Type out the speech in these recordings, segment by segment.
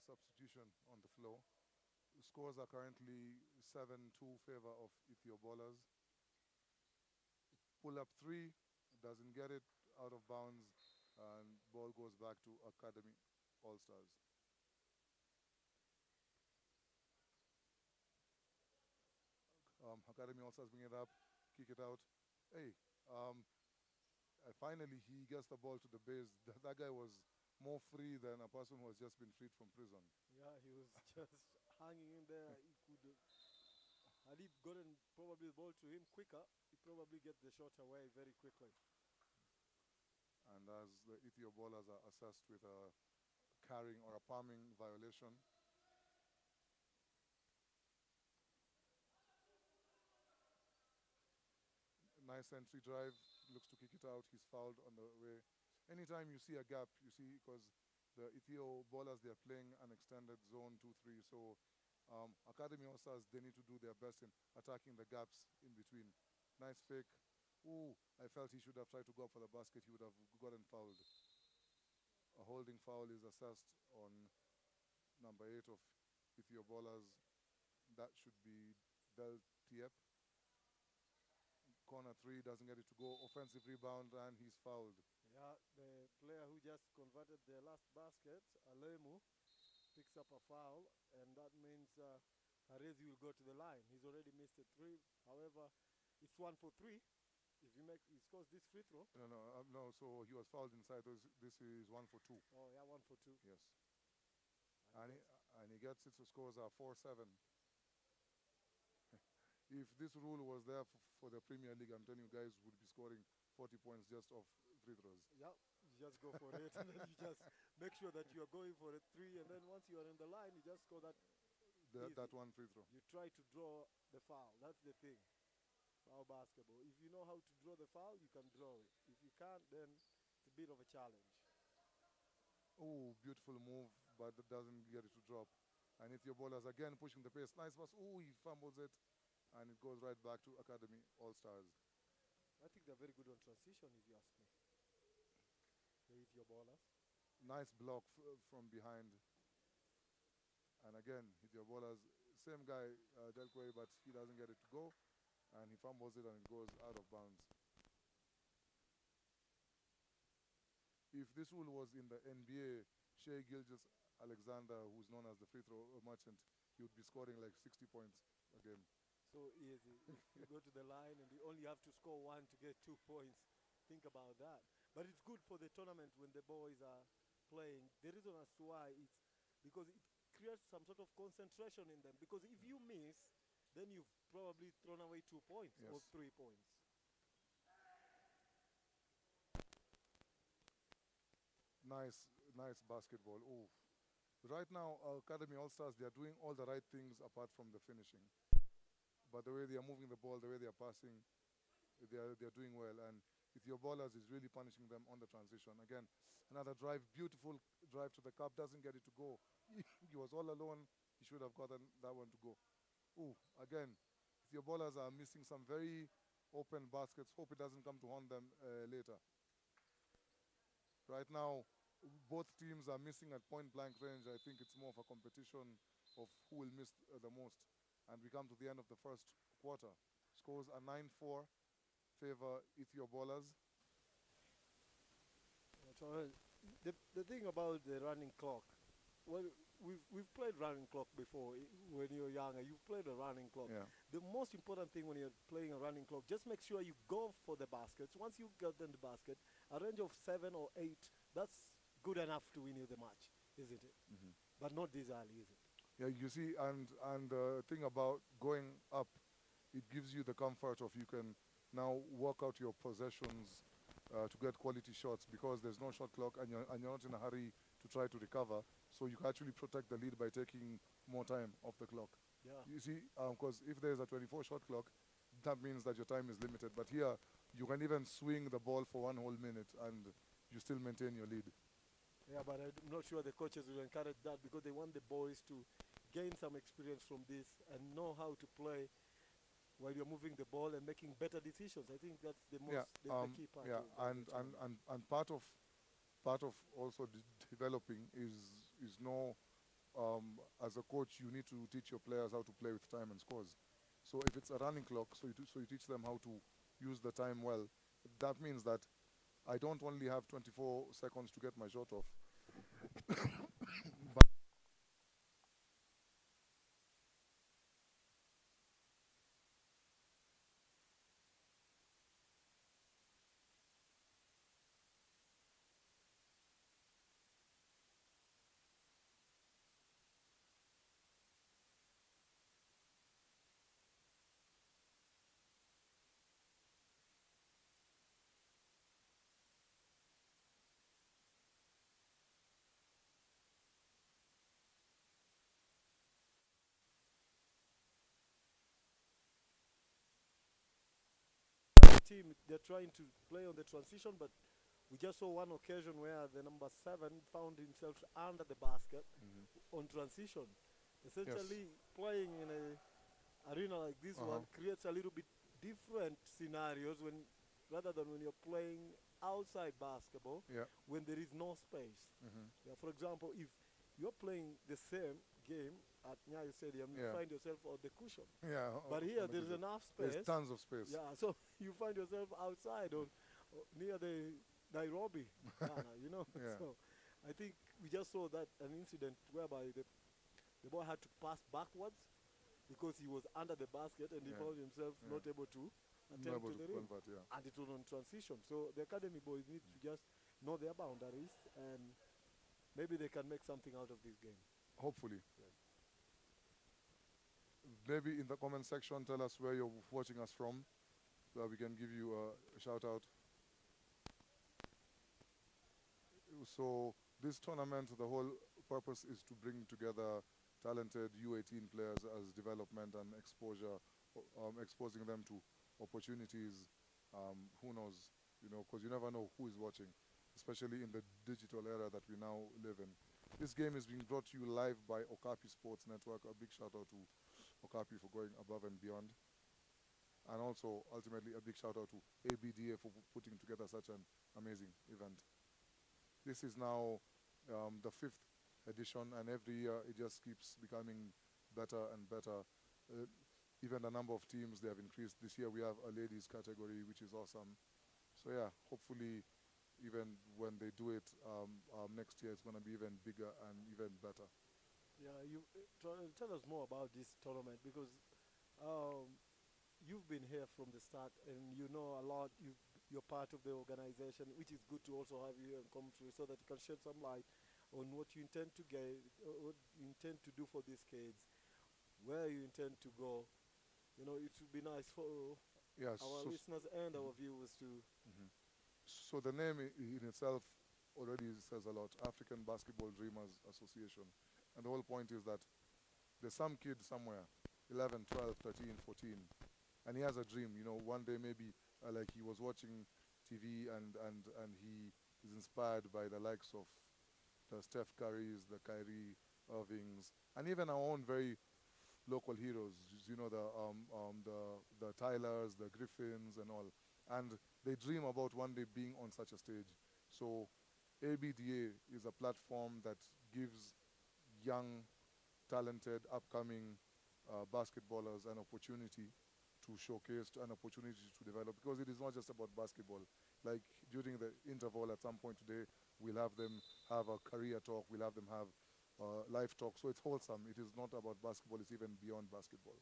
substitution on the floor. Scores are currently 7-2 favor of Ethio bowlers. Pull up three, doesn't get it, out of bounds, and ball goes back to Academy All Stars. Academy All Stars bring it up, kick it out. Hey, um, finally he gets the ball to the base. That guy was more free than a person who has just been freed from prison. Yeah, he was just hanging in there. He could, had he gotten probably the ball to him quicker, he probably get the shot away very quickly. And as the Ethio bowlers are assessed with a carrying or a palming violation, nice entry drive, looks to kick it out. He's fouled on the way. Anytime you see a gap, you see, because the Ethio bowlers, they're playing an extended zone 2-3. So Academy All Stars, they need to do their best in attacking the gaps in between. Nice fake. Ooh, I felt he should have tried to go up for the basket. He would have gotten fouled. A holding foul is assessed on number 8 of Ethio bowlers. That should be Del Tiep. Corner 3, doesn't get it to go. Offensive rebound, and he's fouled. Yeah, the player who just converted their last basket, Alemu, picks up a foul, and that means Harezi will go to the line. He's already missed a 3. However, it's 1 for 3. If he scores this free throw. No, so he was fouled inside. This is 1 for 2. Oh, yeah, 1 for 2. Yes. And he gets it, so scores are 4-7. If this rule was there for the Premier League, I'm telling you guys would be scoring 40 points just off free throws. Yeah, you just go for it, and then you just make sure that you are going for a 3, and then once you are in the line, you just score that. That one free throw. You try to draw the foul. That's the thing. Foul basketball. If you know how to draw the foul, you can draw it. If you can't, then it's a bit of a challenge. Oh, beautiful move, but that doesn't get it to drop. And Ethio bowlers again pushing the pace. Nice pass. Oh, he fumbles it. And it goes right back to Academy All Stars. I think they're very good on transition, if you ask me. The Ethio bowlers. Nice block from behind. And again, Ethio bowlers, same guy, Delquay, but he doesn't get it to go. And he fumbles it and it goes out of bounds. If this rule was in the NBA, Shea Gilgis Alexander, who's known as the free throw merchant, he would be scoring like 60 points a game. So easy. If you go to the line and you only have to score 1 to get 2 points, think about that. But it's good for the tournament when the boys are playing. The reason as to why it's because it creates some sort of concentration in them. Because if you miss, then you've probably thrown away 2 points or 3 points. Nice basketball. Oh, right now, Academy All Stars, they are doing all the right things apart from the finishing. But the way they are moving the ball, the way they are passing, they are doing well. And Ethio bowlers is really punishing them on the transition. Again, another drive, beautiful drive to the cup, doesn't get it to go. He was all alone. He should have gotten that one to go. Ooh, again, Ethio bowlers are missing some very open baskets. Hope it doesn't come to haunt them later. Right now, both teams are missing at point-blank range. I think it's more of a competition of who will miss the most. And we come to the end of the first quarter. Scores are 9-4, favor Ethio bowlers. The thing about the running clock, well, we've played running clock before when you're younger. You've played a running clock. Yeah. The most important thing when you're playing a running clock, just make sure you go for the baskets. Once you get in the basket, a range of 7 or 8, that's good enough to win you the match, isn't it? Mm-hmm. But not this early, is it? Yeah, you see, and the thing about going up, it gives you the comfort of you can now work out your possessions to get quality shots because there's no shot clock and you're not in a hurry to try to recover. So you can actually protect the lead by taking more time off the clock. Yeah. You see, because if there's a 24-shot clock, that means that your time is limited. But here, you can even swing the ball for 1 whole minute and you still maintain your lead. Yeah, but I'm not sure the coaches will encourage that because they want the boys to gain some experience from this and know how to play while you're moving the ball and making better decisions. I think that's the most the key part. Yeah, and part of also developing is know as a coach, you need to teach your players how to play with time and scores. So if it's a running clock, so you teach them how to use the time well. That means that I don't only have 24 seconds to get my shot off. Team, they're trying to play on the transition, but we just saw one occasion where the number 7 found himself under the basket on transition. Yes. Essentially, playing in a arena like this one creates a little bit different scenarios when, rather than when you're playing outside basketball, Yeah. when there is no space. Yeah, for example, if you're playing the same game at Nyayo Stadium, you Yeah. find yourself on the cushion. Yeah. But here, there's enough There's space. tons of space. Yeah, so you find yourself outside on near the Nairobi, Ghana, you know. Yeah. So I think we just saw that an incident whereby the boy had to pass backwards because he was under the basket and he Yeah. found himself Yeah. not able to Not attempt able to to the rim. convert, yeah. And it was on transition. So the academy boys need to just know their boundaries and maybe they can make something out of this game. Hopefully. Maybe in the comment section, tell us where you're watching us from, so we can give you a shout out. So this tournament, the whole purpose is to bring together talented U18 players as development and exposure, exposing them to opportunities. Who knows, because you never know who is watching, especially in the digital era that we now live in. This game is being brought to you live by Okapi Sports Network. A big shout out to Okapi for going above and beyond. And also, ultimately, a big shout out to ABDA for putting together such an amazing event. This is now the 5th edition, and every year it just keeps becoming better and better. Even the number of teams, they have increased. This year we have a ladies category, which is awesome. So yeah, hopefully even when they do it next year, it's going to be even bigger and even better. Yeah, you tell us more about this tournament because you've been here from the start and you know a lot. You're part of the organization, which is good to also have you and come through so that you can shed some light on what you intend to get, what you intend to do for these kids, where you intend to go. You know, it would be nice for Yes. our listeners and our viewers to. So the name in itself already says a lot. African Basketball Dreamers Association. And the whole point is that there's some kid somewhere, 11, 12, 13, 14, and he has a dream. One day maybe like he was watching TV and he is inspired by the likes of the Steph Currys, the Kyrie Irvings, and even our own very local heroes. The Tylers, the Griffins, and all. And they dream about one day being on such a stage. So ABDA is a platform that gives young, talented, upcoming basketballers an opportunity to showcase, an opportunity to develop, because it is not just about basketball. Like during the interval at some point today, we'll have them have a career talk, we'll have them have life talk. So it's wholesome. It is not about basketball, it's even beyond basketball.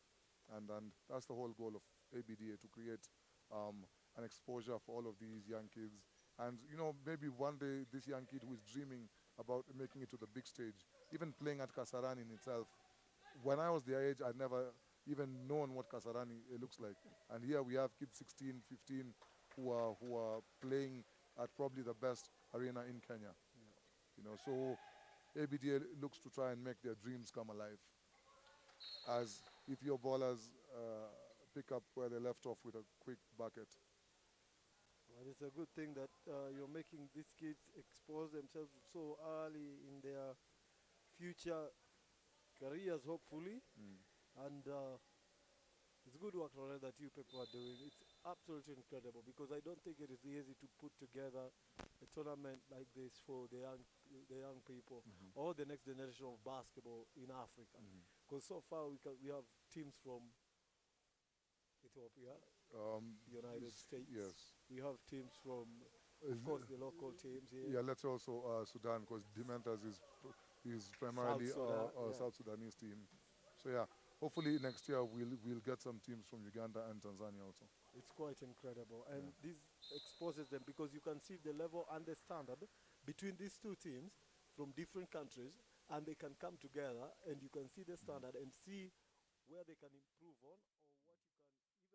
And that's the whole goal of ABDA, to create an exposure for all of these young kids. And maybe one day this young kid who is dreaming about making it to the big stage, even playing at KASARANI in itself. When I was their age, I'd never even known what KASARANI looks like. And here we have kids 16, 15 who are playing at probably the best arena in Kenya. So ABDA looks to try and make their dreams come alive. As if your ballers pick up where they left off with a quick bucket. Well, it's a good thing that you're making these kids expose themselves so early in their future careers, hopefully. And It's good work, Ronald, that you people are doing. It's absolutely incredible because I don't think it is easy to put together a tournament like this for the young people Mhm. or the next generation of basketball in Africa. Mhm. Because so far we have teams from Ethiopia, United States. Yes. We have teams from, of Is- course, the local teams here, Yeah, let's say also Sudan because Dementors is South primarily Sudan. a Yeah, South Sudanese team. So yeah, hopefully next year we'll get some teams from Uganda and Tanzania also. it's quite incredible, and Yeah. this exposes them because you can see the level and the standard between these two teams from different countries, and they can come together, and you can see the Mhm. standard and see where they can improve on, or what you can, even the coaches,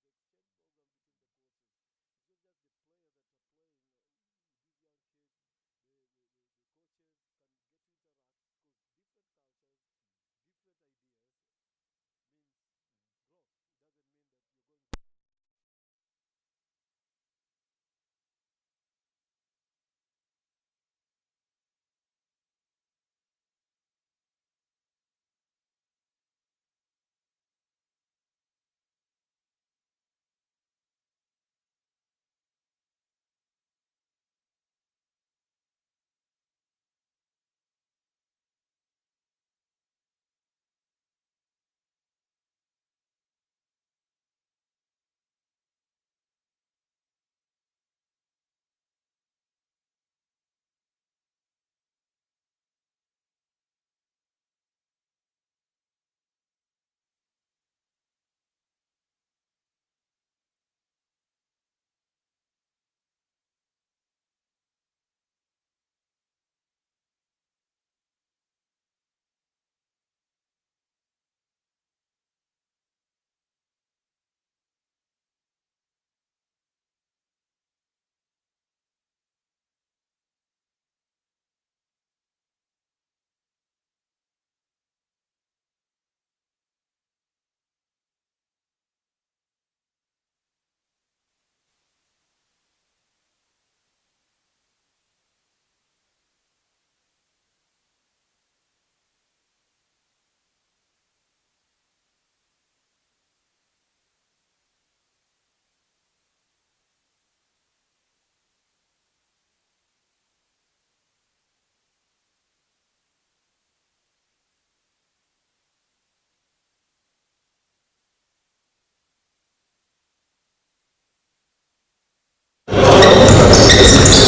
the exchange program between the coaches. It's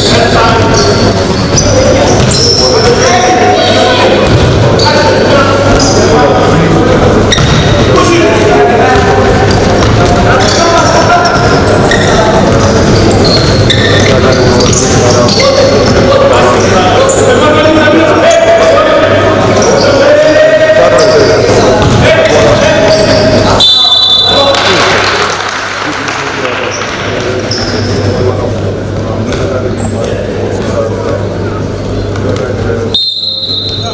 not just the players that are playing, these young kids,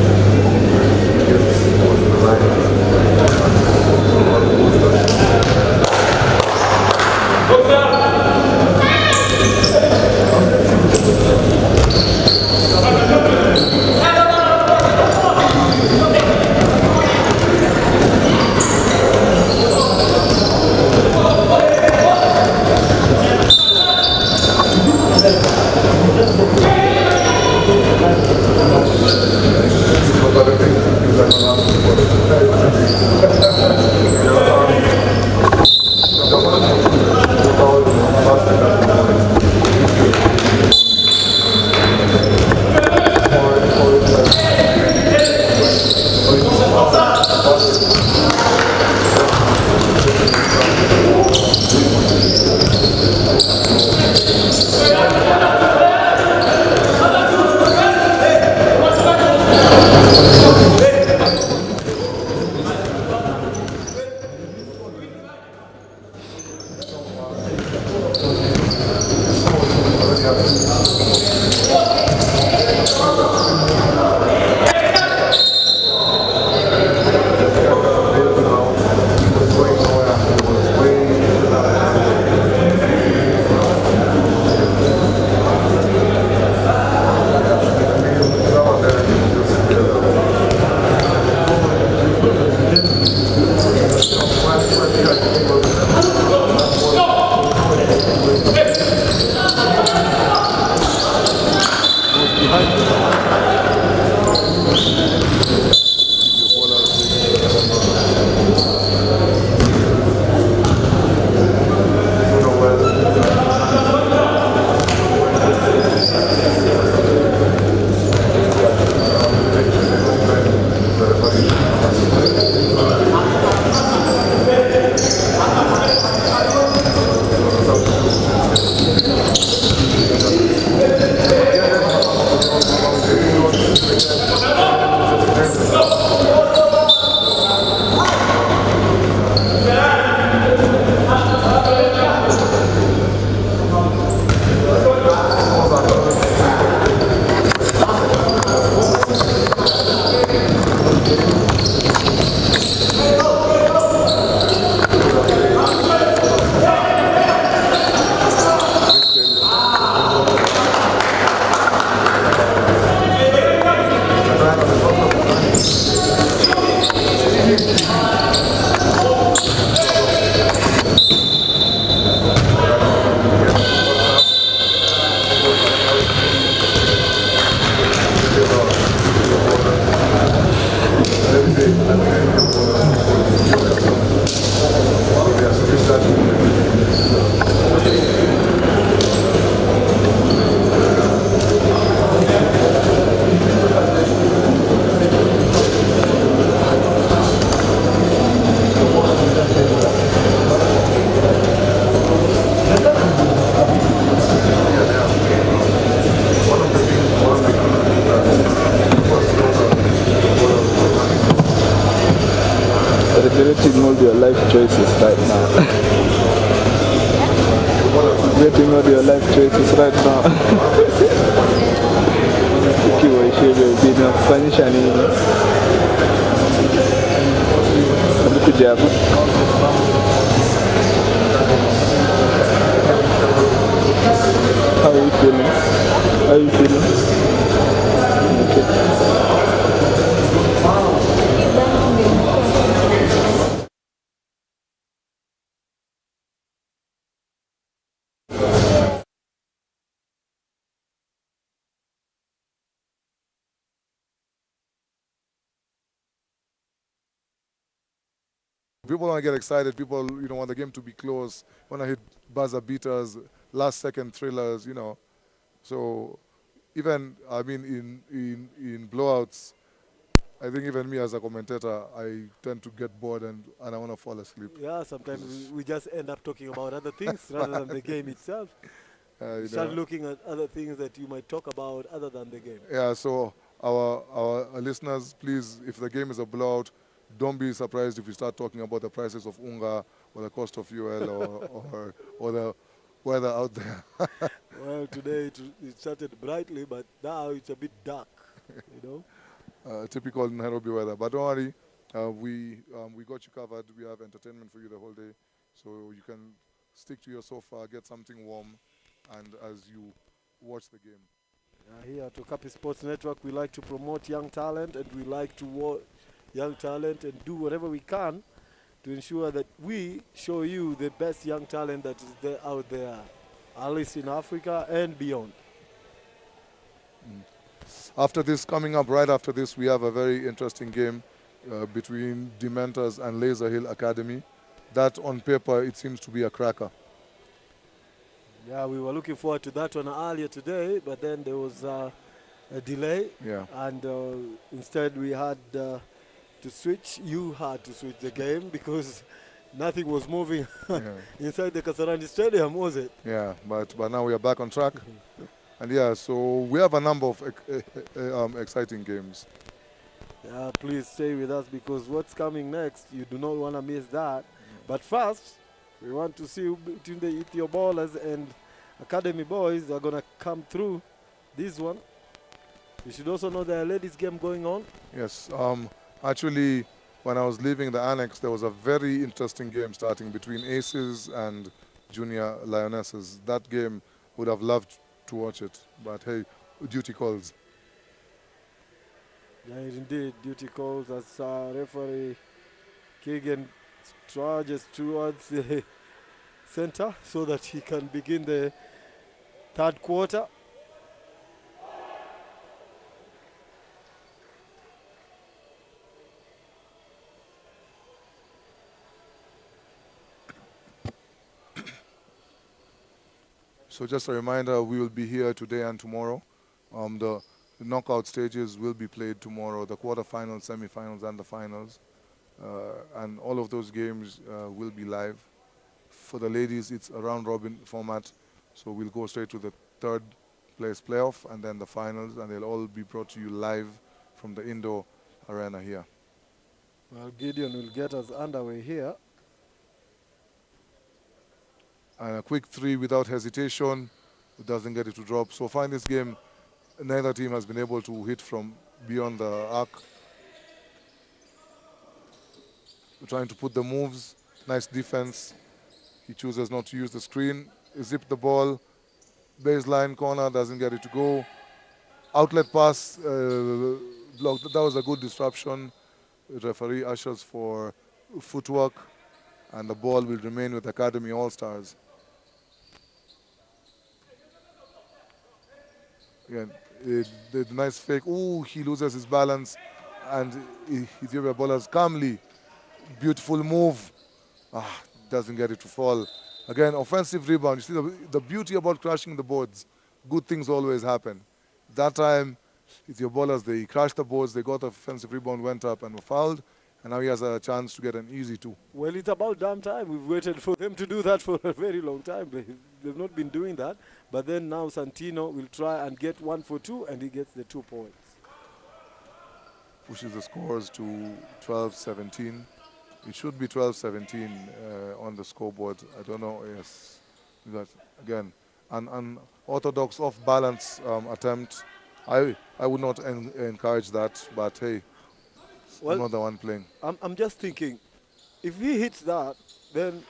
the coaches can get to interact because different cultures, different ideas means growth. It doesn't mean that you're going situations right now. Ukiwa binafanyisha nini? Kuja hapa. How are you feeling? How are you feeling? People want to get excited. People, want the game to be close. Want to hit buzzer beaters, last second thrillers. So even in blowouts, I think even me as a commentator, I tend to get bored and I want to fall asleep. Yeah, sometimes we just end up talking about other things rather than the game itself. Start looking at other things that you might talk about other than the game. Yeah, so our listeners, please, if the game is a blowout, don't be surprised if we start talking about the prices of unga or the cost of fuel or the weather out there. Well, today it started brightly, but now it's a bit dark, Typical Nairobi weather. But don't worry, we got you covered. We have entertainment for you the whole day, so you can stick to your sofa, get something warm, and as you watch the game. Here at Okapi Sports Network, we like to promote young talent, and we like to watch young talent and do whatever we can to ensure that we show you the best young talent that is there out there, at least in Africa and beyond. After this, coming up right after this, we have a very interesting game between Dementors and Laser Hill Academy. That on paper, it seems to be a cracker. Yeah, we were looking forward to that one earlier today, but then there was a delay. Yeah. And instead we had to switch. You had to switch the game because nothing was moving inside the KASARANI stadium, was it? Yeah, but now we are back on track. And yeah, so we have a number of exciting games. Yeah, please stay with us because what's coming next, you do not want to miss that. But first, we want to see between the Ethio Ballers and Academy Boys are going to come through this one. You should also know the ladies game going on. Yes, actually, when I was leaving the annex, there was a very interesting game starting between Aces and Junior Lionesses. That game, would have loved to watch it, but hey, duty calls. Yeah, indeed, duty calls as referee Keegan charges towards the center so that he can begin the third quarter. So just a reminder, we will be here today and tomorrow. The knockout stages will be played tomorrow, the quarterfinals, semifinals, and the finals. And all of those games will be live. For the ladies, it's a round-robin format, so we'll go straight to the third place playoff and then the finals, and they'll all be brought to you live from the indoor arena here. Well, Gideon will get us underway here. And a quick three without hesitation, it doesn't get it to drop. So far in this game, neither team has been able to hit from beyond the arc. We're trying to put the moves, nice defense. He chooses not to use the screen, zip the ball, baseline corner, doesn't get it to go. Outlet pass, blocked. That was a good disruption. The referee ushers for footwork, and the ball will remain with Academy All-Stars. Again, the nice fake. Ooh, he loses his balance, and Ethiopia bowlers calmly. Beautiful move. Doesn't get it to fall. Again, offensive rebound. You see the beauty about crashing the boards. Good things always happen. That time, Ethiopia bowlers, they crashed the boards, they got the offensive rebound, went up and were fouled, and now he has a chance to get an easy two. Well, it's about damn time. We've waited for them to do that for a very long time. They've not been doing that. But then now Santino will try and get 1 for 2, and he gets the 2 points. Pushes the scores to 12-17. It should be 12-17 on the scoreboard. I don't know. Yes, but again, an orthodox off-balance attempt. I would not encourage that, but hey, I'm Well, not the one playing. I'm just thinking, if he hits that, then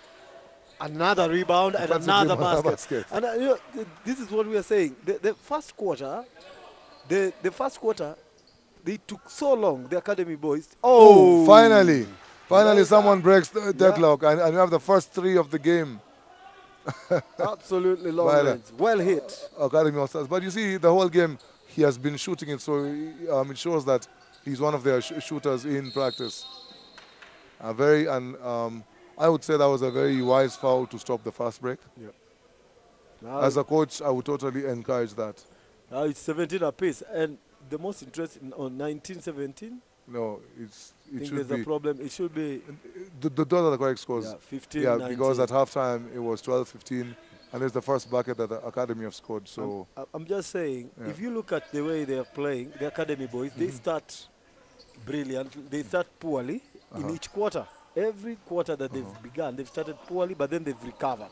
another rebound and Defensive another rebound, basket. basket. And this is what we are saying. The first quarter, the first quarter, they took so long, the academy boys. Oh, Oh, finally. Finally, well someone done. breaks the Yeah, deadlock, and you have the first three of the game absolutely long by the range. Well hit. Academy All Stars. But you see, the whole game, he has been shooting it, so it shows that he's one of their shooters in practice. I would say that was a very wise foul to stop the fast break. Yeah. Now, As a coach, I would totally encourage that. now it's 17 apiece. And the most interesting on 1917, No, I it think should there's a be. problem. It should be Those are the correct scores. yeah, 15, Yeah, 19. because at halftime it was 12-15, and it's the first bucket that the Academy have scored. So I'm just saying, Yeah. if you look at the way they are playing, the academy boys, they start brilliant. They start poorly in each quarter. Every quarter that they've begun, they've started poorly, but then they've recovered.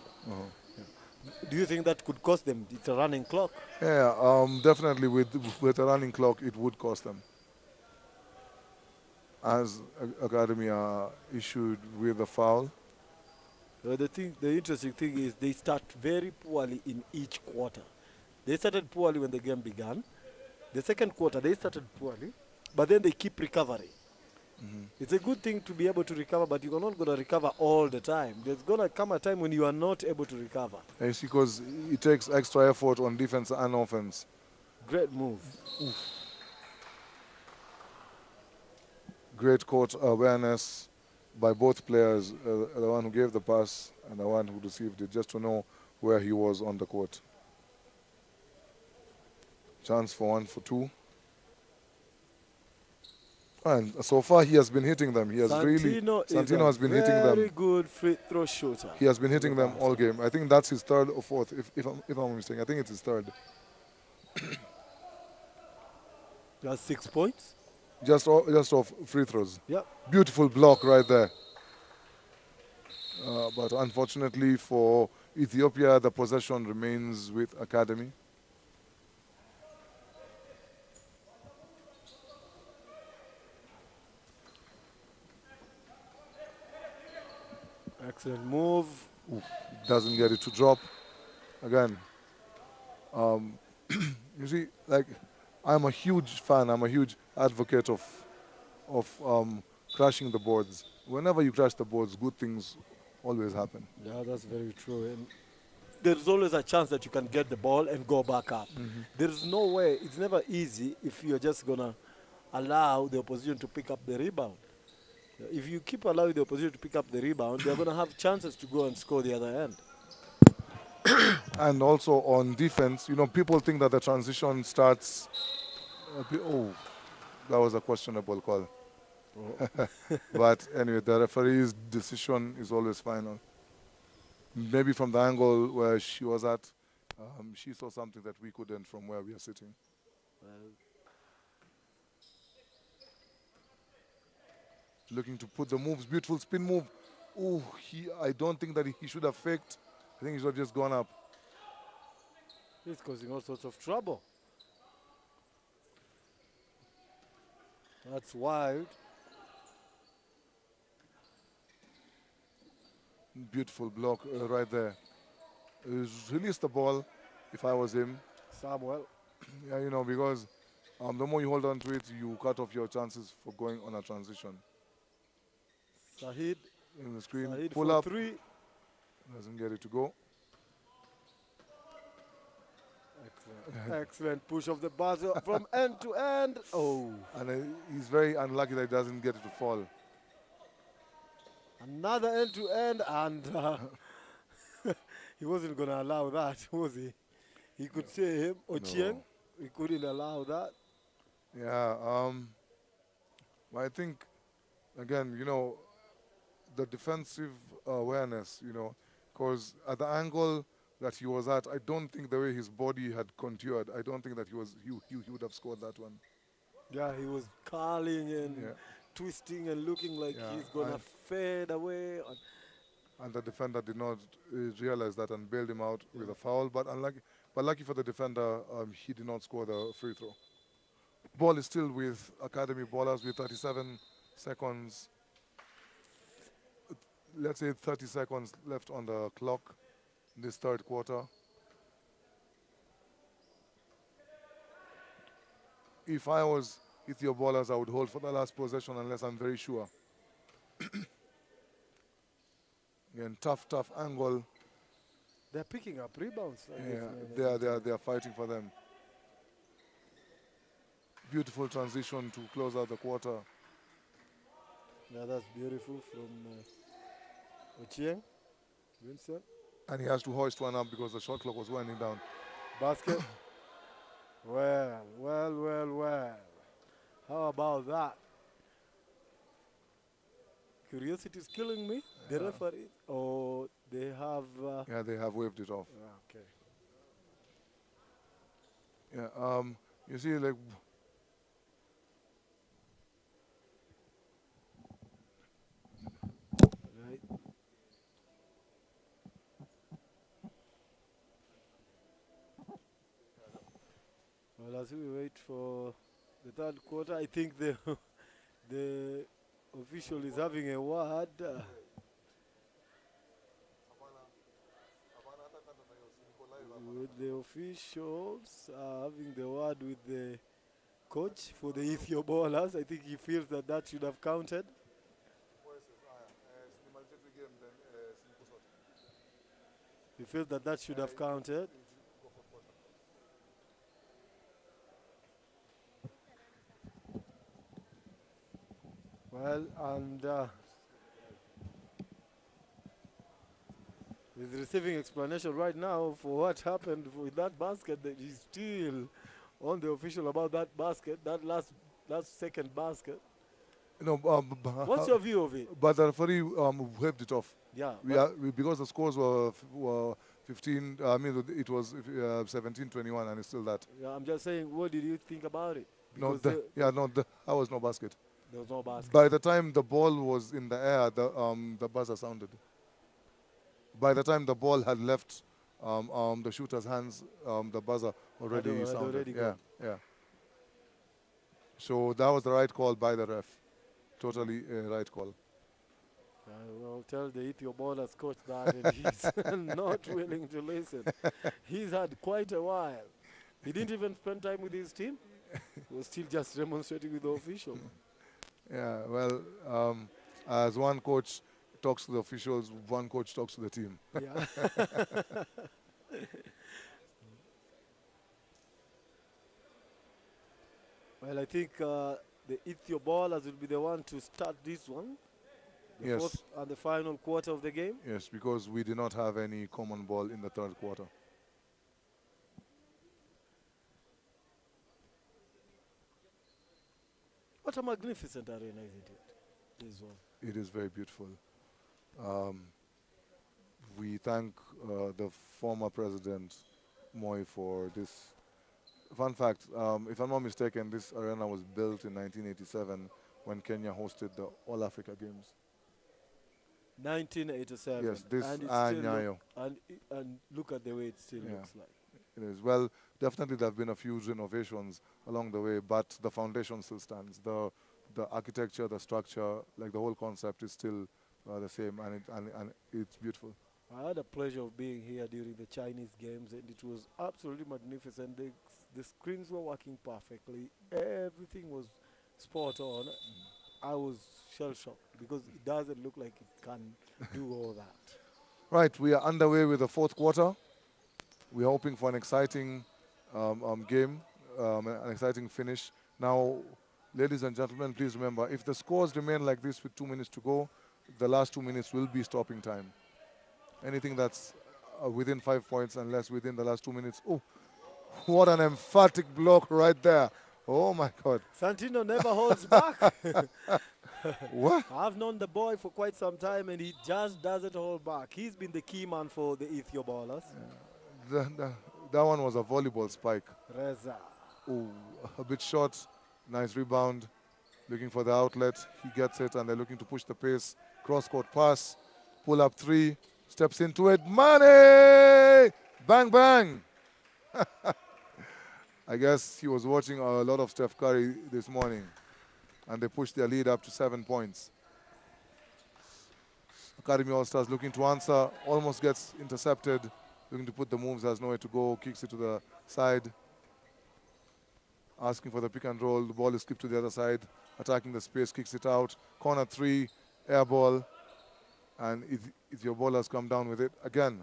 Do you think that could cost them? It's a running clock. yeah, definitely with a running clock, it would cost them. As Academy are issued with a foul. The interesting thing is they start very poorly in each quarter. They started poorly when the game began. The second quarter, they started poorly, but then they keep recovering. It's a good thing to be able to recover, but you're not going to recover all the time. There's going to come a time when you are not able to recover. Yes, because it takes extra effort on defense and offense. Great move. Great court awareness by both players, the one who gave the pass and the one who received it, just to know where he was on the court. Chance for 1 for 2. And so far he has been hitting them. He has Santino has been hitting them. Very good free throw shooter. He has been hitting them all game. I think that's his third or fourth, if I'm mistaken. I think it's his third. That's 6 points. Just off free throws. Yep. Beautiful block right there. But unfortunately for Ethiopia, the possession remains with Academy. Excellent move. Doesn't get it to drop. Again, you see, like, I'm a huge fan, I'm a huge advocate of crashing the boards. Whenever you crash the boards, good things always happen. Yeah, that's very true. And there's always a chance that you can get the ball and go back up. There's no way, it's never easy if you're just going to allow the opposition to pick up the rebound. If you keep allowing the opposition to pick up the rebound, they're going to have chances to go and score the other end. And also on defense, you know, people think that the transition starts. Oh, that was a questionable call. But anyway, the referee's decision is always final. Maybe from the angle where she was at, she saw something that we couldn't from where we are sitting. Looking to put the moves, beautiful spin move. Oh, I don't think that he should have faked. I think he should have just gone up. He's causing all sorts of trouble. That's wild. Beautiful block right there. Release the ball if I was him. Samuel. Yeah, you know, because the more you hold on to it, you cut off your chances for going on a transition. Sahid. In the screen, Sahid pull for up. 3. Doesn't get it to go. Excellent. Excellent push of the buzzer from end to end. Oh. And he's very unlucky that he doesn't get it to fall. Another end to end, and he wasn't going to allow that, was he? He could say him, Ochieng. No. He couldn't allow that. Yeah, I think, again, you know, the defensive awareness, you know, because at the angle that he was at, I don't think the way his body had contoured, I don't think that he would have scored that one. Yeah, he was curling and Yeah. twisting and looking like Yeah, he's going to fade away. and the defender did not realize that and bailed him out with a foul. But lucky for the defender, he did not score the free throw. Ball is still with Academy Ballers with 37 seconds. Let's say 30 seconds left on the clock in this third quarter. If I was Ethiopia Ballers, I would hold for the last possession unless I'm very sure. Again, tough angle. They're picking up rebounds. Yeah, they are fighting for them. Beautiful transition to close out the quarter. Yeah, that's beautiful from Ochieng. Vincent. And he has to hoist one up because the shot clock was winding down. Basket. Well. How about that? Curiosity is killing me. The referee, or they have... yeah, they have waved it off. Okay. Yeah, you see, like... Right. Well, as we wait for the third quarter, I think the the official is having a word. With the officials having the word with the coach for the Ethiopia Ballers. I think he feels that that should have counted. He feels that that should have counted. Well, and he's receiving explanation right now for what happened with that basket. That he's still on the official about that basket, that last second basket. No, What's your view of it? But the referee waved it off. Yeah. Because the scores were 15. I mean, it was 17-21, and it's still that. Yeah, I'm just saying, what did you think about it? No, Because that was no basket. there was no basket. By the time the ball was in the air, the buzzer sounded. By the time the ball had left the shooter's hands, the buzzer already Had sounded. already Yeah, gone. yeah. So that was the right call by the ref. Totally right call. Well, tell the Ethiopia Ballers coach that, and he's not willing to listen. He's had quite a while. He didn't even spend time with his team. He was still just demonstrating with the official. Yeah, well, as one coach talks to the officials, one coach talks to the team. Yeah. Well, I think the Ethiopia Ballers will be the one to start this one. The Yes. fourth and the final quarter of the game. Yes, because we did not have any common ball in the third quarter. What a magnificent arena, isn't it? This one. It is very beautiful. We thank the former president, Moi, for this. Fun fact, if I'm not mistaken, this arena was built in 1987 when Kenya hosted the All Africa Games. 1987. Yes, this and, it still Nyayo. and look at the way it still Yeah. looks like. It is. Well, definitely there have been a few renovations along the way, but the foundation still stands. The architecture, the structure, like the whole concept is still the same, and it's beautiful. I had a pleasure of being here during the Chinese games, and it was absolutely magnificent. The screens were working perfectly. Everything was spot on. I was shell-shocked because it doesn't look like it can do all that. Right, we are underway with the fourth quarter. We are hoping for an exciting game, an exciting finish. Now, ladies and gentlemen, please remember, if the scores remain like this with 2 minutes to go, the last 2 minutes will be stopping time. Anything that's within 5 points and less within the last 2 minutes. Oh, what an emphatic block right there. Oh, my God. Santino never holds back. What? I've known the boy for quite some time, and he just doesn't hold back. He's been the key man for the Ethiopia Ballers. That one was a volleyball spike. Reza. Oh, a bit short. Nice rebound. Looking for the outlet. He gets it, and they're looking to push the pace. Cross-court pass. Pull up three. Steps into it. Money! Bang, bang. I guess he was watching a lot of Steph Curry this morning, and they pushed their lead up to 7 points. Academy All-Stars looking to answer, almost gets intercepted, looking to put the moves, has nowhere to go, kicks it to the side, asking for the pick and roll. The ball is skipped to the other side, attacking the space, kicks it out. Corner three, air ball, and if your ballers come down with it again.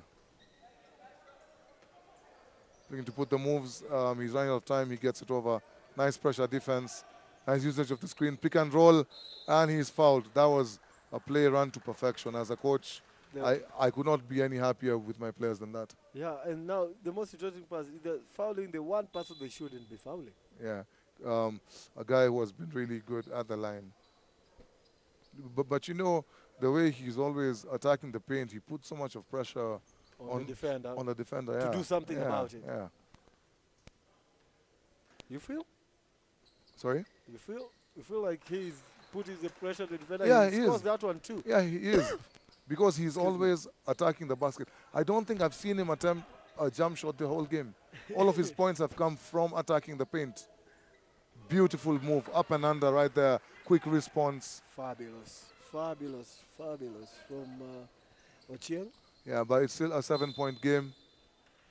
Looking to put the moves, he's running out of time, he gets it over. Nice pressure defense, nice usage of the screen, pick and roll, and he's fouled. That was a play run to perfection. As a coach, I could not be any happier with my players than that. Yeah, and now the most interesting part is that fouling the one person they shouldn't be fouling. Yeah, a guy who has been really good at the line. But you know, the way he's always attacking the paint, he puts so much of pressure On the defender. on the defender, To yeah. do something Yeah, about it. Yeah. You feel? Sorry? You feel like he's putting the pressure on the defender. Yeah, he he scores is. that one too. Yeah, he is. Because he's always attacking the basket. I don't think I've seen him attempt a jump shot the whole game. All of his points have come from attacking the paint. Beautiful move, up and under right there. Quick response. Fabulous, fabulous, fabulous from Ochieng. Yeah, but it's still a 7-point game.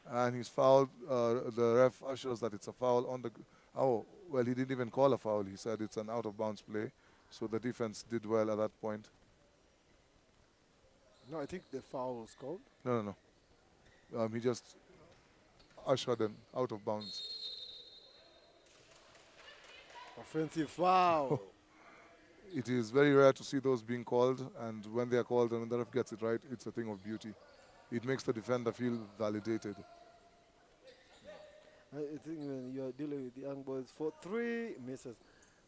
And he's fouled. The ref assures that it's a foul on the... Oh, well, he didn't even call a foul. He said it's an out-of-bounds play. So the defense did well at that point. No, I think the foul was called. No. He just ushered them out of bounds. Offensive foul. It is very rare to see those being called, and when they are called and when the ref gets it right, it's a thing of beauty. It makes the defender feel validated. I think when you're dealing with young boys, for 3 misses,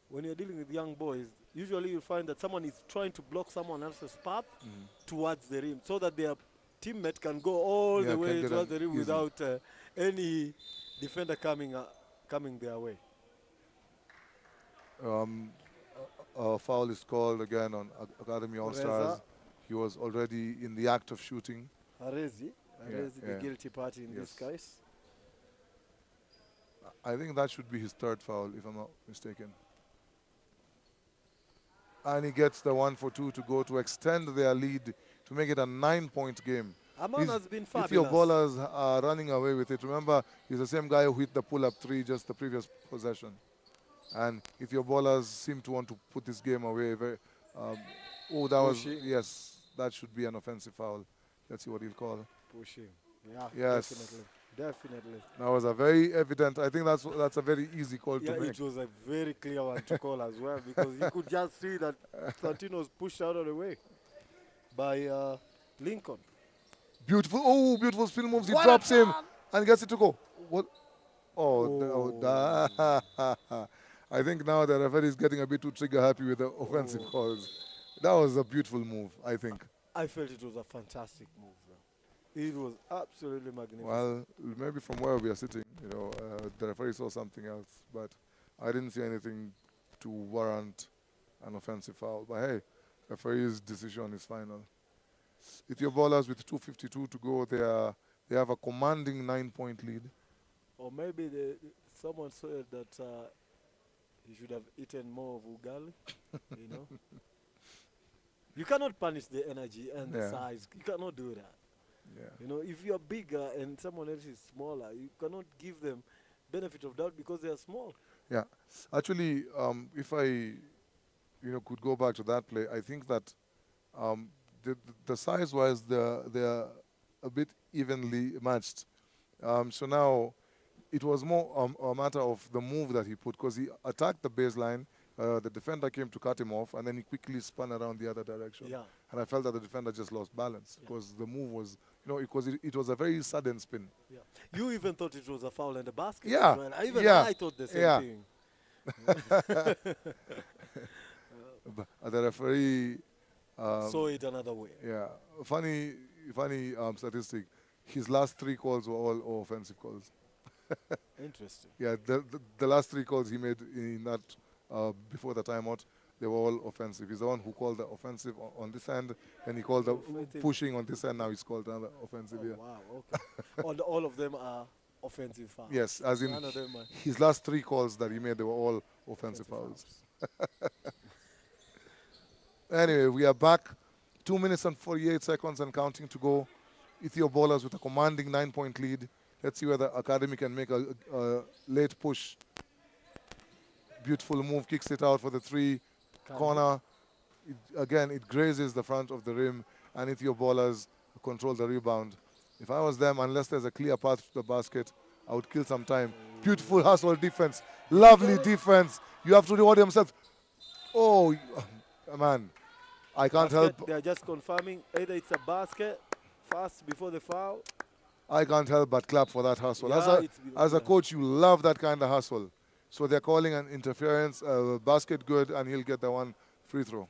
when you're dealing with young boys, usually you find that someone is trying to block someone else's path towards the rim so that their teammate can go all the way towards the rim easy. without any defender coming their way. A foul is called again on Academy All-Stars. Reza. He was already in the act of shooting. Arezi, Yeah, the guilty party in this Yes. case. I think that should be his 3rd foul, if I'm not mistaken. And he gets the 1 for 2 to go to extend their lead to make it a 9-point game. Aman has been fabulous. If your ballers are running away with it, remember, he's the same guy who hit the pull-up 3 just the previous possession. And if your ballers seem to want to put this game away, yes, that should be an offensive foul. Let's see what he'll call. Pushing. Yeah, Yes. definitely. That was a very evident, I think that's a very easy call Yeah, to make. it was a very clear one to call as well, because you could just see that Santino was pushed out of the way by Lincoln. Beautiful spin moves. He What a drops him turn! and gets it to go. What? Oh. I think now the referee is getting a bit too trigger happy with the offensive calls. That was a beautiful move, I think. I felt it was a fantastic move, though. It was absolutely magnificent. Well, maybe from where we are sitting, the referee saw something else, but I didn't see anything to warrant an offensive foul. But hey, referee's decision is final. If your ballers with 2:52 to go, they have a commanding 9-point lead. Or maybe someone said that he should have eaten more of ugali, You cannot punish the energy and the size. You cannot do that. Yeah. If you're bigger and someone else is smaller, you cannot give them benefit of doubt because they are small. Yeah. Actually, if I could go back to that play, I think that the size-wise, they're a bit evenly matched. So now it was more a matter of the move that he put, because he attacked the baseline. The defender came to cut him off, and then he quickly spun around the other direction. Yeah. And I felt that the defender just lost balance, because the move was, it was a very sudden spin. Yeah. You even thought it was a foul in the basket. Yeah. As well. I thought the same thing. But the referee saw it another way. Yeah, funny statistic. His last 3 calls were all offensive calls. Interesting. Yeah, the last 3 calls he made in that before the timeout, they were all offensive. He's the one who called the offensive on this end, and he called The the offensive. pushing on this end. Now he's called another offensive Oh here. wow, okay. All of them are offensive fouls. Yes, as in None of them are his last three calls that he made, they were all offensive offensive fouls. fouls. Anyway, we are back. 2 minutes and 48 seconds and counting to go. Ethio bowlers with a commanding 9-point lead. Let's see whether Academy can make a late push. Beautiful move, kicks it out for the three Can corner. Again, it grazes the front of the rim, and Ethio bowlers control the rebound. If I was them, unless there's a clear path to the basket, I would kill some time. Beautiful hustle defense. Lovely defense. You have to reward yourself. Oh, man. I can't basket, help. they are just confirming either it's a basket fast before the foul. I can't help but clap for that hustle. Yeah, it's As a yeah. coach, you love that kind of hustle. So they're calling an interference, basket good, and he'll get the one free throw.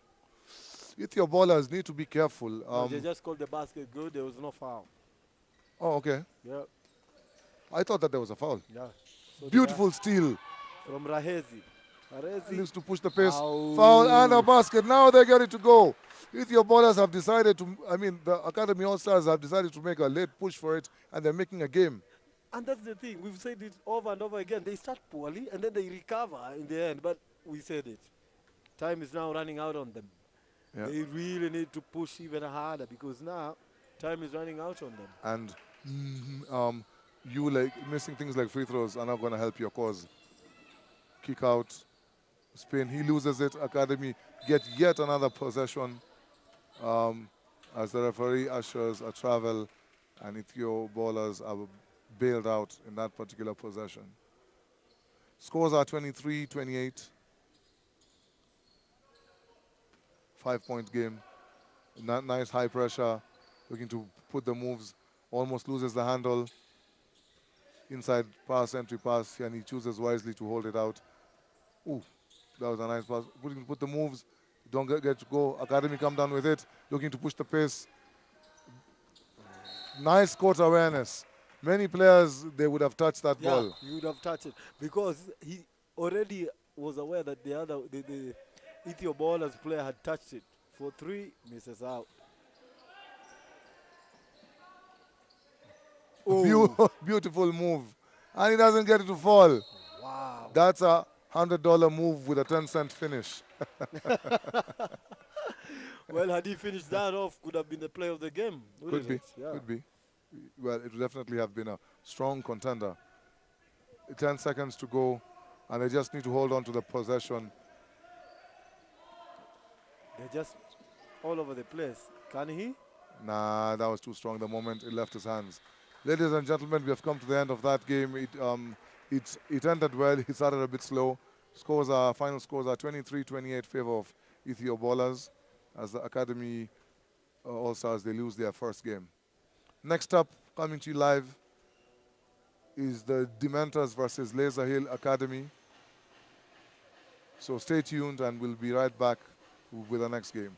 If your ballers need to be careful. No, they just called the basket good. There was no foul. Oh, okay. Yeah, I thought that there was a foul. yeah. So Beautiful steal. from Rahezi. He Rahezi. needs to push the pace. Ow. Foul and a basket. Now they get it to go. If your ballers have decided to, the Academy All-Stars have decided to make a late push for it, and they're making a game. And that's the thing. We've said it over and over again. They start poorly and then they recover in the end. But we said it. Time is now running out on them. Yeah. They really need to push even harder because now time is running out on them. And you like missing things like free throws are not going to help your cause. Kick out, spin. He loses it. Academy get yet another possession as the referee ushers a travel, and Ethio bowlers are bailed out in that particular possession. Scores are 23-28. 5-point game. Nice high pressure. Looking to put the moves. Almost loses the handle. Inside pass, entry pass, and he chooses wisely to hold it out. Ooh, that was a nice pass. Put the moves. Don't get to go. Academy come down with it. Looking to push the pace. Nice court awareness. Many players, they would have touched that Yeah, ball. you would have touched it because he already was aware that the Ethio ballers player had touched it. For three, misses out. Beautiful move. And he doesn't get it to fall. Wow. That's a $100 move with a 10-cent finish. Well, had he finished that off, could have been the play of the game. Could be. Yeah. Could be. Well, it would definitely have been a strong contender. 10 seconds to go, and they just need to hold on to the possession. They're just all over the place. Can he? Nah, that was too strong the moment it left his hands. Ladies and gentlemen, we have come to the end of that game. It ended well. It started a bit slow. Final scores are 23-28 favor of Ethio bowlers. As the Academy All-Stars, they lose their first game. Next up, coming to you live, is the Dementors versus Laser Hill Academy. So stay tuned, and we'll be right back with the next game.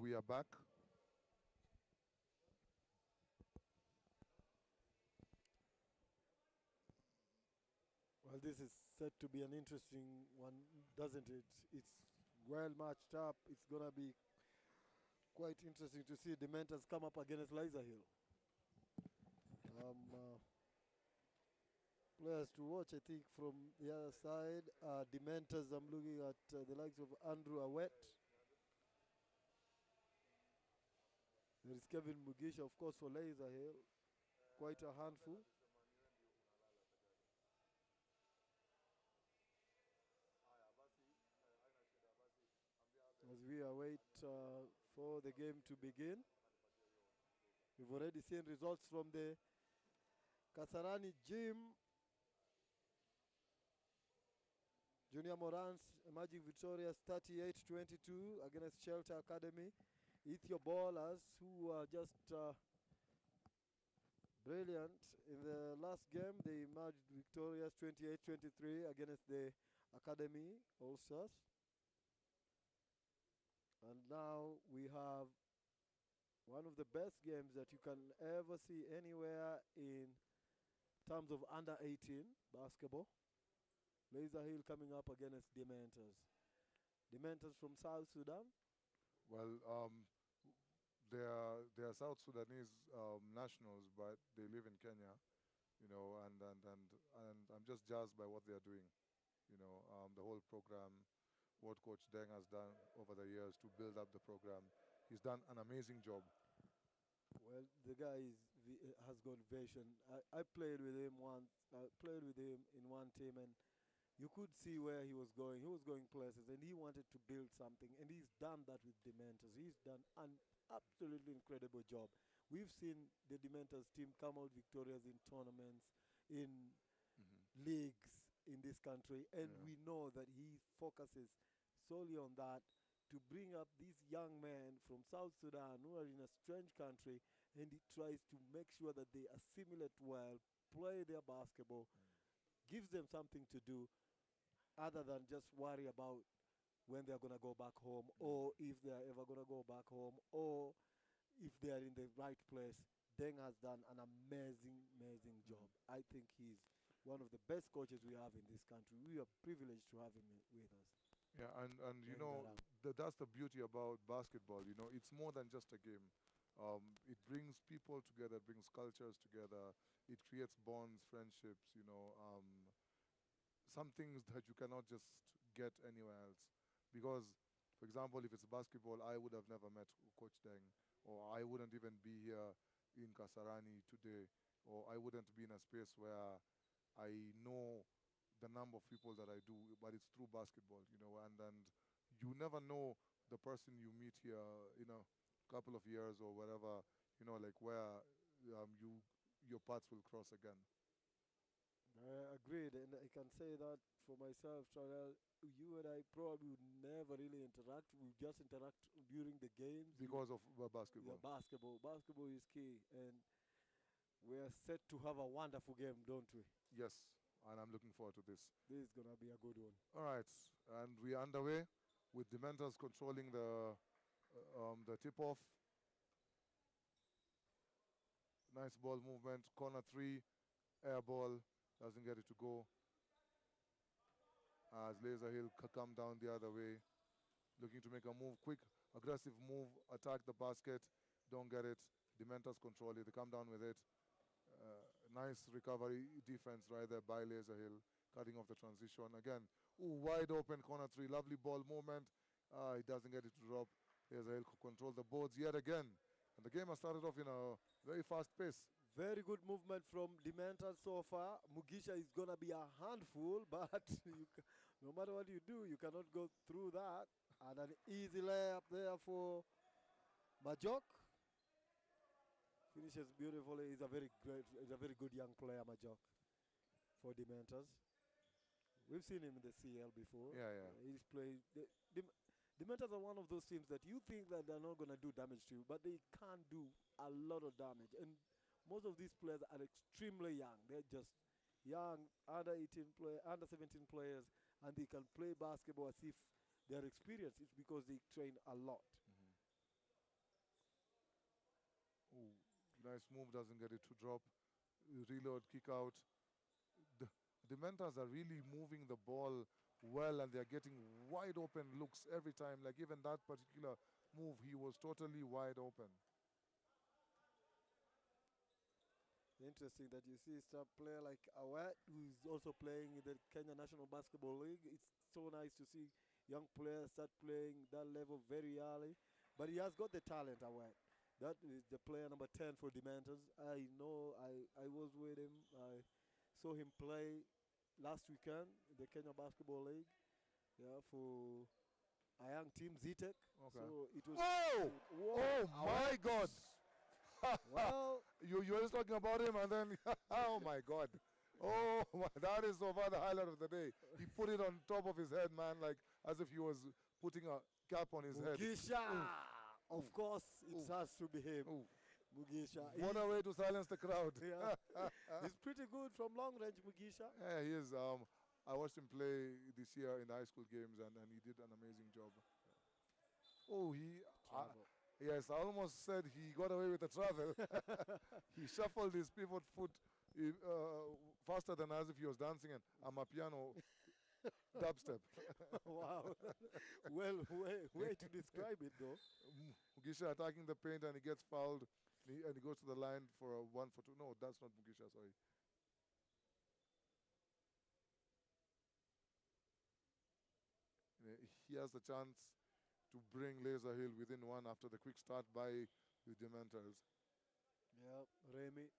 we are back. Well, this is set to be an interesting one, doesn't it? It's well matched up. It's going to be quite interesting to see Dementors come up against Liza Hill. Players to watch, I think, from the other side. Dementors, I'm looking at the likes of Andrew Awet. There is Kevin Mugisha, of course, for Liza Hill. Quite a handful. As we await for the game to begin. We've already seen results from the Kasarani gym. Junior Morans emerging victorious 38-22 against Shelter Academy. Ethio Ballers, who are just brilliant in the last game, they emerged victorious 28-23 against the Academy All-Stars. And now we have one of the best games that you can ever see anywhere in terms of under 18 basketball. Liza Hill coming up against Dementors. Dementors from South Sudan. Well, they are South Sudanese nationals, but they live in Kenya, you know, and I'm just jazzed by what they are doing. You know, the whole program, what Coach Deng has done over the years to build up the program. He's done an amazing job. Well, the guy has got vision. I played with him once. I played with him in one team, and you could see where he was going. He was going places, and he wanted to build something, and he's done that with Dementors. He's done an absolutely incredible job. We've seen the Dementors team come out victorious in tournaments, in leagues in this country, and we know that he focuses solely on that to bring up these young men from South Sudan who are in a strange country, and he tries to make sure that they assimilate well, play their basketball, gives them something to do other than just worry about when they're going to go back home, or if they're ever going to go back home, or if they're in the right place. Deng has done an amazing job. I think he's one of the best coaches we have in this country. We are privileged to have him with us. Yeah, and you know, that's the beauty about basketball. You know, it's more than just a game. It brings people together, it brings cultures together, it creates bonds, friendships, you know, some things that you cannot just get anywhere else. Because, for example, if it's basketball, I would have never met Coach Deng, or I wouldn't even be here in Kasarani today, or I wouldn't be in a space where I know the number of people that I do, but it's through basketball, you know, and you never know the person you meet here in a couple of years or whatever, you know, like where your paths will cross again. Agreed, and I can say that for myself, Charles. You and I probably would never really interact. We just interact during the games. Because of basketball. Yeah, basketball is key, and we're set to have a wonderful game, don't we? Yes, and I'm looking forward to this. This is going to be a good one. All right, and we are underway with Dementors controlling the tip-off. Nice ball movement, corner three, air ball, doesn't get it to go. As Liza Hill come down the other way, looking to make a move, quick, aggressive move, attack the basket, don't get it. Dementors control it, they come down with it. Nice recovery defense right there by Liza Hill, cutting off the transition. Again, wide open corner three, lovely ball movement. He doesn't get it to drop. Liza Hill control the boards yet again. And the game has started off in a very fast pace. Very good movement from Dementors so far. Mugisha is going to be a handful, but no matter what you do, you cannot go through that. And an easy layup there for Majok. Finishes beautifully. He's a very good young player, Majok, for Dementors. We've seen him in the CL before. Yeah. He's played. Dementors are one of those teams that you think that they're not going to do damage to you, but they can do a lot of damage. And most of these players are extremely young. They're just young, under 17 players, and they can play basketball as if they're experienced. It's because they train a lot. Nice move, doesn't get it to drop. Reload, kick out. The Mentas are really moving the ball well, and they're getting wide open looks every time. Like even that particular move, he was totally wide open. Interesting that you see a player like Awet, who's also playing in the Kenya National Basketball League. It's so nice to see young players start playing that level very early. But he has got the talent, Awet. That is the player number 10 for Dementors. I know I was with him. I saw him play last weekend in the Kenya Basketball League. Yeah, for a young team, ZTEC. Okay. So it was. Whoa! Oh my God! Well, you were just talking about him, and then oh my God! Oh, that is so far the highlight of the day. He put it on top of his head, man, like as if he was putting a cap on his head. Mugisha! Of course, it has to be him. Ooh. Mugisha. What a way to silence the crowd. Yeah. He's pretty good from long range, Mugisha. Yeah, he is. I watched him play this year in the high school games, and he did an amazing job. Oh, yes, I almost said he got away with the travel. He shuffled his pivot foot faster than as if he was dancing an Amapiano dubstep. Wow. Well, way to describe it, though. Mugisha attacking the paint, and he gets fouled, and he goes to the line for a 1 for 2. No, that's not Mugisha, sorry. He has the chance to bring Laser Hill within one after the quick start by the Dementors. Yeah, Remy,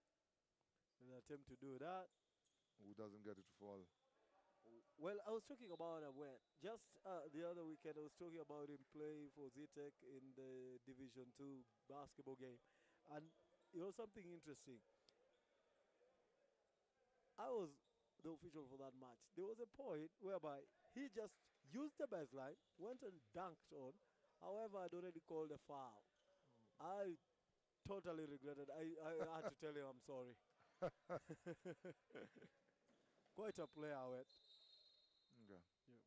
an attempt to do that. Who doesn't get it to fall? Well, I was talking about Awet. Just the other weekend, I was talking about him playing for ZTEC in the Division 2 basketball game. And something interesting. I was the official for that match. There was a point whereby he just used the baseline, went and dunked on. However, I'd already called a foul. I totally regretted. I had to tell him I'm sorry. Quite a player, Awet. Okay. Yeah.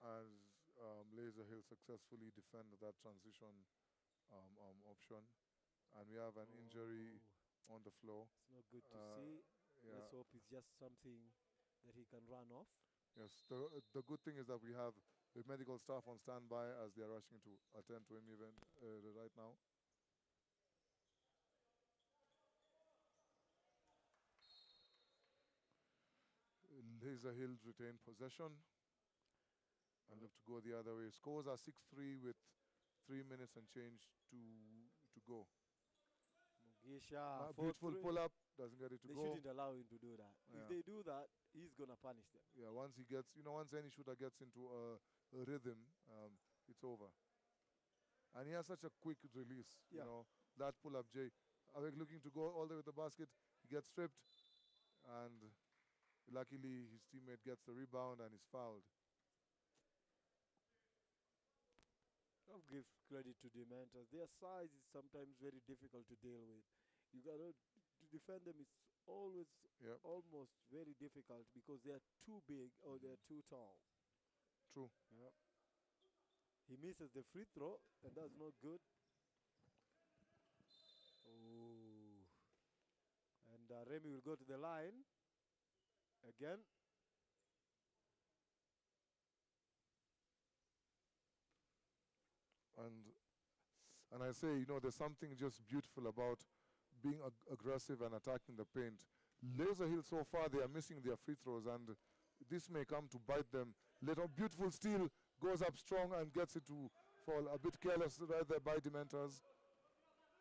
As Laser Hill successfully defend that transition option, and we have an injury on the floor. It's not good to see. Yeah. Let's hope it's just something that he can run off. Yes, the good thing is that we have the medical staff on standby as they are rushing to attend to him even right now. Laser Hills retain possession and look to go the other way. Scores are 6-3 with 3 minutes and change to go. Mugisha, Beautiful pull-up, doesn't get it to they go. shouldn't allow him to do that. Yeah. If they do that, he's going to punish them. Yeah, once he gets, once any shooter gets into a rhythm, it's over. And he has such a quick release, that pull-up, Jay. Awek looking to go all the way to the basket. He gets stripped, and luckily his teammate gets the rebound and is fouled. I'll give credit to the Mentors. Their size is sometimes very difficult to deal with. You got to defend them. It's always almost very difficult because they are too big or they're too tall. True. Yep. He misses the free throw, and that's not good. Oh. And Remy will go to the line again. And I say, there's something just beautiful about being aggressive and attacking the paint. Laser Hill so far, they are missing their free throws, and this may come to bite them later. Beautiful steal, goes up strong and gets it to fall. A bit careless right there by Dementors.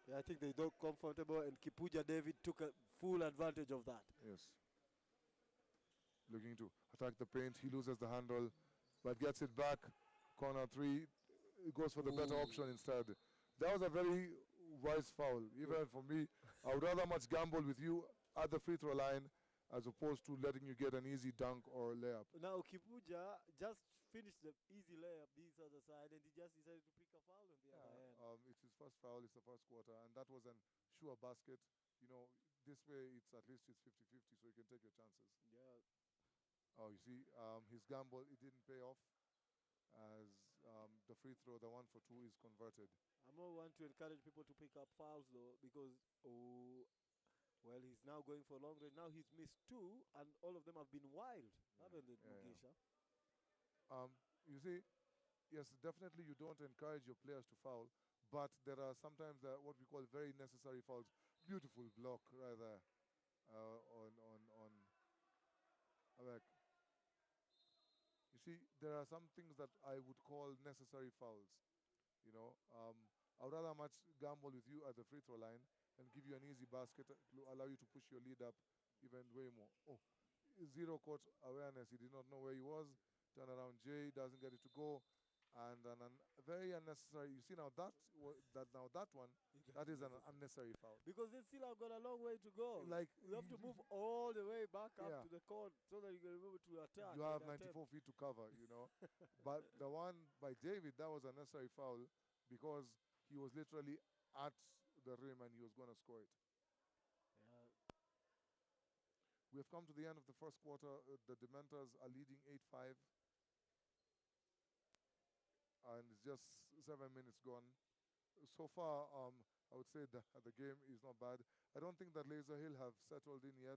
Yeah, I think they look comfortable, and Kipuja David took a full advantage of that. Yes. Looking to attack the paint. He loses the handle, but gets it back. Corner 3. Goes for the better option instead. That was a very wise foul. Even for me, I would rather much gamble with you at the free throw line as opposed to letting you get an easy dunk or layup. Now Kipuja just finished the easy layup this other side, and he just decided to pick a foul on the other end. It's his first foul. It's the first quarter, and that was an sure basket. This way it's at least it's 50-50, so you can take your chances. Yeah. Oh, you see, his gamble, it didn't pay off as the free throw, the 1 for 2, is converted. I more want to encourage people to pick up fouls though, because well, he's now going for long range. Now he's missed 2, and all of them have been wild, haven't they, Yeah, Mugisha? You see, yes, definitely you don't encourage your players to foul, but there are sometimes what we call very necessary fouls. Beautiful block right there on Awek. You see, there are some things that I would call necessary fouls. You know, I would rather much gamble with you at the free throw line and give you an easy basket to allow you to push your lead up even way more. Oh, zero court awareness. He did not know where he was. Turn around, Jay doesn't get it to go, and very unnecessary. You see now that one, that is an unnecessary foul. Because they still have got a long way to go. Like We have to move all the way back Yeah. up to the court so that you can be able to attack. You have and attempt. 94 feet to cover, you know. But the one by David, that was a necessary foul because he was literally at the rim and he was going to score it. Yeah. We have come to the end of the first quarter. The Dementors are leading 8-5. And it's just 7 minutes gone. So far, I would say that the game is not bad. I don't think that Laser Hill have settled in yet.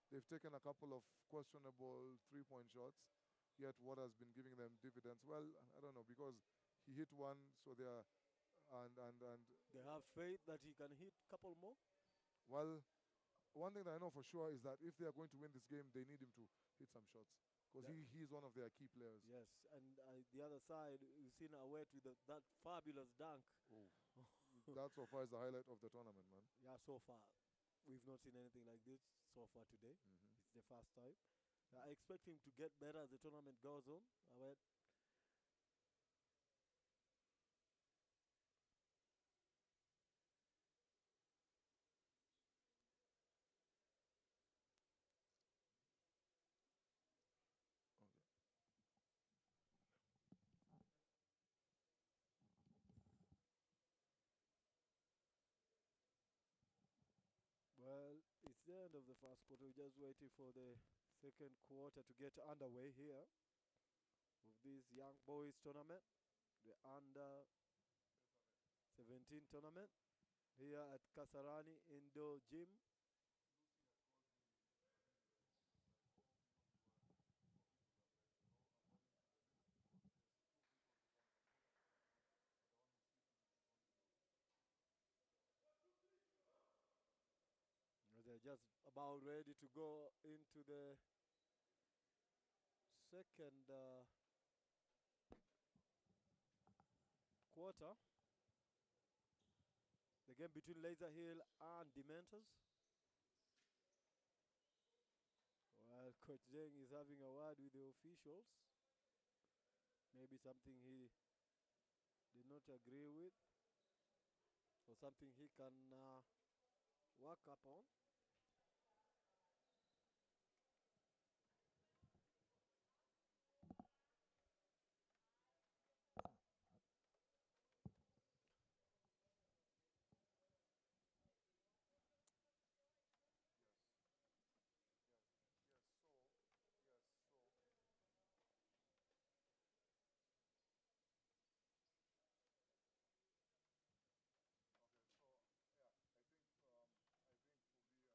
They've taken a couple of questionable three-point shots, yet what has been giving them dividends? Well, I don't know, because he hit one, so they are, and They have faith that he can hit a couple more. well, one thing that I know for sure is that if they are going to win this game, they need him to hit some shots, because he's one of their key players. Yes, and the other side, we've seen Awet with that fabulous dunk. Oh. That so far is the highlight of the tournament, man. Yeah, so far. We've not seen anything like this so far today. It's the first time. I expect him to get better as the tournament goes on. Awet. Okay. Well, it's the end of the first quarter. We're just waiting for the second quarter to get underway here with this young boys tournament, the under 17 tournament here at Kasarani Indoor Gym. They're just about ready to go into the second quarter. The game between Laser Hill and Dementors. Well, Coach Deng is having a word with the officials. Maybe something he did not agree with, or something he can work upon. Okay, so yeah, I think for me,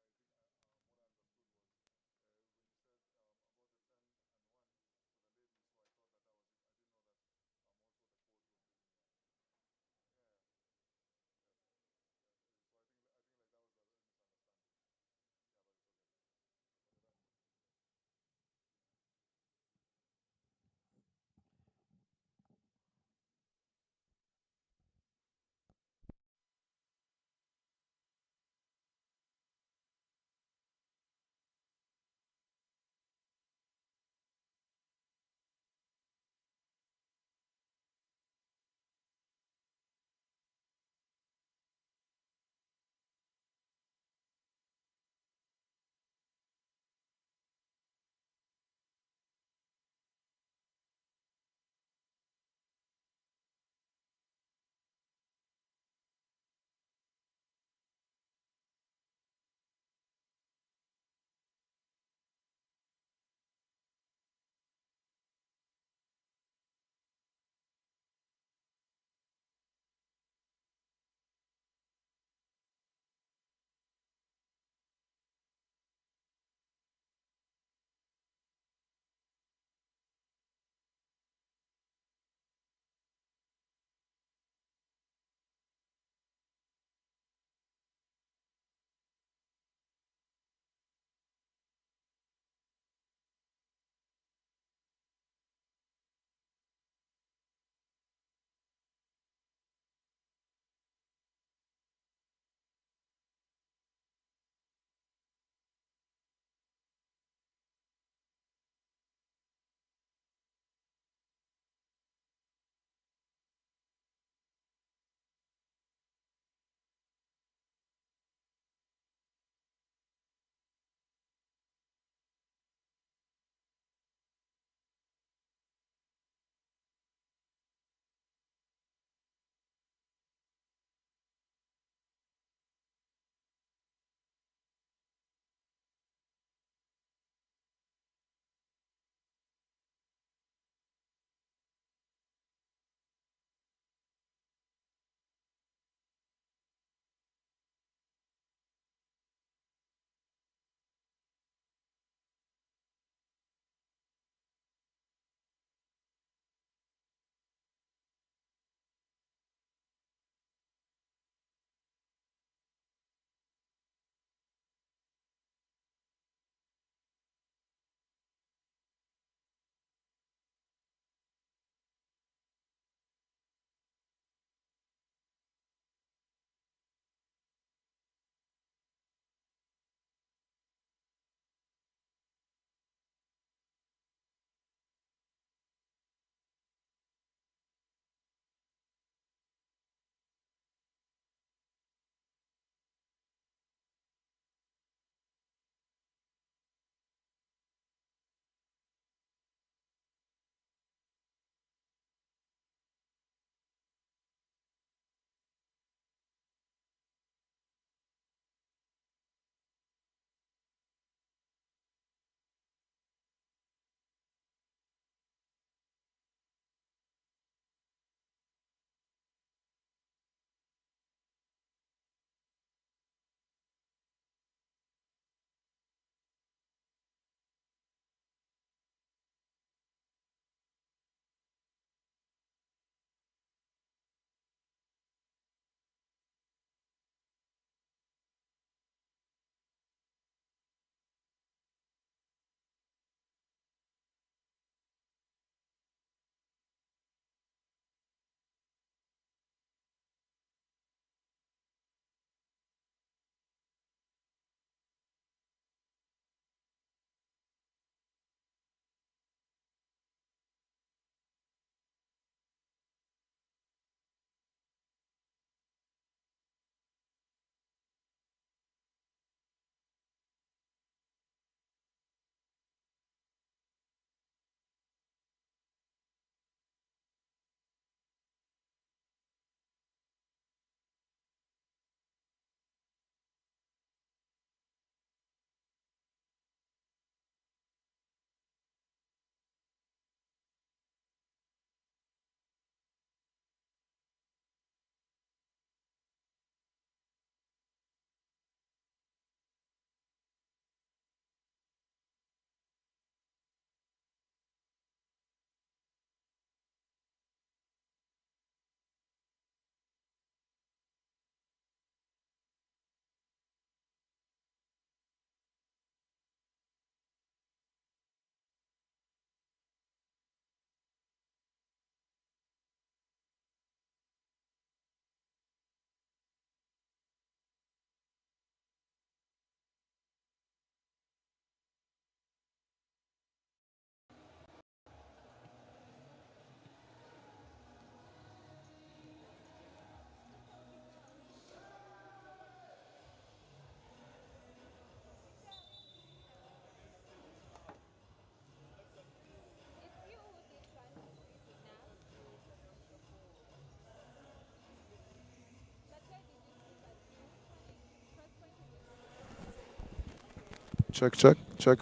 Check, check, check.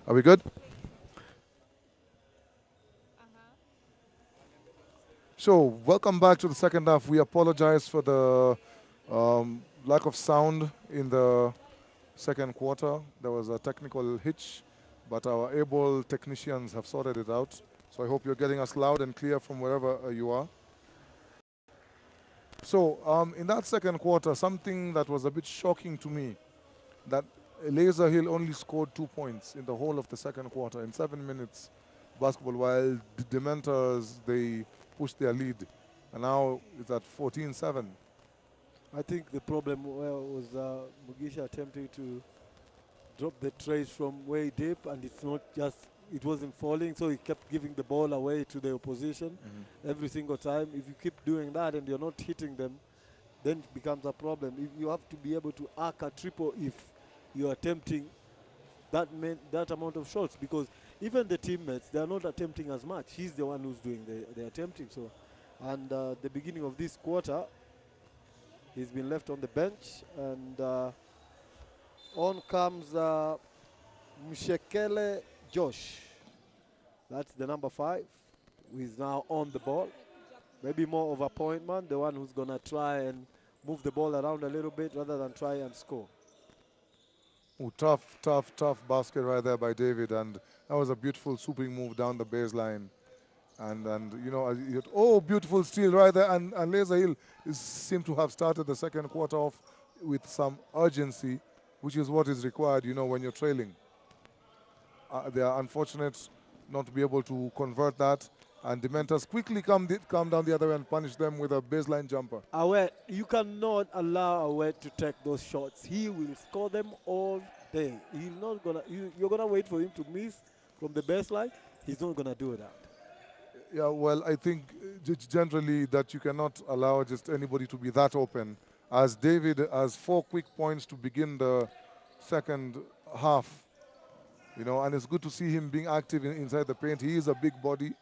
Are we good? So, welcome back to the second half. We apologize for the lack of sound in the second quarter. There was a technical hitch, but our able technicians have sorted it out. So I hope you're getting us loud and clear from wherever you are. So in that second quarter, something that was a bit shocking to me, that Laser Hill only scored 2 points in the whole of the second quarter in 7 minutes basketball, while the Dementors, they pushed their lead. And now it's at 14-7. I think the problem was Mugisha attempting to drop the trays from way deep, and it's not just, it wasn't falling, so he kept giving the ball away to the opposition every single time. If you keep doing that and you're not hitting them, then it becomes a problem. If you have to be able to arc a triple if you're attempting that amount of shots, because even the teammates, they're not attempting as much. He's the one who's doing the attempting. So, and the beginning of this quarter, he's been left on the bench, and on comes Mshekele Josh. That's the number 5, who is now on the ball. Maybe more of a point man, the one who's going to try and move the ball around a little bit rather than try and score. Oh, tough basket right there by David, and that was a beautiful swooping move down the baseline. And you know, beautiful steal right there, and Laser Hill seemed to have started the second quarter off with some urgency, which is what is required, you know, when you're trailing. They are unfortunate not to be able to convert that, and Dementors quickly come down the other way and punish them with a baseline jumper. Awet, you cannot allow Awet to take those shots. He will score them all day. He's not gonna. You're gonna wait for him to miss from the baseline. He's not gonna do that. Yeah, well, I think generally that you cannot allow just anybody to be that open. As David has 4 quick points to begin the second half, you know, and it's good to see him being active inside the paint. He is a big body,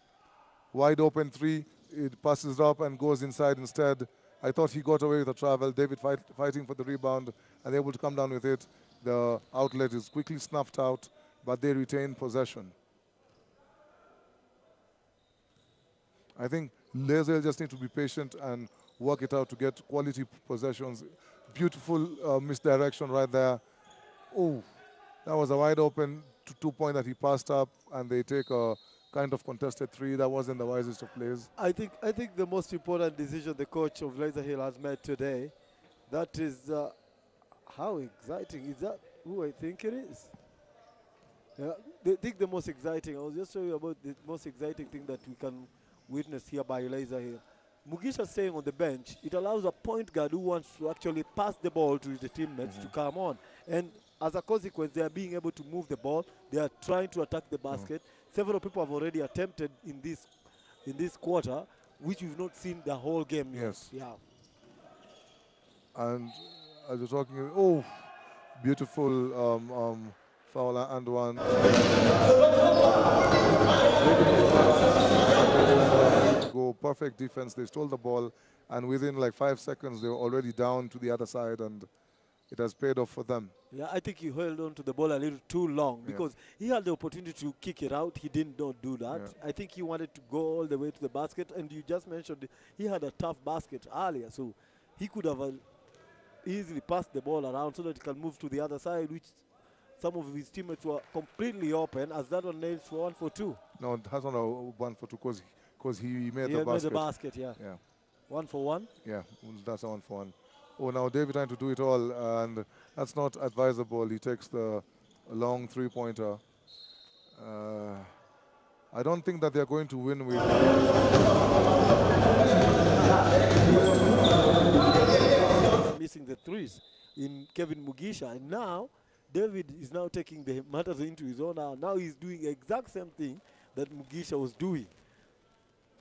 wide open 3. It passes up and goes inside instead. I thought he got away with the travel. David fighting for the rebound and able to come down with it. The outlet is quickly snuffed out, but they retain possession. I think Laser just need to be patient and work it out to get quality possessions. Beautiful misdirection right there. Oh, that was a wide open 2-point that he passed up, and they take a kind of contested 3. That wasn't the wisest of plays. I think the most important decision the coach of Laser Hill has made today, that is how exciting is that? Who I think it is. Yeah, I think the most exciting. I was just showing you about the most exciting thing that we can witness here by Laser Hill. Mugisha staying on the bench, it allows a point guard who wants to actually pass the ball to the teammates to come on. And as a consequence, they are being able to move the ball. They are trying to attack the basket. Several people have already attempted in this quarter, which we've not seen the whole game yet. Yes. Yeah. And as you're talking, beautiful foul and one. Go perfect defense. They stole the ball, and within like 5 seconds, they were already down to the other side, and it has paid off for them. Yeah, I think he held on to the ball a little too long because he had the opportunity to kick it out. He did not do that. Yeah. I think he wanted to go all the way to the basket, and you just mentioned he had a tough basket earlier, so he could have easily passed the ball around so that he can move to the other side, which some of his teammates were completely open, as that one nails for 1 for 2. No, it has on a 1 for 2 because he made He the had made basket. the basket, yeah. 1 for 1. Yeah, that's a 1 for 1. Oh, now David trying to do it all, and that's not advisable. He takes the long 3-pointer. I don't think that they're going to win with. Missing the threes in Kevin Mugisha, and now David is now taking the matters into his own hand. Now he's doing the exact same thing that Mugisha was doing.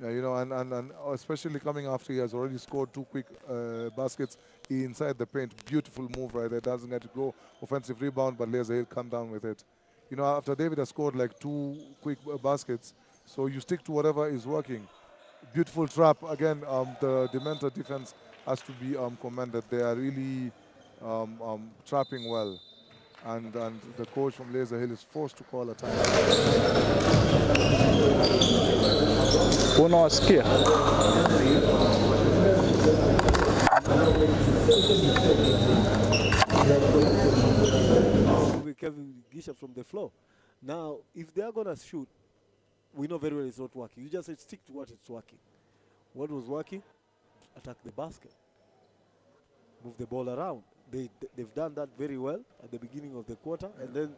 Yeah, you know, and especially coming after he has already scored 2 quick baskets inside the paint. Beautiful move right there. Doesn't get to go offensive rebound, but Laser Hill come down with it. You know, after David has scored like 2 quick baskets, so you stick to whatever is working. Beautiful trap. Again, the Dementor defense has to be commended. They are really trapping well. and the coach from Laser Hill is forced to call a time. Unawasikia? Kevin Gisha from the floor. Now, if they are going to shoot, we know very well it's not working. You just said stick to what is working. What was working? Attack the basket. Move the ball around. They've done that very well at the beginning of the quarter, and then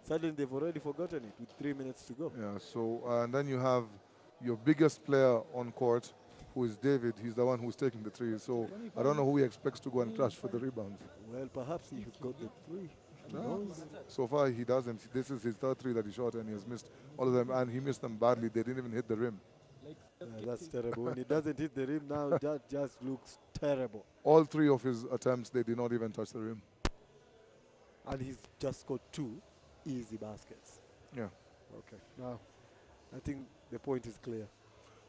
suddenly they've already forgotten it with 3 minutes to go. Yeah, so and then you have your biggest player on court, who is David. He's the one who's taking the three. So I don't know who he expects to go and crash for the rebounds. Well, perhaps he has got the three. No, so far he doesn't. This is his third three that he shot, and he has missed all of them, and he missed them badly. They didn't even hit the rim. That's terrible. When he doesn't hit the rim now, that just looks terrible. All three of his attempts, they did not even touch the rim. And he's just got 2 easy baskets. Yeah. Okay. Now, I think the point is clear.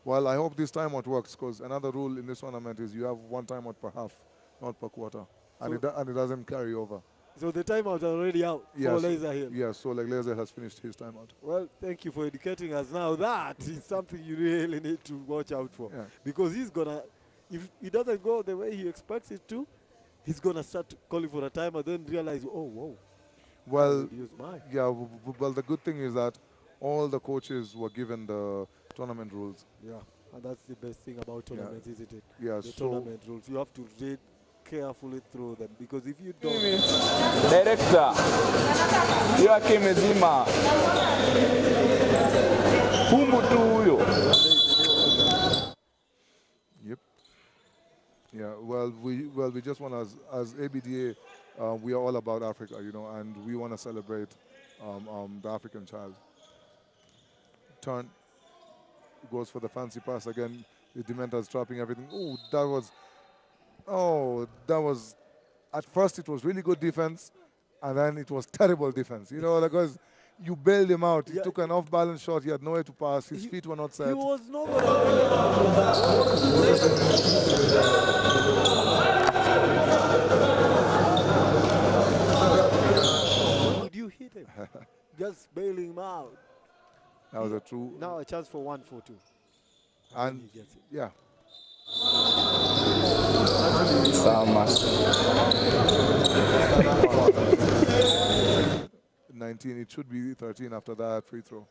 Well, I hope this timeout works, because another rule in this tournament is you have 1 timeout per half, not per quarter, and it doesn't carry over. So the timeout is already out for Laser Hill. Yes, so like Laser has finished his timeout. Well, thank you for educating us. Now that is something you really need to watch out for. Yeah. Because he's going to, if it doesn't go the way he expects it to, he's going to start calling for a timeout, then realize, oh, whoa. Well, yeah, well, the good thing is that all the coaches were given the tournament rules. Yeah, and that's the best thing about tournaments, isn't it? Yeah, the tournament rules. You have to read carefully through them, because if you don't... Director, yake imezima. Kumbu tu huyo. Yep. Yeah, well, we just want, as ABDA, we are all about Africa, you know, and we want to celebrate the African child. Turn, goes for the fancy pass again. The Dementors dropping everything. That was, at first it was really good defense, and then it was terrible defense. You know, because you bailed him out. He took an off-balance shot. He had nowhere to pass. His feet were not set. He was not Would you hit him? Just bailing him out. That was a true... Now a chance for 1 for 2. And, yeah. Sama. 19, it should be 13 after that free throw.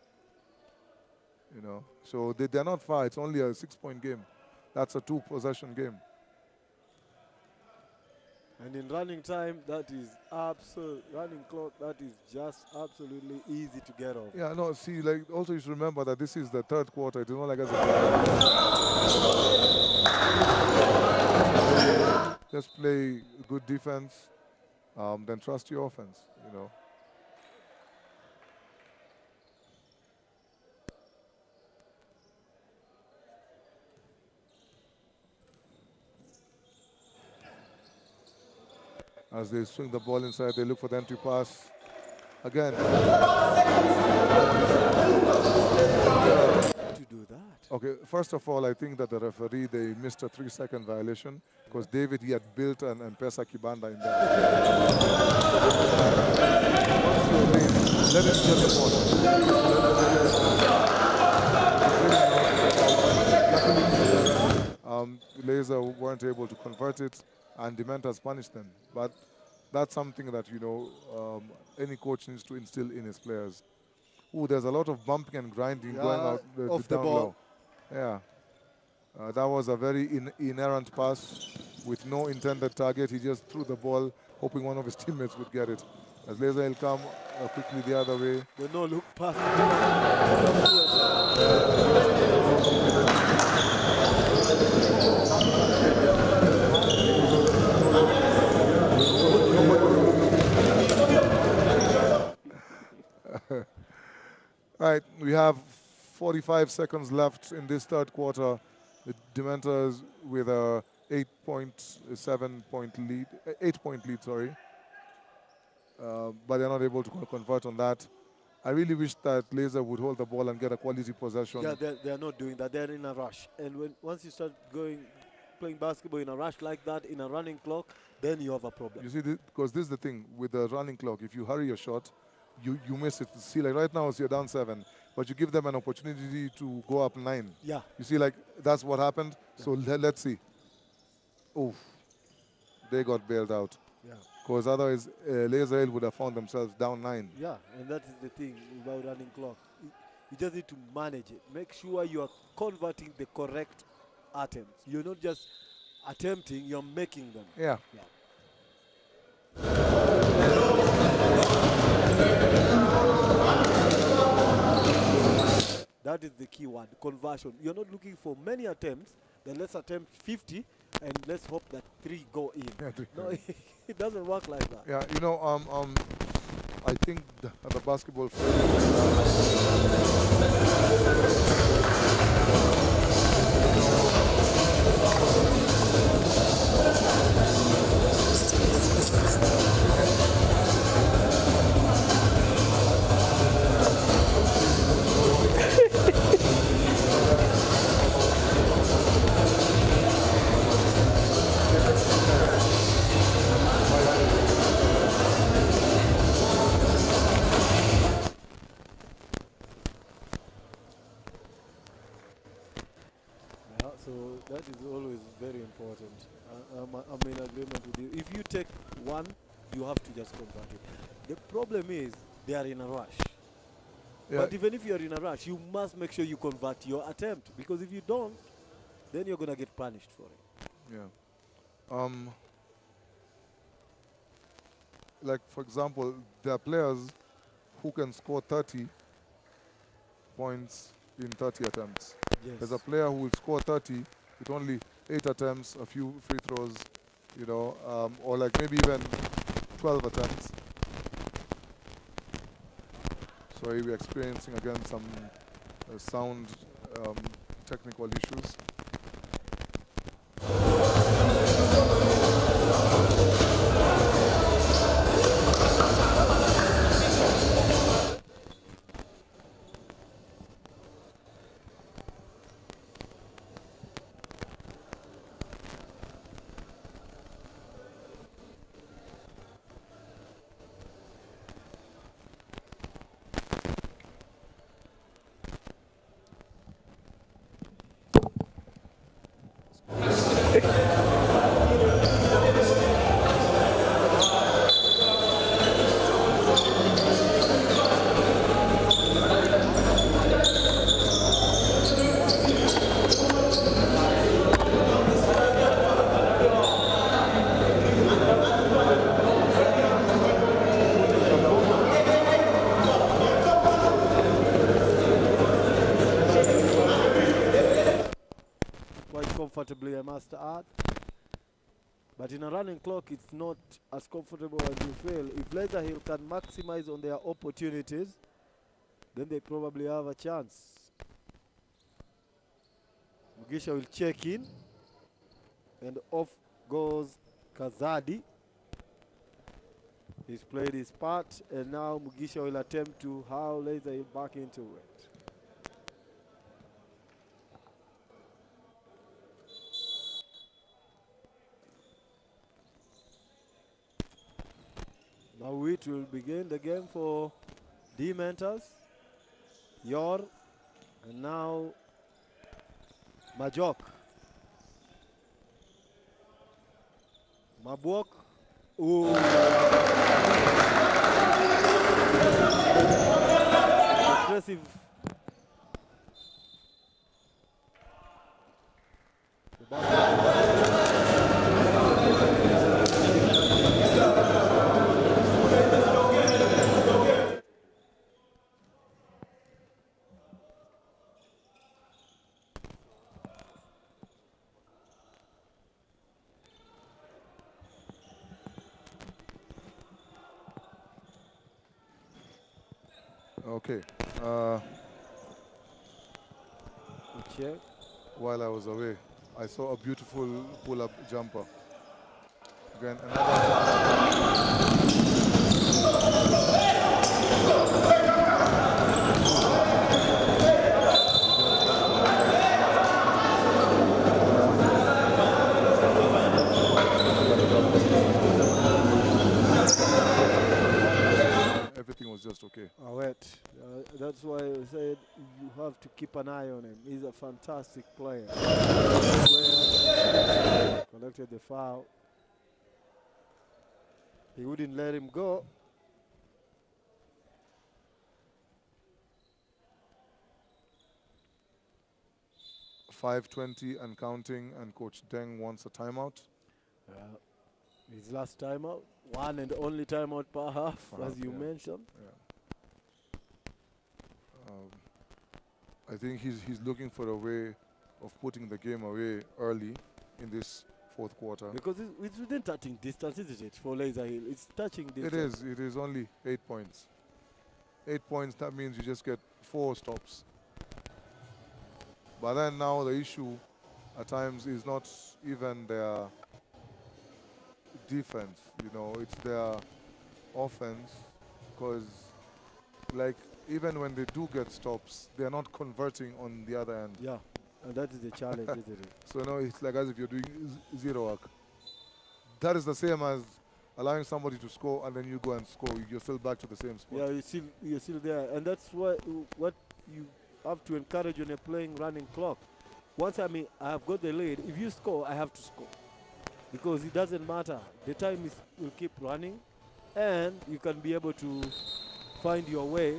You know, so they're not far. It's only a 6-point game. That's a 2-possession game. And in running time, that is running clock, that is just absolutely easy to get off. Yeah, no, see, like, also you should remember that this is the 3rd quarter. It is not like as a just play good defense, then trust your offense, you know. As they swing the ball inside, they look for the entry pass. Again. To do that. Okay, first of all, I think that the referee, they missed a 3-second violation, because David, he had built an M-Pesa Kibanda in there. Let him get the ball. Laser weren't able to convert it, and Dementors punished them. But that's something that, you know, any coach needs to instill in his players. Ooh, there's a lot of bumping and grinding going out off the down ball. low. Yeah. That was a very inerrant pass with no intended target. He just threw the ball, hoping one of his teammates would get it. As Laser will come quickly the other way. The no-look pass. Right, we have 45 seconds left in this 3rd quarter. The Dementors with a 8-point lead, sorry. But they're not able to convert on that. I really wish that Laser would hold the ball and get a quality possession. Yeah, they're not doing that. They're in a rush. And once you start going playing basketball in a rush like that, in a running clock, then you have a problem. You see, because this is the thing with the running clock. If you hurry your shot, you miss it. See, like right now, you're down 7, but you give them an opportunity to go up 9. Yeah. You see, like that's what happened. So let's see. Oof, they got bailed out. Yeah. Because otherwise, Israel would have found themselves down 9. Yeah, and that is the thing about running clock. You just need to manage it. Make sure you are converting the correct attempts. You're not just attempting, you're making them. Yeah. That is the key one, conversion. You're not looking for many attempts, then let's attempt 50 and let's hope that 3 go in. Yeah, No, it doesn't work like that. Yeah, you know, I think the basketball. Yeah, so that is always very important. I'm in agreement with you. If you take one, you have to just convert it. The problem is they are in a rush. Yeah. But even if you are in a rush, you must make sure you convert your attempt, because if you don't, then you're going to get punished for it. Yeah. Like, for example, there are players who can score 30 points in 30 attempts. Yes. There's a player who will score 30 with only 8 attempts, a few free throws, you know, or like maybe even 12 attempts. So he'll be experiencing again some sound technical issues. Quite comfortably, I must add. But in a running clock, it's not as comfortable as you feel. If Leather Hill can maximize on their opportunities, then they probably have a chance. Mugisha will check in, and off goes Kazadi. He's played his part, and now Mugisha will attempt to how Leather Hill back into it. Now it will begin the game for D-Mentors. Yor, and now Majok. Mabwok. Ooh. Impressive. Okay. Check. While I was away, I saw a beautiful pull-up jumper. Again, another. just okay. Wet. That's why I said you have to keep an eye on him. He's a fantastic player. Collected the foul. He wouldn't let him go. .520 and counting, and Coach Deng wants a timeout. His last timeout, one and only timeout per half, as you mentioned. Yeah. I think he's looking for a way of putting the game away early in this fourth quarter. Because it's within touching distance, isn't it, for Laser Hill? It's touching distance. It is only 8 points. 8 points, that means you just get 4 stops. But then now the issue at times is not even their defense, you know, it's their offense, because like even when they do get stops, they're not converting on the other end. Yeah, and that is the challenge, isn't it? So now it's like as if you're doing zero work. That is the same as allowing somebody to score and then you go and score. You're still back to the same spot. Yeah, you're still there, and that's what you have to encourage when you're playing running clock. Once I have got the lead, if you score, I have to score. Because it doesn't matter. The time will keep running, and you can be able to find your way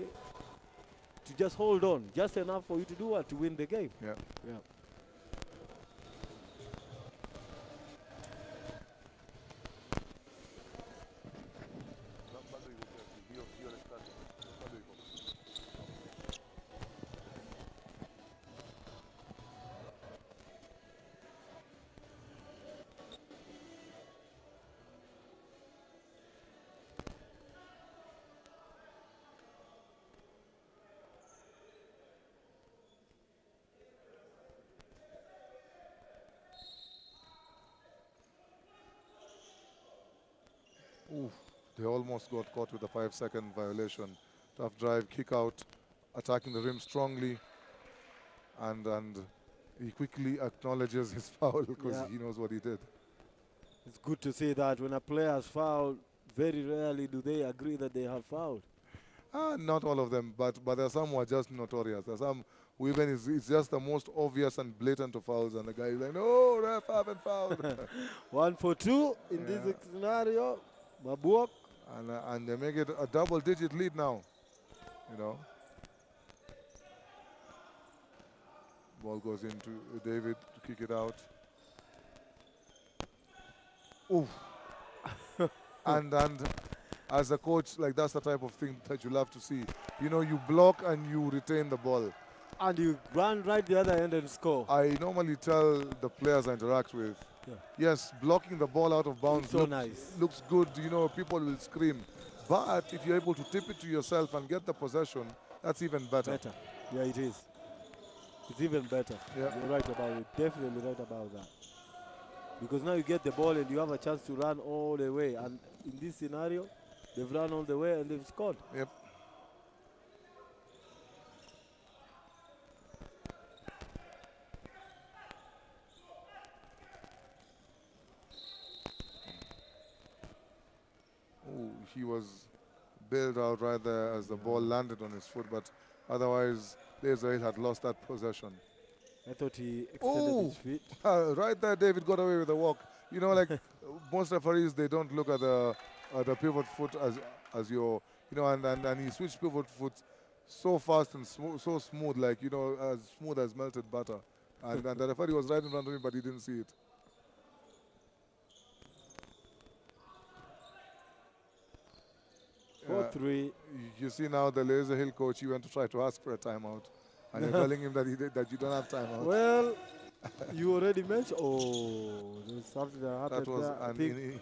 to just hold on, just enough for you to do what? To win the game. Yeah. Yeah. Oof, they almost got caught with a 5-second violation. Tough drive, kick out, attacking the rim strongly, and he quickly acknowledges his foul because he knows what he did. It's good to see that when a player has fouled, very rarely do they agree that they have fouled. Not all of them, but there are some who are just notorious. There are some who even it's just the most obvious and blatant of fouls, and the guy is like, no, ref, I haven't fouled. 1 for 2 in this scenario. Mabuok. And they make it a double-digit lead now, you know. Ball goes into David to kick it out. Ooh. and as a coach, like that's the type of thing that you love to see. You know, you block and you retain the ball. And you run right the other end and score. I normally tell the players I interact with, yes, blocking the ball out of bounds looks good. You know, people will scream. But if you're able to tip it to yourself and get the possession, that's even better. Yeah, it is. It's even better. Yeah. You're right about it. Definitely right about that. Because now you get the ball and you have a chance to run all the way. And in this scenario, they've run all the way and they've scored. Yep. He was bailed out right there as the ball landed on his foot, but otherwise, Israel had lost that possession. I thought he extended his feet. Right there, David got away with a walk. You know, like most referees, they don't look at the pivot foot as your, you know, and he switched pivot foot so fast and so smooth, like, you know, as smooth as melted butter. And the referee was right in front of him, but he didn't see it. You see now the Laser Hill coach, he went to try to ask for a timeout. And you're telling him that that you don't have timeout. Well, you already mentioned, there's something that happened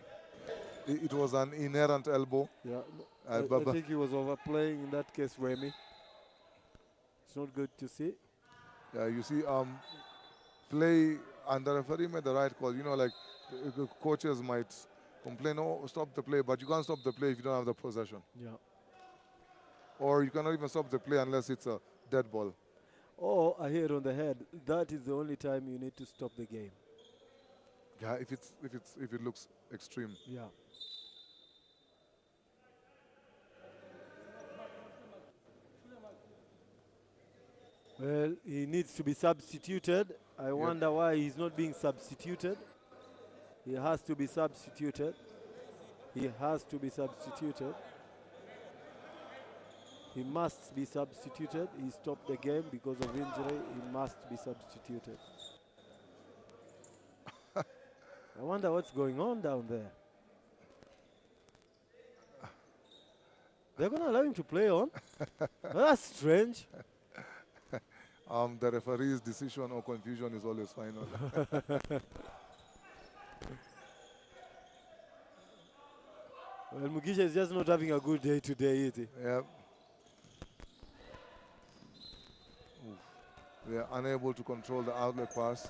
it was an inerrant elbow. Yeah, I think he was overplaying in that case, Wemi. It's not good to see. Yeah, you see, play, and the referee made the right call. You know, like, the coaches might complain, oh, stop the play, but you can't stop the play if you don't have the possession. Yeah. Or you cannot even stop the play unless it's a dead ball. Or a hit on the head. That is the only time you need to stop the game. Yeah, if it looks extreme. Yeah. Well, he needs to be substituted. I wonder why he's not being substituted. He has to be substituted. He has to be substituted. He must be substituted. He stopped the game because of injury. He must be substituted. I wonder what's going on down there. They're going to allow him to play on? That's strange. The referee's decision or confusion is always final. Well, Mugisha is just not having a good day today, is he? Yep. They are unable to control the outlet pass.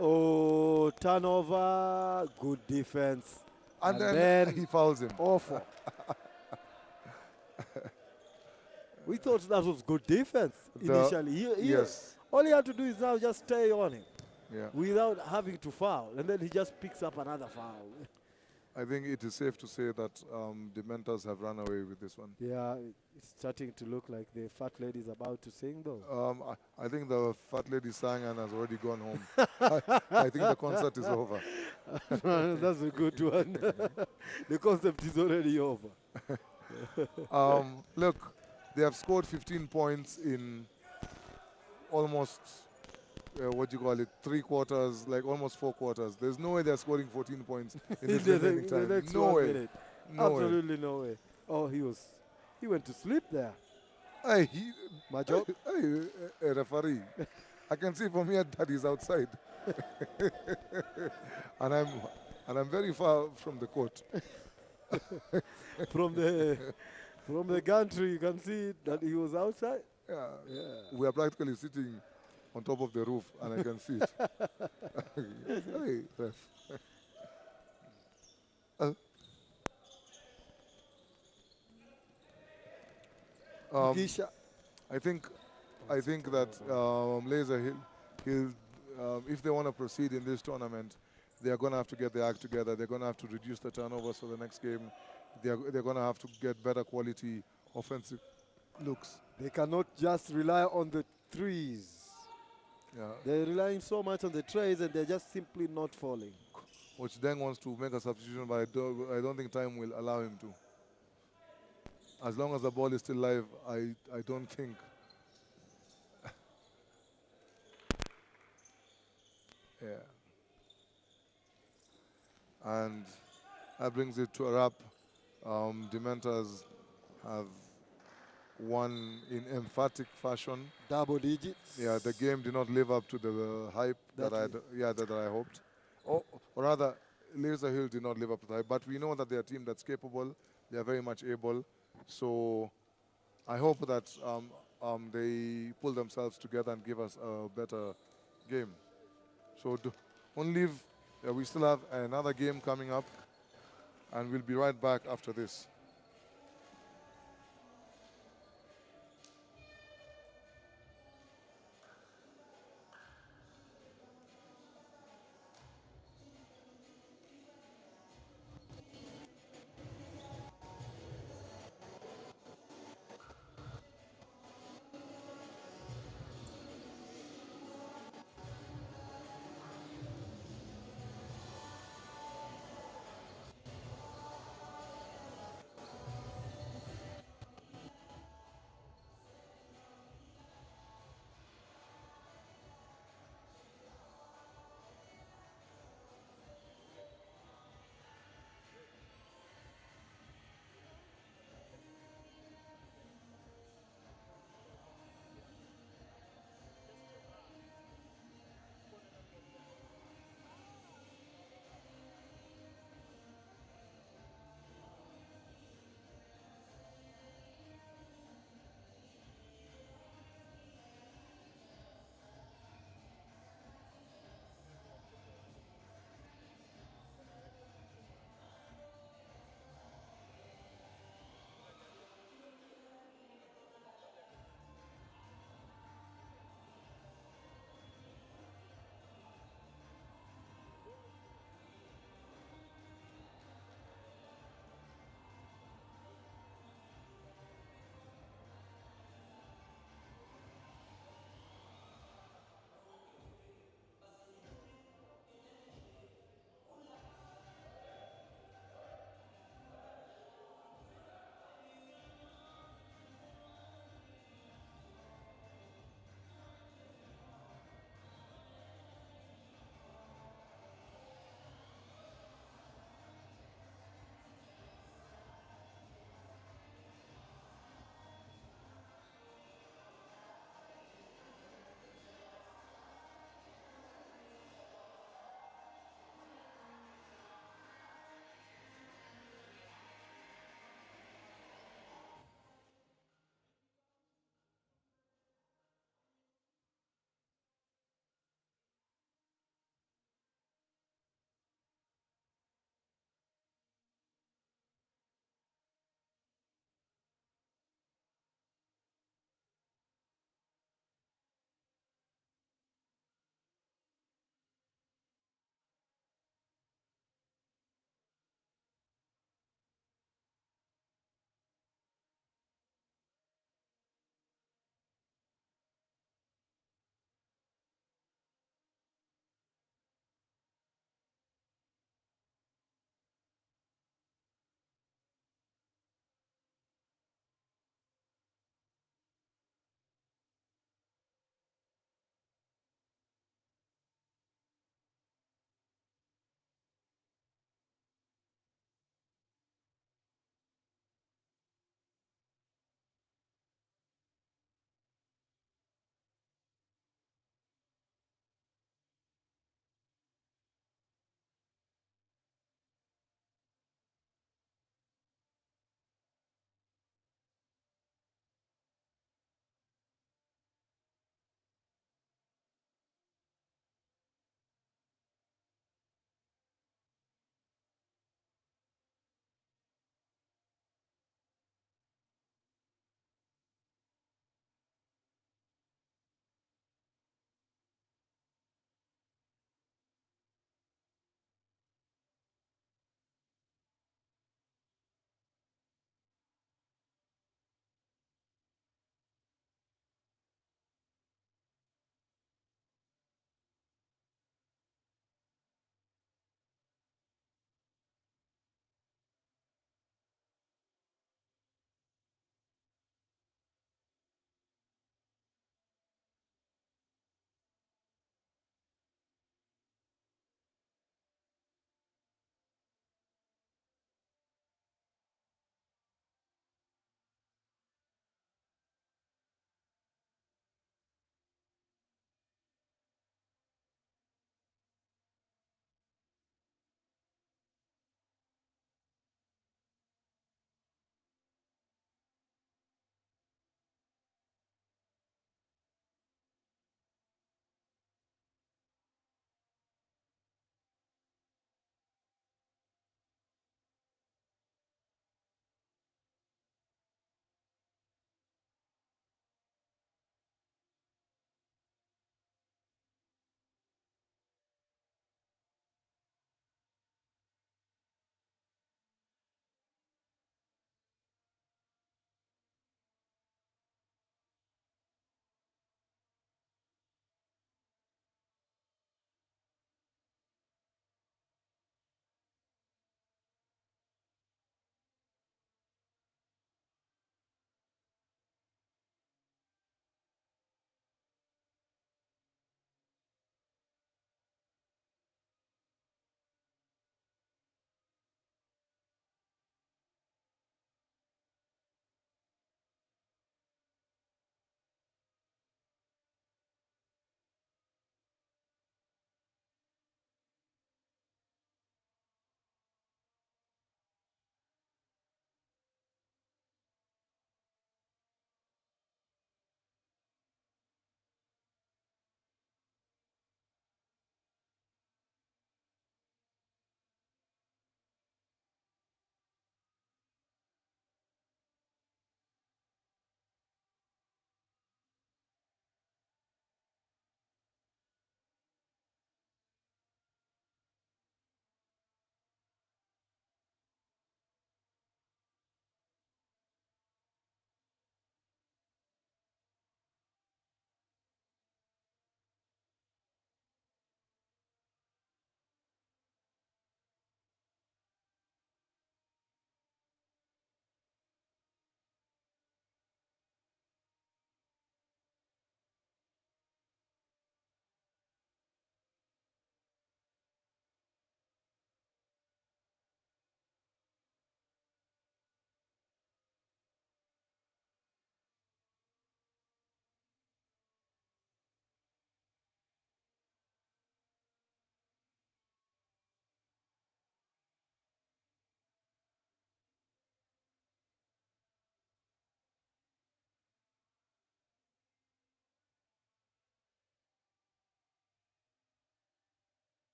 Oh, turnover, good defense. And then he fouls him. Awful. We thought that was good defense initially. Yes. All he had to do is now just stay on him without having to foul. And then he just picks up another foul. I think it is safe to say that the Mentors have run away with this one. Yeah, it's starting to look like the fat lady is about to sing, though. I think the fat lady sang and has already gone home. I think the concert is over. That's a good one. The concept is already over. Look, they have scored 15 points in almost, 3 quarters, like almost 4 quarters. There's no way they're scoring 14 points in this remaining time. No way. Absolutely no way. Oh, he went to sleep there. Hey, My job. Hey, referee. I can see from here that he's outside. and I'm very far from the court. From the gantry, you can see that he was outside. Yeah. We are practically sitting on top of the roof, and I can see it. Hey, ref. I think that Laser Hill, if they want to proceed in this tournament, they are going to have to get their act together. They're going to have to reduce the turnovers for the next game. They're going to have to get better quality offensive looks. They cannot just rely on the threes. Yeah. They're relying so much on the trays, and they're just simply not falling. Coach Deng wants to make a substitution, but I don't think time will allow him to. As long as the ball is still live, I don't think. Yeah. And that brings it to a wrap. Dementors have won in emphatic fashion. Double digits. Yeah, the game did not live up to the hype that I hoped. Or rather, Laser Hill did not live up to the hype. But we know that they're a team that's capable. They are very much able. So I hope that they pull themselves together and give us a better game. So don't leave. We still have another game coming up, and we'll be right back after this.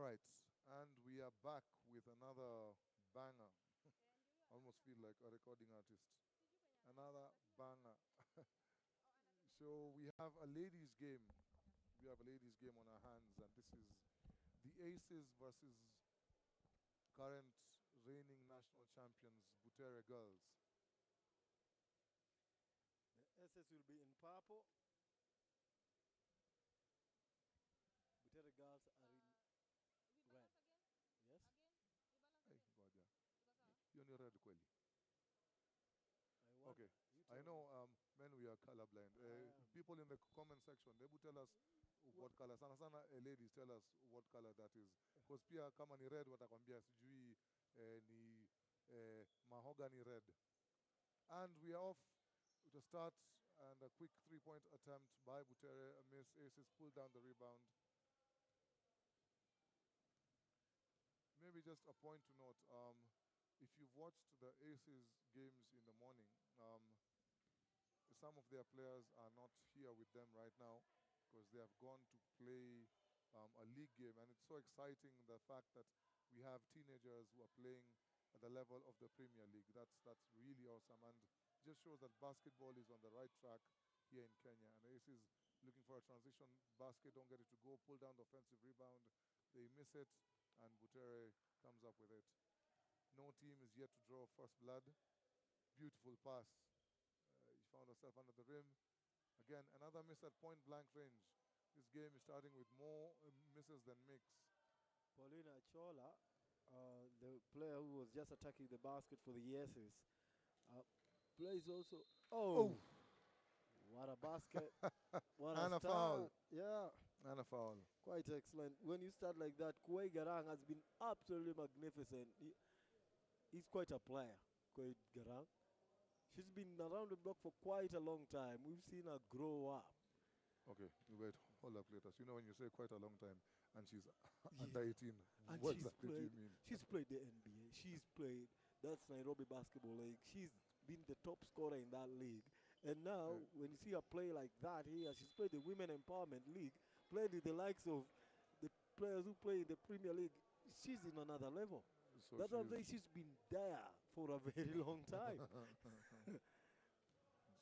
right, and we are back with another banger. Almost feel like a recording artist. Another banger. So we have a ladies' game. We have a ladies' game on our hands, and this is the Aces versus current reigning national champions, Butere Girls. The SS will be in purple. Butere girls are in red. Yes? Hey, ngoja. Hiyo ni red kweli. I want Okay. you I tell me. know, men, we are colorblind. am. People in the comment section, they will tell us what color. Sana sana, ladies, tell us what color that is. Because pia kama ni red, watakwambia sijui ni mahogany red. And we are off to start, and a quick three-point attempt by Butere. A miss. Aces pull down the rebound. Maybe just a point to note. If you've watched the Aces games in the morning, some of their players are not here with them right now because they have gone to play a league game. And it's so exciting, the fact that we have teenagers who are playing at the level of the Premier League. That's really awesome, and just shows that basketball is on the right track here in Kenya. And the Aces looking for a transition basket, don't get it to go, pull down the offensive rebound. They miss it, and Butere comes up with it. No team is yet to draw first blood. Beautiful pass. He found herself under the rim. Again, another miss at point-blank range. This game is starting with more misses than makes. Paulina Chola, the player who was just attacking the basket for the Yeses, plays also. Oh, what a basket. What And a a foul. start. Yeah, And a foul. quite excellent. When you start like that, Kuwait Garang has been absolutely magnificent. He's quite a player, Kuwait Garang. She's been around the block for quite a long time. We've seen her grow up. Okay, you wait, hold up later. You know when you say quite a long time and she's Yeah. under 18, And what exactly do you mean? she's played the NBA. She's played, that's Nairobi Basketball League. She's been the top scorer in that league. And now, when you see her play like that here, she's played the Women Empowerment League, played with the likes of the players who play in the Premier League. She's in another level. So That's what I'm saying. She's been there for a very long time.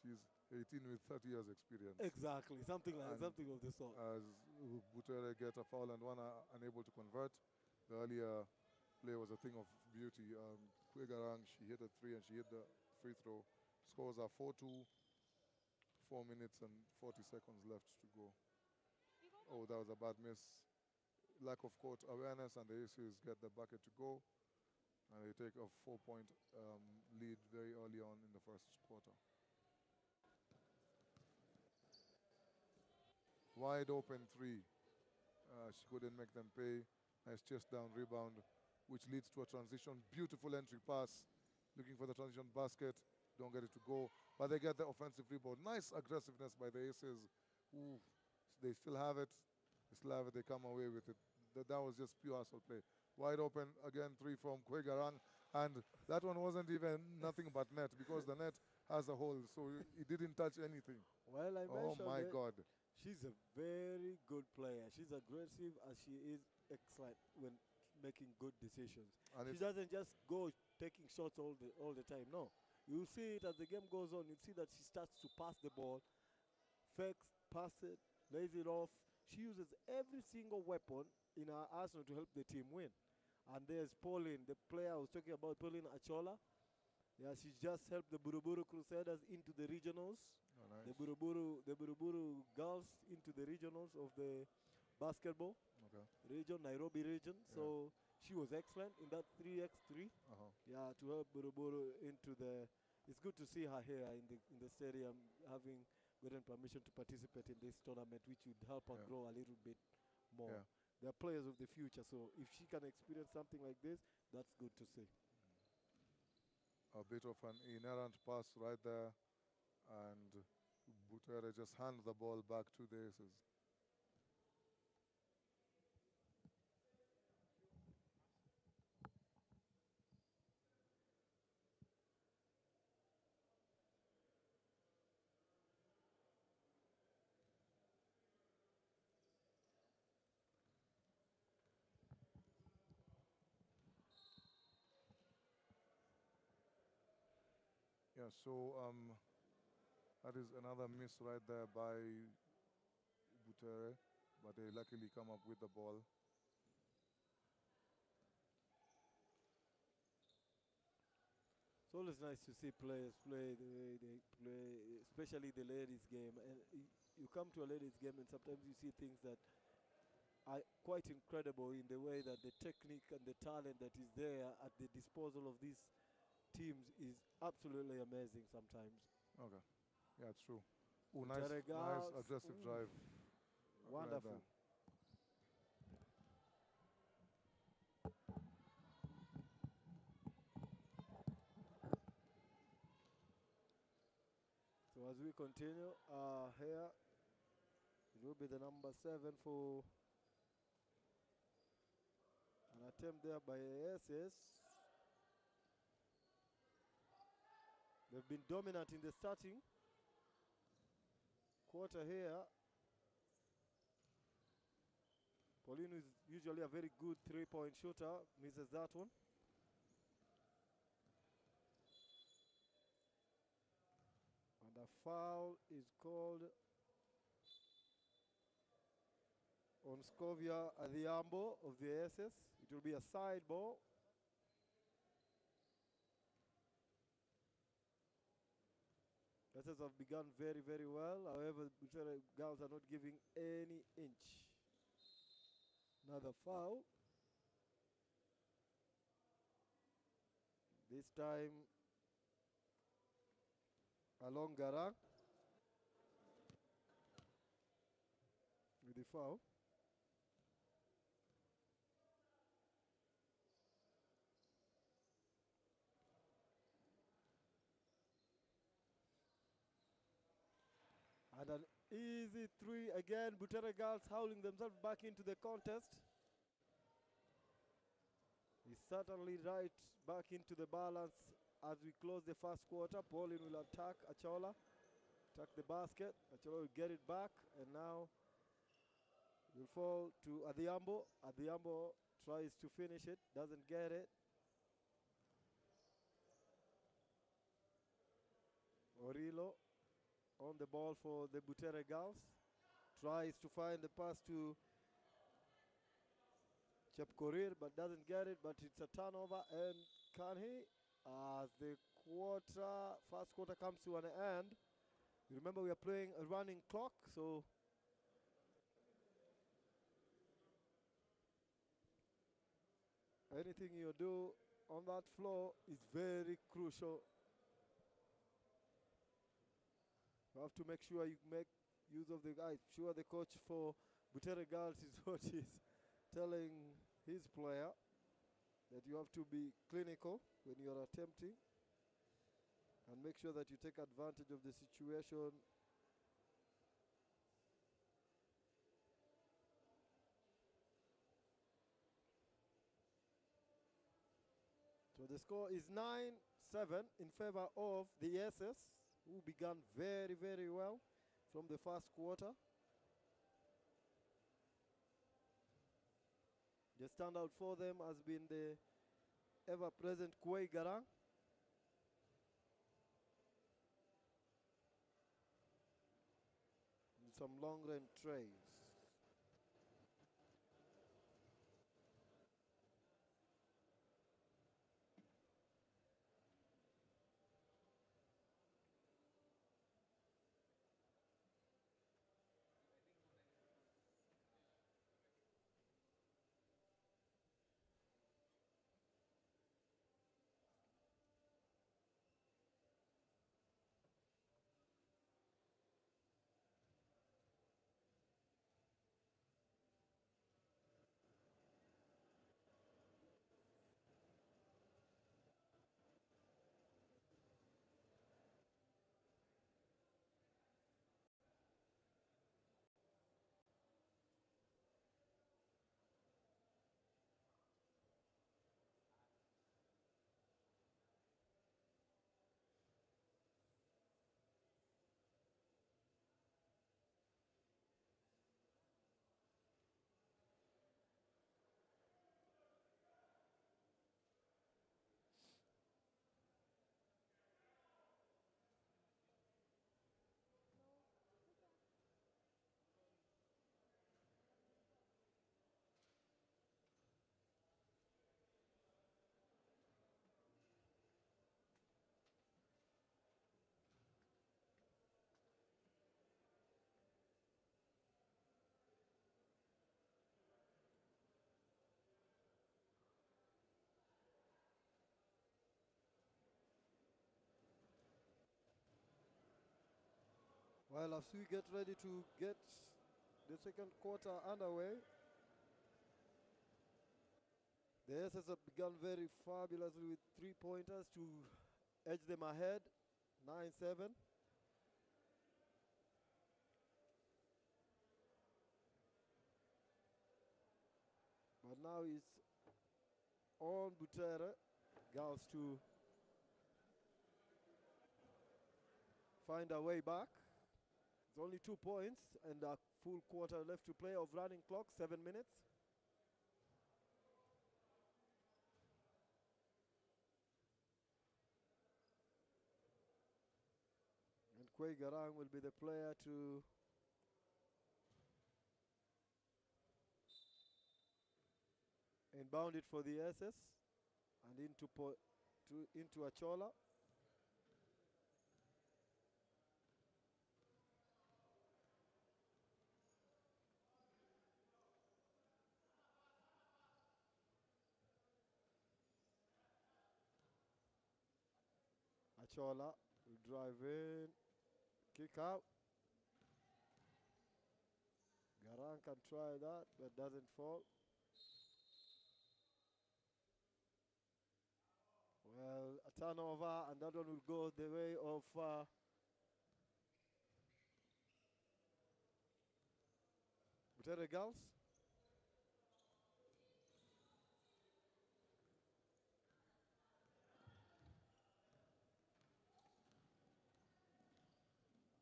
she's 18 with 30 years experience. Exactly, something And of the sort. As Butere gets a foul and one unable to convert, the earlier play was a thing of beauty. Kwegarang, she hit a three and she hit the free throw. Scores are 4-2, 4 minutes and 40 seconds left to go. Oh, that was a bad miss. Lack of court awareness, and the Aces get the bucket to go. And they take a 4-point lead very early on in the first quarter. Wide open three. She couldn't make them pay. Nice chest down rebound, which leads to a transition. Beautiful entry pass. Looking for the transition basket. Don't get it to go. But they get the offensive rebound. Nice aggressiveness by the Aces. Ooh, they still have it. They still have it. They come away with it. That was just pure hustle play. Wide open again, three from Kwegarang. And that one wasn't even nothing but net because the net has a hole. So it didn't touch anything. Well, I Oh mentioned my it. God. She's a very good player. She's aggressive as she is excellent when making good decisions. And She doesn't just go taking shots all the time. No, you see it as the game goes on. You see that she starts to pass the ball, fakes, pass it, lays it off. She uses every single weapon in her arsenal to help the team win. And there's Pauline, the player I was talking about, Pauline Achola. Yeah, she just helped the Buruburu Crusaders into the regionals. Oh, nice. The Buruburu girls into the regionals of the basketball region, Nairobi region. Yeah. So she was excellent in that 3x3. Yeah, to help Buruburu into the. It's good to see her here in the stadium, having gotten permission to participate in this tournament, which would help her grow a little bit more. Yeah. They're players of the future, so if she can experience something like this, that's good to see. A bit of an inerrant pass right there, and Butere just hands the ball back to the Aces. Yeah, so that is another miss right there by Butere, but they luckily come up with the ball. It's always nice to see players play the way they play, especially the ladies' game. And you come to a ladies' game, and sometimes you see things that are quite incredible in the way that the technique and the talent that is there at the disposal of these teams is absolutely amazing sometimes. Okay, yeah, it's true. Oh, nice Girls, aggressive drive right there. wonderful. So as we continue, here it will be the number 7 for an attempt there by ASS. They've been dominant in the starting quarter here. Paulino is usually a very good three-point shooter, misses that one. And a foul is called on Scovia Adhiambo of the SS. It will be a side ball. SS have begun very, very well. However, Butere girls are not giving any inch. Another foul. This time along Garang with the foul. And an easy three again. Butere girls howling themselves back into the contest. He's certainly right back into the balance as we close the first quarter. Pauline will attack Achola, attack the basket. Achola will get it back, and now will fall to Adhiambo. Adhiambo tries to finish it, doesn't get it. Orilo on the ball for the Butere girls. Tries to find the pass to Chepkorir, but doesn't get it, but it's a turnover, and can he? As the first quarter comes to an end, you remember we are playing a running clock, so anything you do on that floor is very crucial. You have to make sure you make use of the guy. Sure, the coach for Butere girls is what he's telling his player, that you have to be clinical when you are attempting and make sure that you take advantage of the situation. So the score is 9-7 in favor of the SS, who began very, very well from the first quarter. The standout for them has been the ever-present Kwei Garang. And some long-range trays. Well, as we get ready to get the second quarter underway, the SS have begun very fabulously with 3-pointers to edge them ahead, 9-7. But now it's on Butere Girls to find a way back. It's only 2 points and a full quarter left to play of running clock, 7 minutes. And Kwei Garang will be the player to inbound it for the SS and into Achola. Achola will drive in, kick out. Garang can try that, but doesn't fall. Well, a turnover, and that one will go the way of Butere Girls.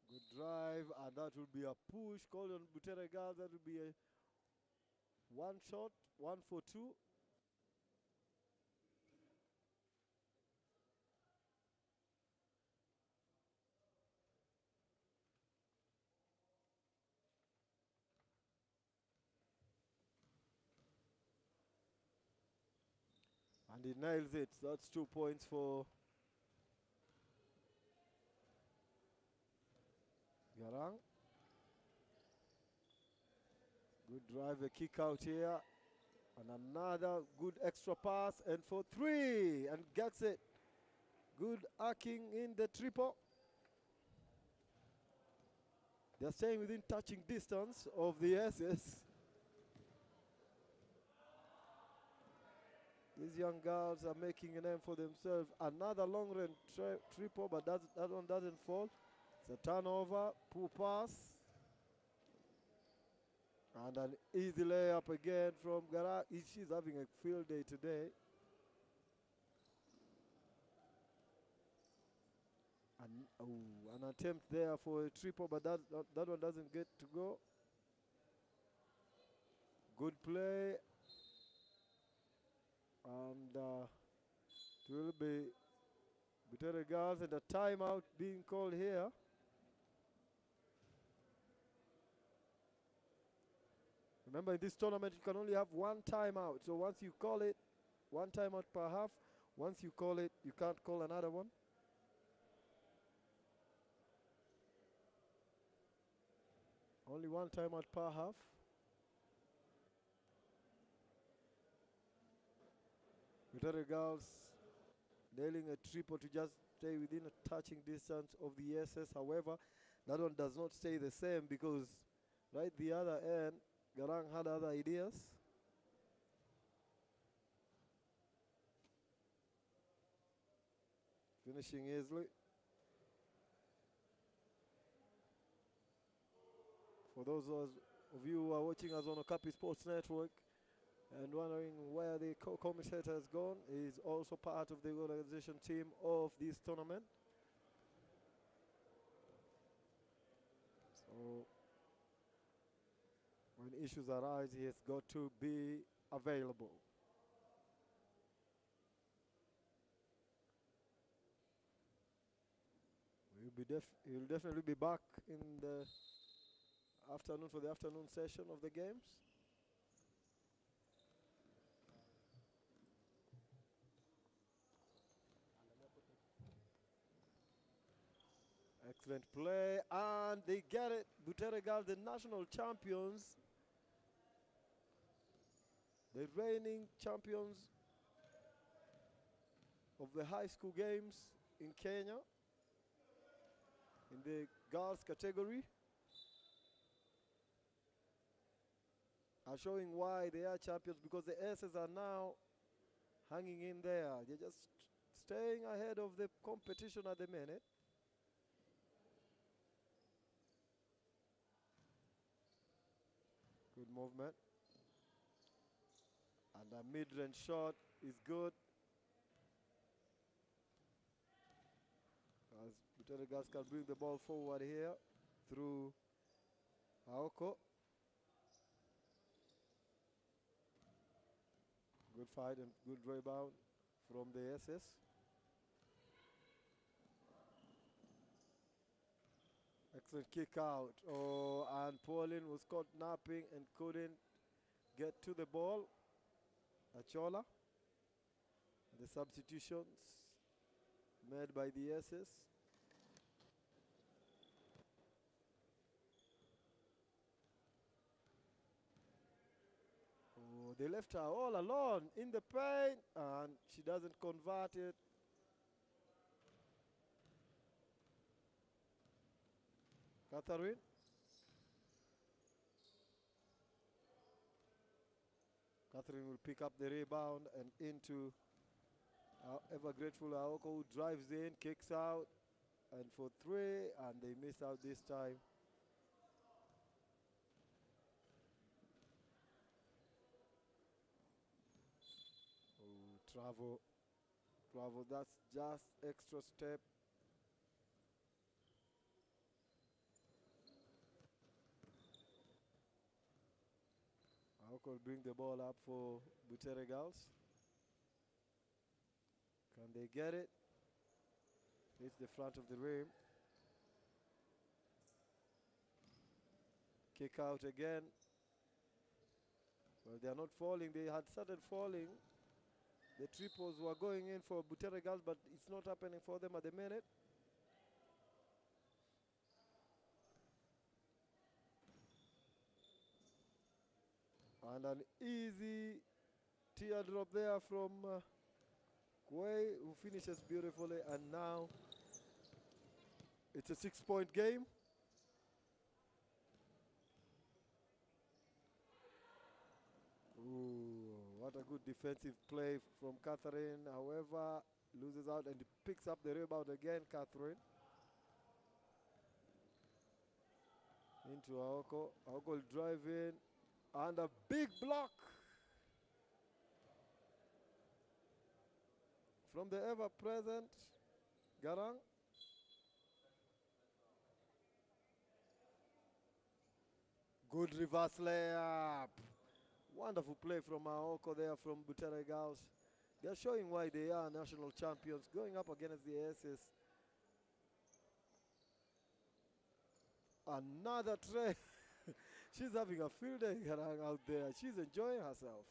Good drive, and that will be a push called on Butere Girls. That will be a one shot, 1 for 2. And he nails it. That's 2 points for Garang. Good drive, a kick out here. And another good extra pass, and for 3, and gets it. Good arcing in the triple. They're staying within touching distance of the SS. These young girls are making a name for themselves. Another long range triple, but that one doesn't fall. It's a turnover, poor pass. And an easy layup again from Garang. She's having a field day today. An attempt there for a triple, but that one doesn't get to go. Good play. And it will be Butere Girls and a timeout being called here. Remember, in this tournament, you can only have 1 timeout. So once you call it, 1 timeout per half. Once you call it, you can't call another one. Only 1 timeout per half. Butere Girls nailing a triple to just stay within a touching distance of the SS. However, that one does not stay the same because right the other end, Garang had other ideas. Finishing easily. For those of you who are watching us on Okapi Sports Network and wondering where the co-commentator has gone, he is also part of the organization team of this tournament. So when issues arise, he has got to be available. He'll definitely be back in the afternoon for the afternoon session of the games. Excellent play, and they get it. Butere Girls, the national champions, the reigning champions of the high school games in Kenya, in the girls category are showing why they are champions, because the S's are now hanging in there. They're just staying ahead of the competition at the minute. Good movement. And a mid-range shot is good. As Buteregas can bring the ball forward here through Aoko. Good fight and good rebound from the SS. Excellent kick out. Oh, and Pauline was caught napping and couldn't get to the ball. Achola. The substitutions made by the SS. Oh, they left her all alone in the paint, and she doesn't convert it. Catherine. Catherine will pick up the rebound and into ever grateful Aoko, who drives in, kicks out, and for three, and they miss out this time. Oh, travel, that's just extra step. Aoko will bring the ball up for Butere Girls. Can they get it? It's the front of the rim. Kick out again. Well, they are not falling. They had started falling. The triples were going in for Butere Girls, but it's not happening for them at the minute. And an easy teardrop there from Kwei, who finishes beautifully. And now it's a 6-point game. Ooh, what a good defensive play from Catherine. However, loses out and picks up the rebound again, Catherine. Into Aoko. Aoko will drive in. And a big block from the ever-present Garang. Good reverse layup. Wonderful play from Aoko there from Butere Girls. They are showing why they are national champions, going up against the SS. Another try. She's having a field day out there. She's enjoying herself.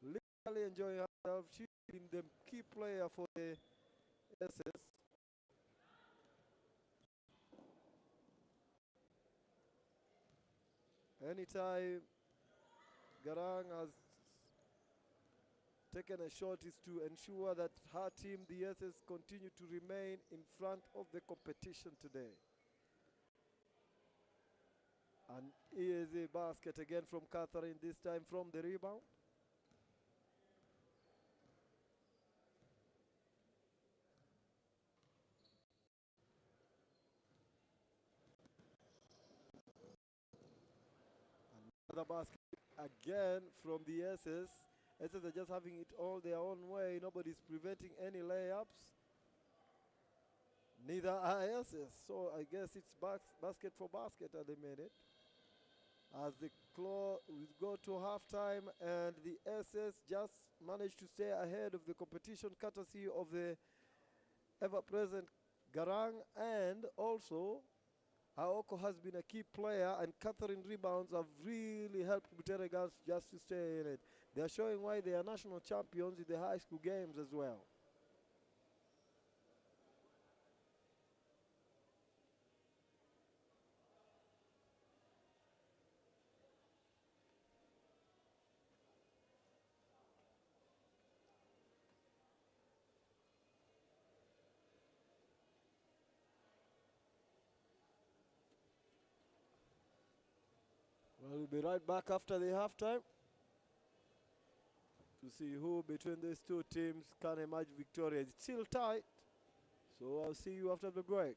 Literally enjoying herself. She's been the key player for the SS. Anytime Garang has taken a shot is to ensure that her team, the SS, continue to remain in front of the competition today. An easy basket again from Catherine, this time from the rebound. Another basket again from the SS. SS are just having it all their own way. Nobody's preventing any layups. Neither are SS. So I guess it's basket for basket at the minute. As the we go to halftime, and the SS just managed to stay ahead of the competition courtesy of the ever-present Garang, and also Aoko has been a key player, and Catherine rebounds have really helped Butere Girls just to stay in it. They are showing why they are national champions in the high school games as well. We'll be right back after the halftime to see who between these two teams can emerge victorious. It's still tight, so I'll see you after the break.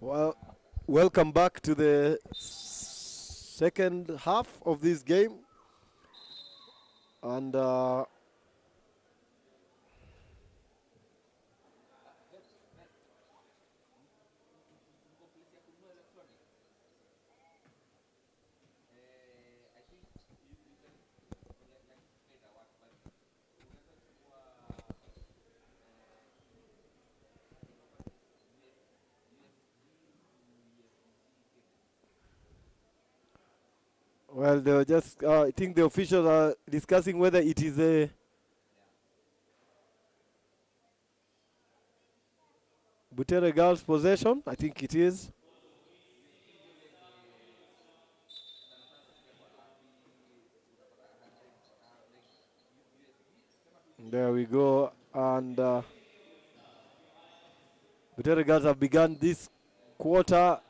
Well, welcome back to the second half of this game. And well, they were just, I think the officials are discussing whether it is a Butere Girls possession. I think it is. There we go. And Butere Girls have begun this quarter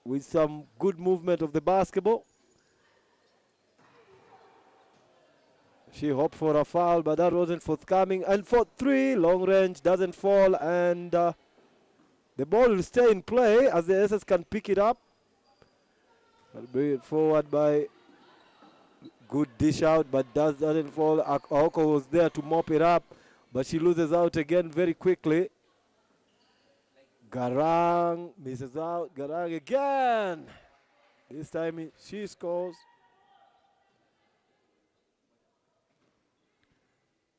with some good movement of the basketball. She hoped for a foul, but that wasn't forthcoming. And for three, long range doesn't fall, and the ball will stay in play as the SS can pick it up. I'll bring it forward by good dish out, but doesn't fall. Aoko was there to mop it up, but she loses out again very quickly. Garang misses out. Garang again. This time she scores.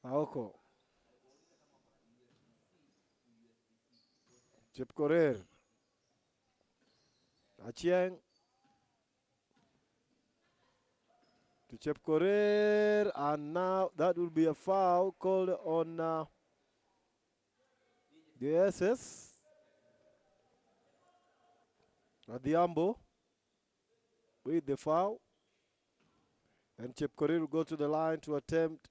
Aoko. Chip Korer. Achieng. To Chip Korer. And now that will be a foul called on the SS. Adhiambo with the foul. And Chip Korir will go to the line to attempt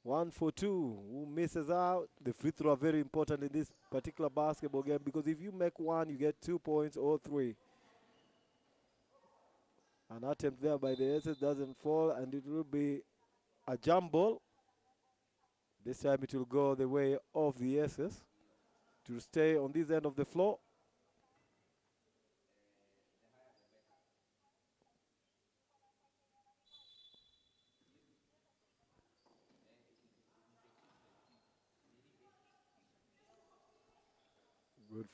1 for 2. Who misses out? The free throw are very important in this particular basketball game because if you make one, you get 2 points or 3. An attempt there by the SS doesn't fall, and it will be a jump ball. This time it will go the way of the SS to stay on this end of the floor. Good.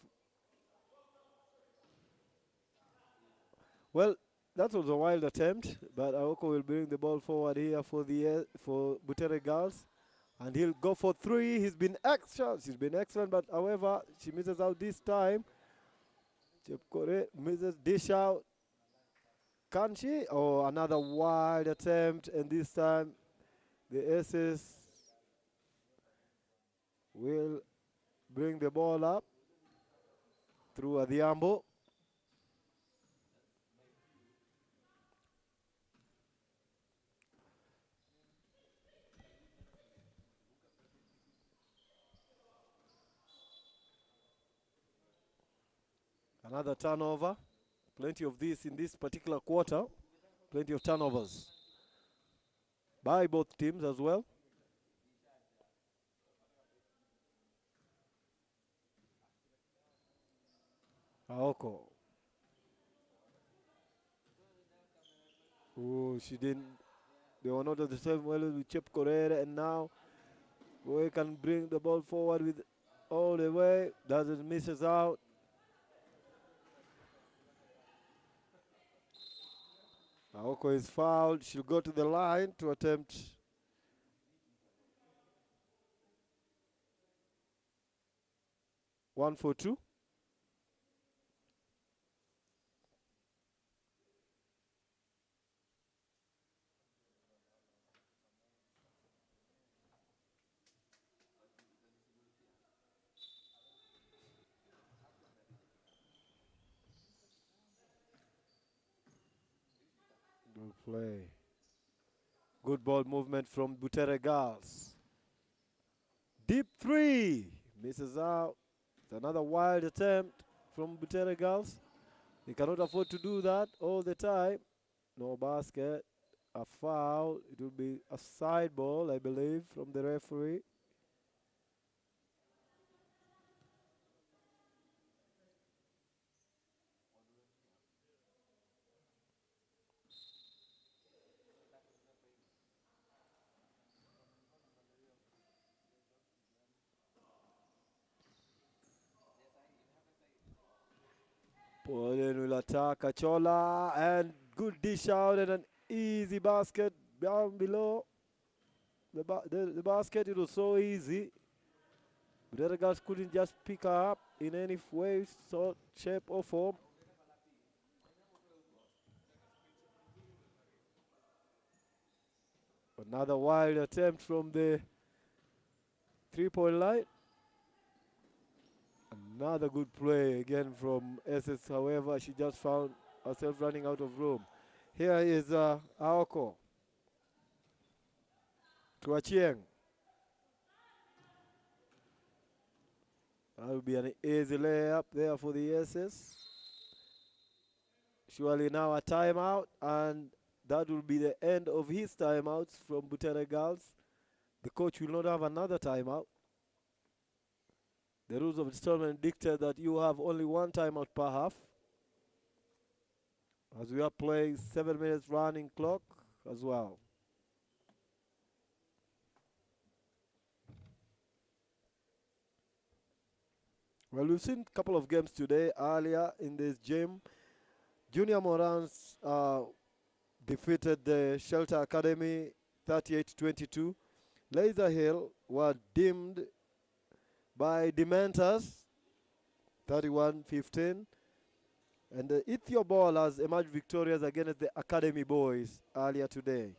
Well, that was a wild attempt, but Aoko will bring the ball forward here for Butere Girls, and he'll go for 3. He's been excellent. She's been excellent, but however, she misses out this time. Chepkore misses dish out. Can she? Oh, another wild attempt, and this time the SS will bring the ball up through Adhiambo. Another turnover. Plenty of this in this particular quarter. Plenty of turnovers by both teams as well. Aoko. Oh, she didn't. They were not at the same level with Chip Correa, and now we can bring the ball forward with all the way. Doesn't misses out. Aoko is fouled. She'll go to the line to attempt one for 2. Good play. Good ball movement from Butere Girls. Deep 3. Misses out. It's another wild attempt from Butere Girls. They cannot afford to do that all the time. No basket. A foul. It will be a side ball, I believe, from the referee. Pauline will attack Achola, and good dish out and an easy basket down below. The basket, it was so easy. The other guys couldn't just pick her up in any way, sort, shape, or form. Another wild attempt from the 3-point line. Another good play again from SS. However, she just found herself running out of room. Here is Aoko to Achieng. That will be an easy layup there for the SS. Surely now a timeout, and that will be the end of his timeouts from Butere Girls. The coach will not have another timeout. The rules of the tournament dictate that you have only one timeout per half. As we are playing 7 minutes running clock as well. Well, we've seen a couple of games today. Earlier in this gym, Junior Morans defeated the Shelter Academy 38-22. Laser Hill were dimmed by Dementors 31-15. And the Ethio Ballers emerged victorious against the Academy Boys earlier today.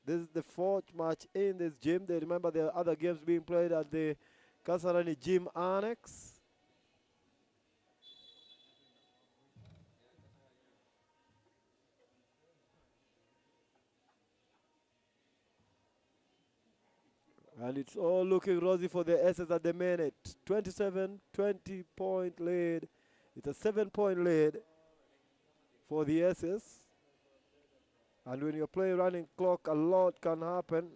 This is the fourth match in this gym. They remember there are other games being played at the KASARANI Gym Annex. And it's all looking rosy for the SS at the minute. 27-20 point lead. It's a 7-point lead for the SS. And when you're playing running clock, a lot can happen.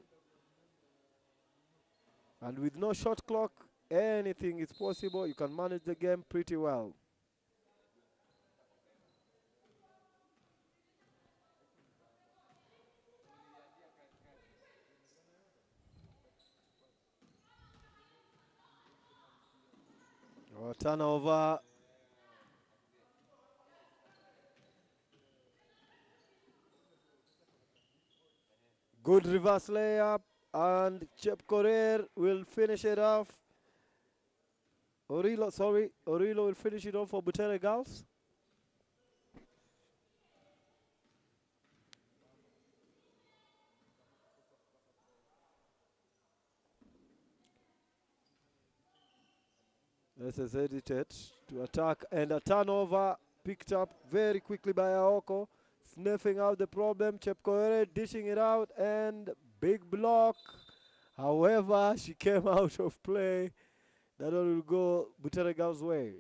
And with no shot clock, anything is possible. You can manage the game pretty well. Turnover. Good reverse layup, and Chep Correr will finish it off. Orilo will finish it off for Butere Girls. This is hesitate to attack, and a turnover picked up very quickly by Aoko, sniffing out the problem. Chepkoere dishing it out, and big block. However, she came out of play. That one will go Butere Girls' way.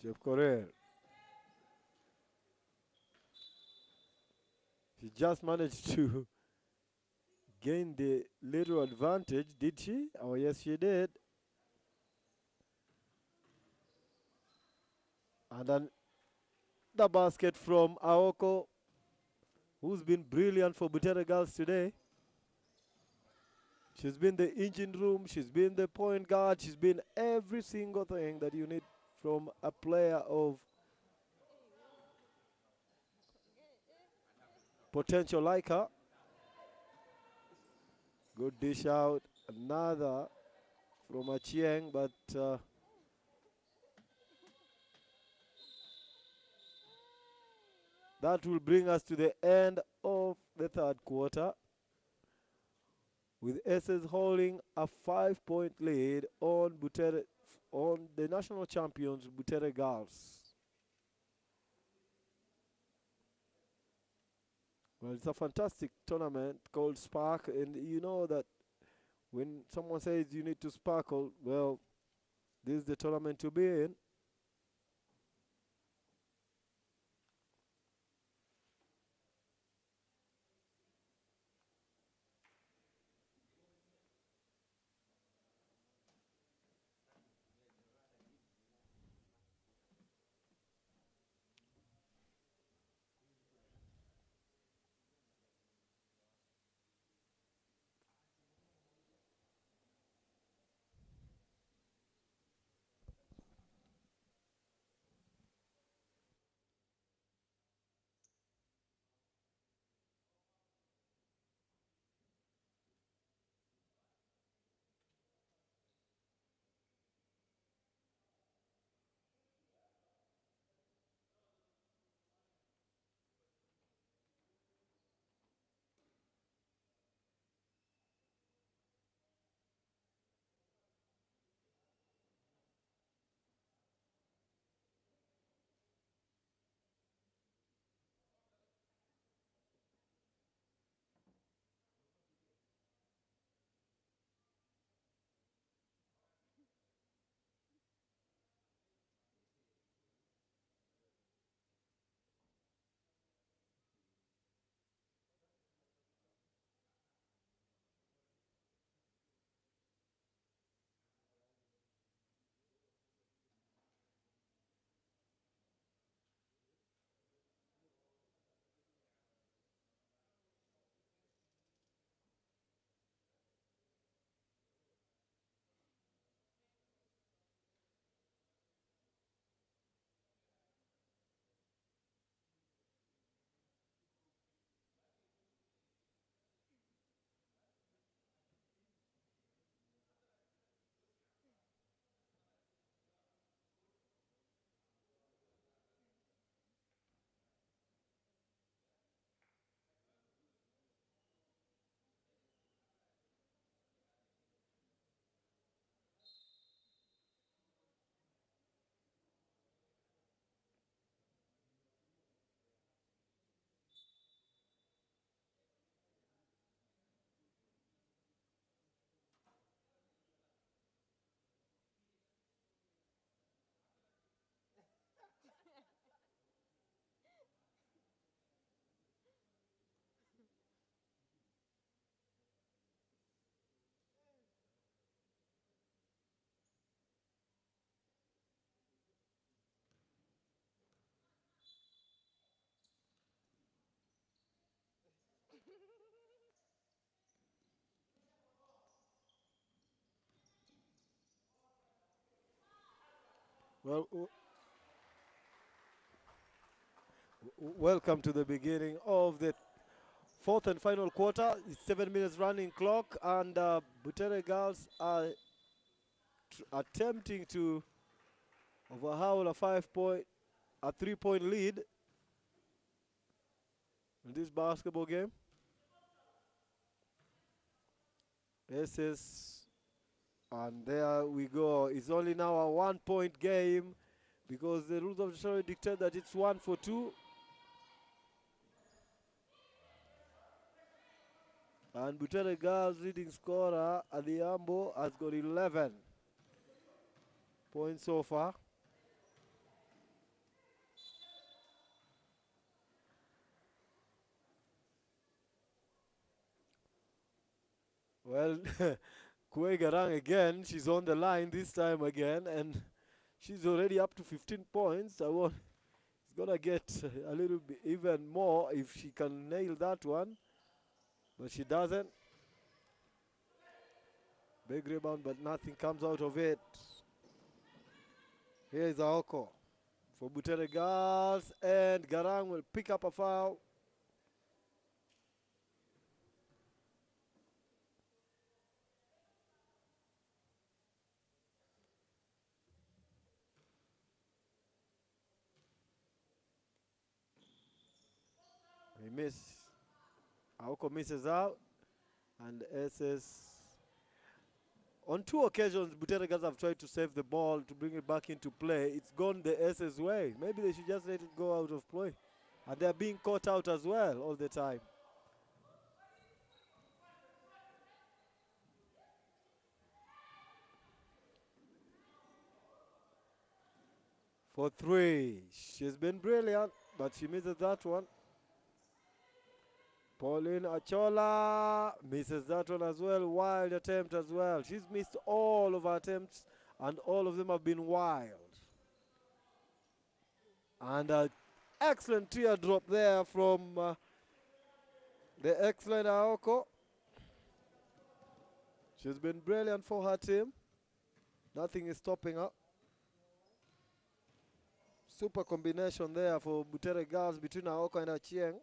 Chepkoere. She just managed to gain the little advantage, did she? Oh, yes, she did. And then the basket from Aoko, who's been brilliant for Butere Girls today. She's been the engine room, she's been the point guard, she's been every single thing that you need from a player of potential like her. Good dish out, another from Achieng, but that will bring us to the end of the third quarter, with SS holding a 5-point lead on the national champions, Butere Girls. Well, it's a fantastic tournament called Spark, and you know that when someone says you need to sparkle, well, this is the tournament to be in. Well, welcome to the beginning of the fourth and final quarter. It's 7 minutes running clock, and Butere girls are attempting to overhaul a 3-point lead in this basketball game. This is, and there we go. It's only now a 1-point game because the rules of the show dictate that it's 1 for 2. And Butere girls leading scorer Adhiambo has got 11 points so far. Well, Kwe Garang again, she's on the line this time again, and she's already up to 15 points. It's gonna get a little bit even more if she can nail that one, but she doesn't. Big rebound, but nothing comes out of it. Here is Aoko for Butere girls, and Garang will pick up a foul. He misses. Aoko misses out, and SS. On 2 occasions, Butere girls have tried to save the ball to bring it back into play. It's gone the SS way. Maybe they should just let it go out of play. And they're being caught out as well all the time. For 3. She's been brilliant, but she misses that one. Pauline Achola misses that one as well. Wild attempt as well. She's missed all of her attempts, and all of them have been wild. And an excellent teardrop there from the excellent Aoko. She's been brilliant for her team. Nothing is stopping her. Super combination there for Butere girls between Aoko and Achieng.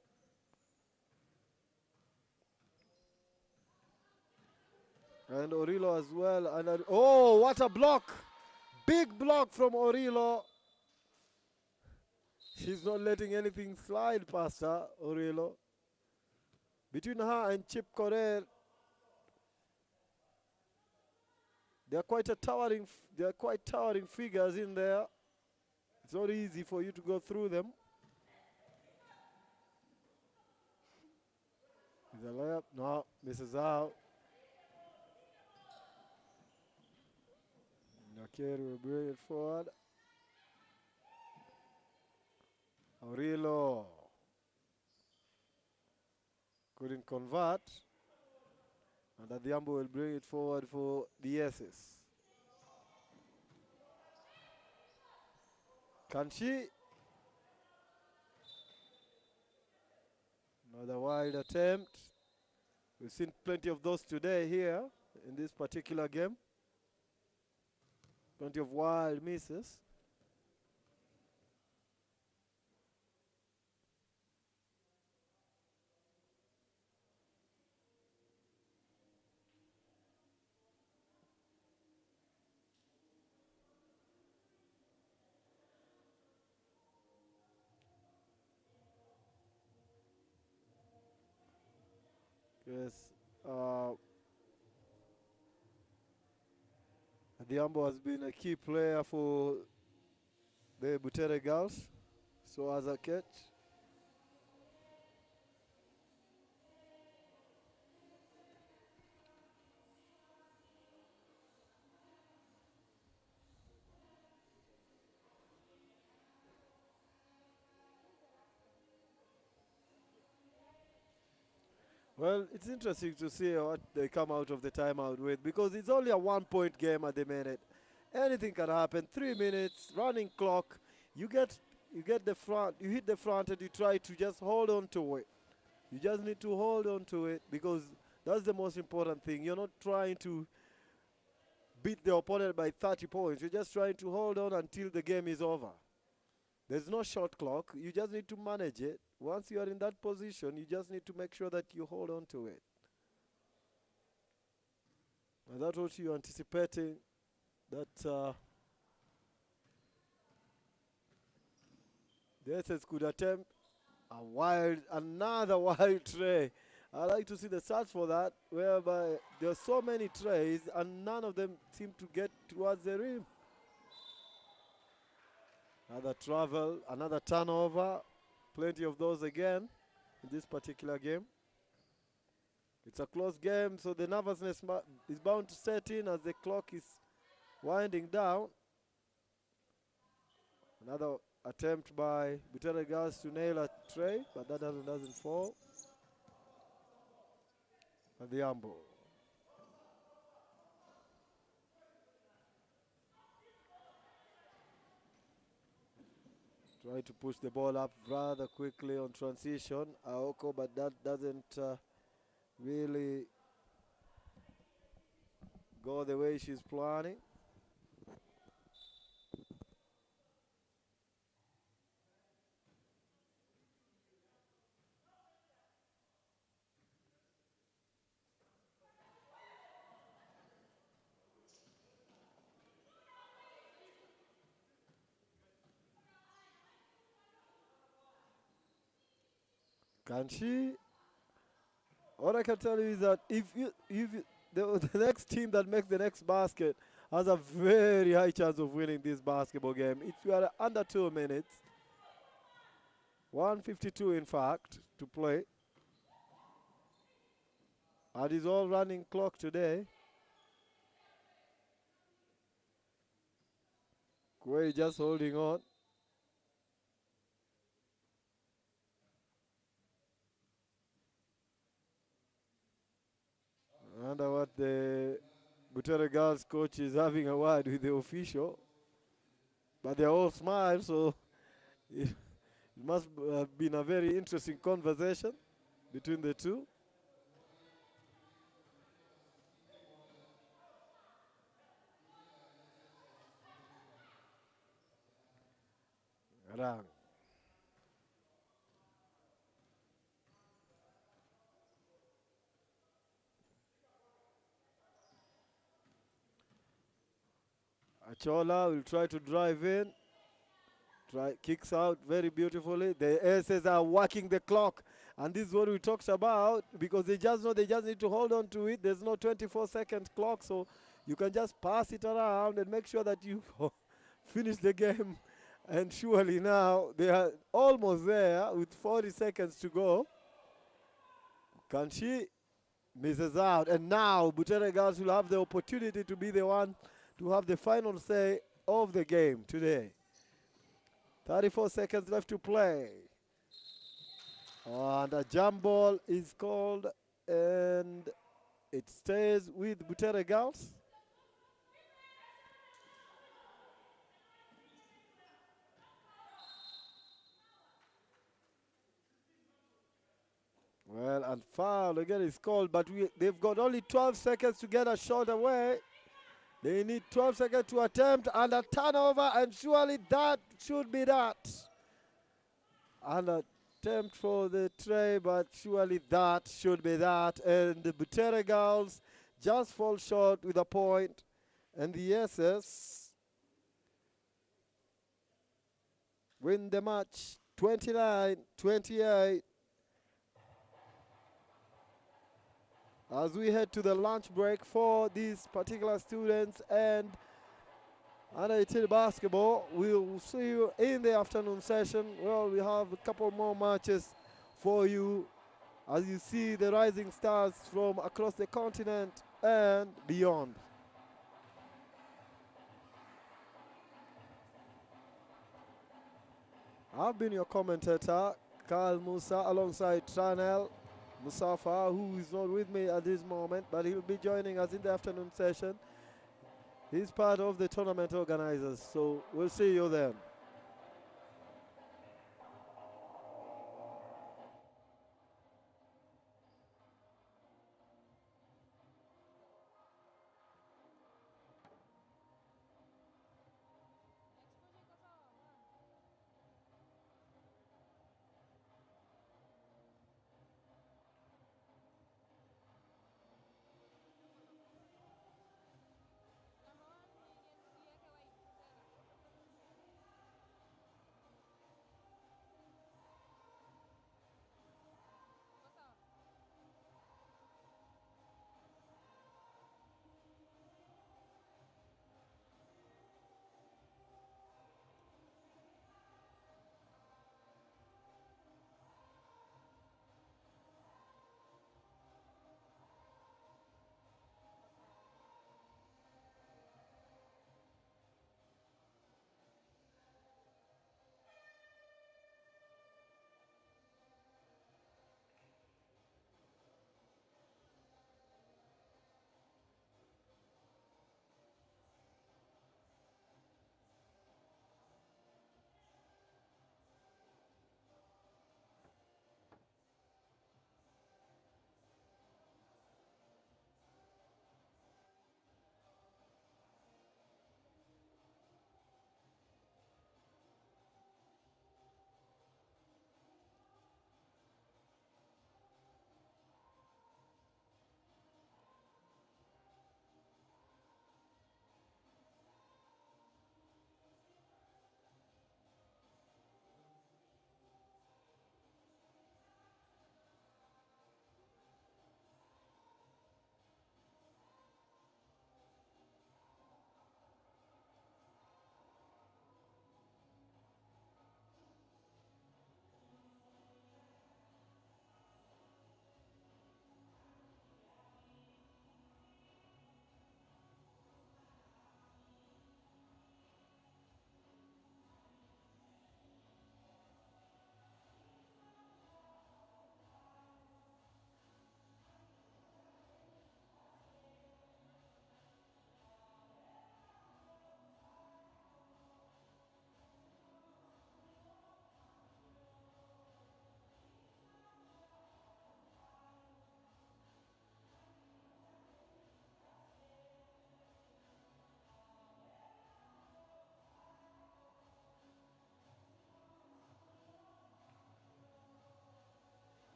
And Orilo as well. And oh, what a block! Big block from Orilo. She's not letting anything slide past her, Orilo. Between her and Chip Correa, they're quite towering figures in there. It's not easy for you to go through them. Is a layup? No, misses out. Nakeri will bring it forward. Aurilo couldn't convert. And Adhiambo will bring it forward for the S's. Can she? Another wild attempt. We've seen plenty of those today here in this particular game. Plenty of wild misses. Yes. Adhiambo has been a key player for the Butere girls. So as a catch. Well, it's interesting to see what they come out of the timeout with because it's only a 1-point game at the minute. Anything can happen. 3 minutes, running clock. You get the front, you hit the front and you try to just hold on to it. You just need to hold on to it because that's the most important thing. You're not trying to beat the opponent by 30 points. You're just trying to hold on until the game is over. There's no shot clock. You just need to manage it. Once you are in that position, you just need to make sure that you hold on to it. And that's what you're anticipating, that the SS could attempt another wild tray. I like to see the stats for that, whereby there are so many trays and none of them seem to get towards the rim. Another travel, another turnover. Plenty of those again in this particular game. It's a close game, so the nervousness is bound to set in as the clock is winding down. Another attempt by Butere Girls to nail a tray, but that doesn't fall. And the amble. Try to push the ball up rather quickly on transition, Aoko, but that doesn't really go the way she's planning. Can she? What I can tell you is that the next team that makes the next basket has a very high chance of winning this basketball game. If you are under 2 minutes, 1:52 in fact to play. And it's all running clock today. Kuwait just holding on. I wonder what the Butere Girls coach is having a word with the official. But they're all smiles, so it must have been a very interesting conversation between the two. Rang. Achola will try to drive in. Kicks out very beautifully. The Aces are working the clock. And this is what we talked about, because they just know they just need to hold on to it. There's no 24-second clock, so you can just pass it around and make sure that you finish the game. And surely now they are almost there with 40 seconds to go. Can she? Misses out. And now Butere Girls will have the opportunity to be the one to have the final say of the game today. 34 seconds left to play. And a jump ball is called, and it stays with Butere Girls. Well, and foul again is called, but they've got only 12 seconds to get a shot away. They need 12 seconds to attempt, and a turnover, and surely that should be that. An attempt for the tray, but surely that should be that. And the Butere Girls just fall short with a point. And the SS win the match 29-28. As we head to the lunch break for these particular students and under 18 basketball, we'll see you in the afternoon session. Well, we have a couple more matches for you as you see the rising stars from across the continent and beyond. I've been your commentator, Carl Musa, alongside Tranel Musafa, who is not with me at this moment, but he'll be joining us in the afternoon session. He's part of the tournament organizers, so we'll see you then.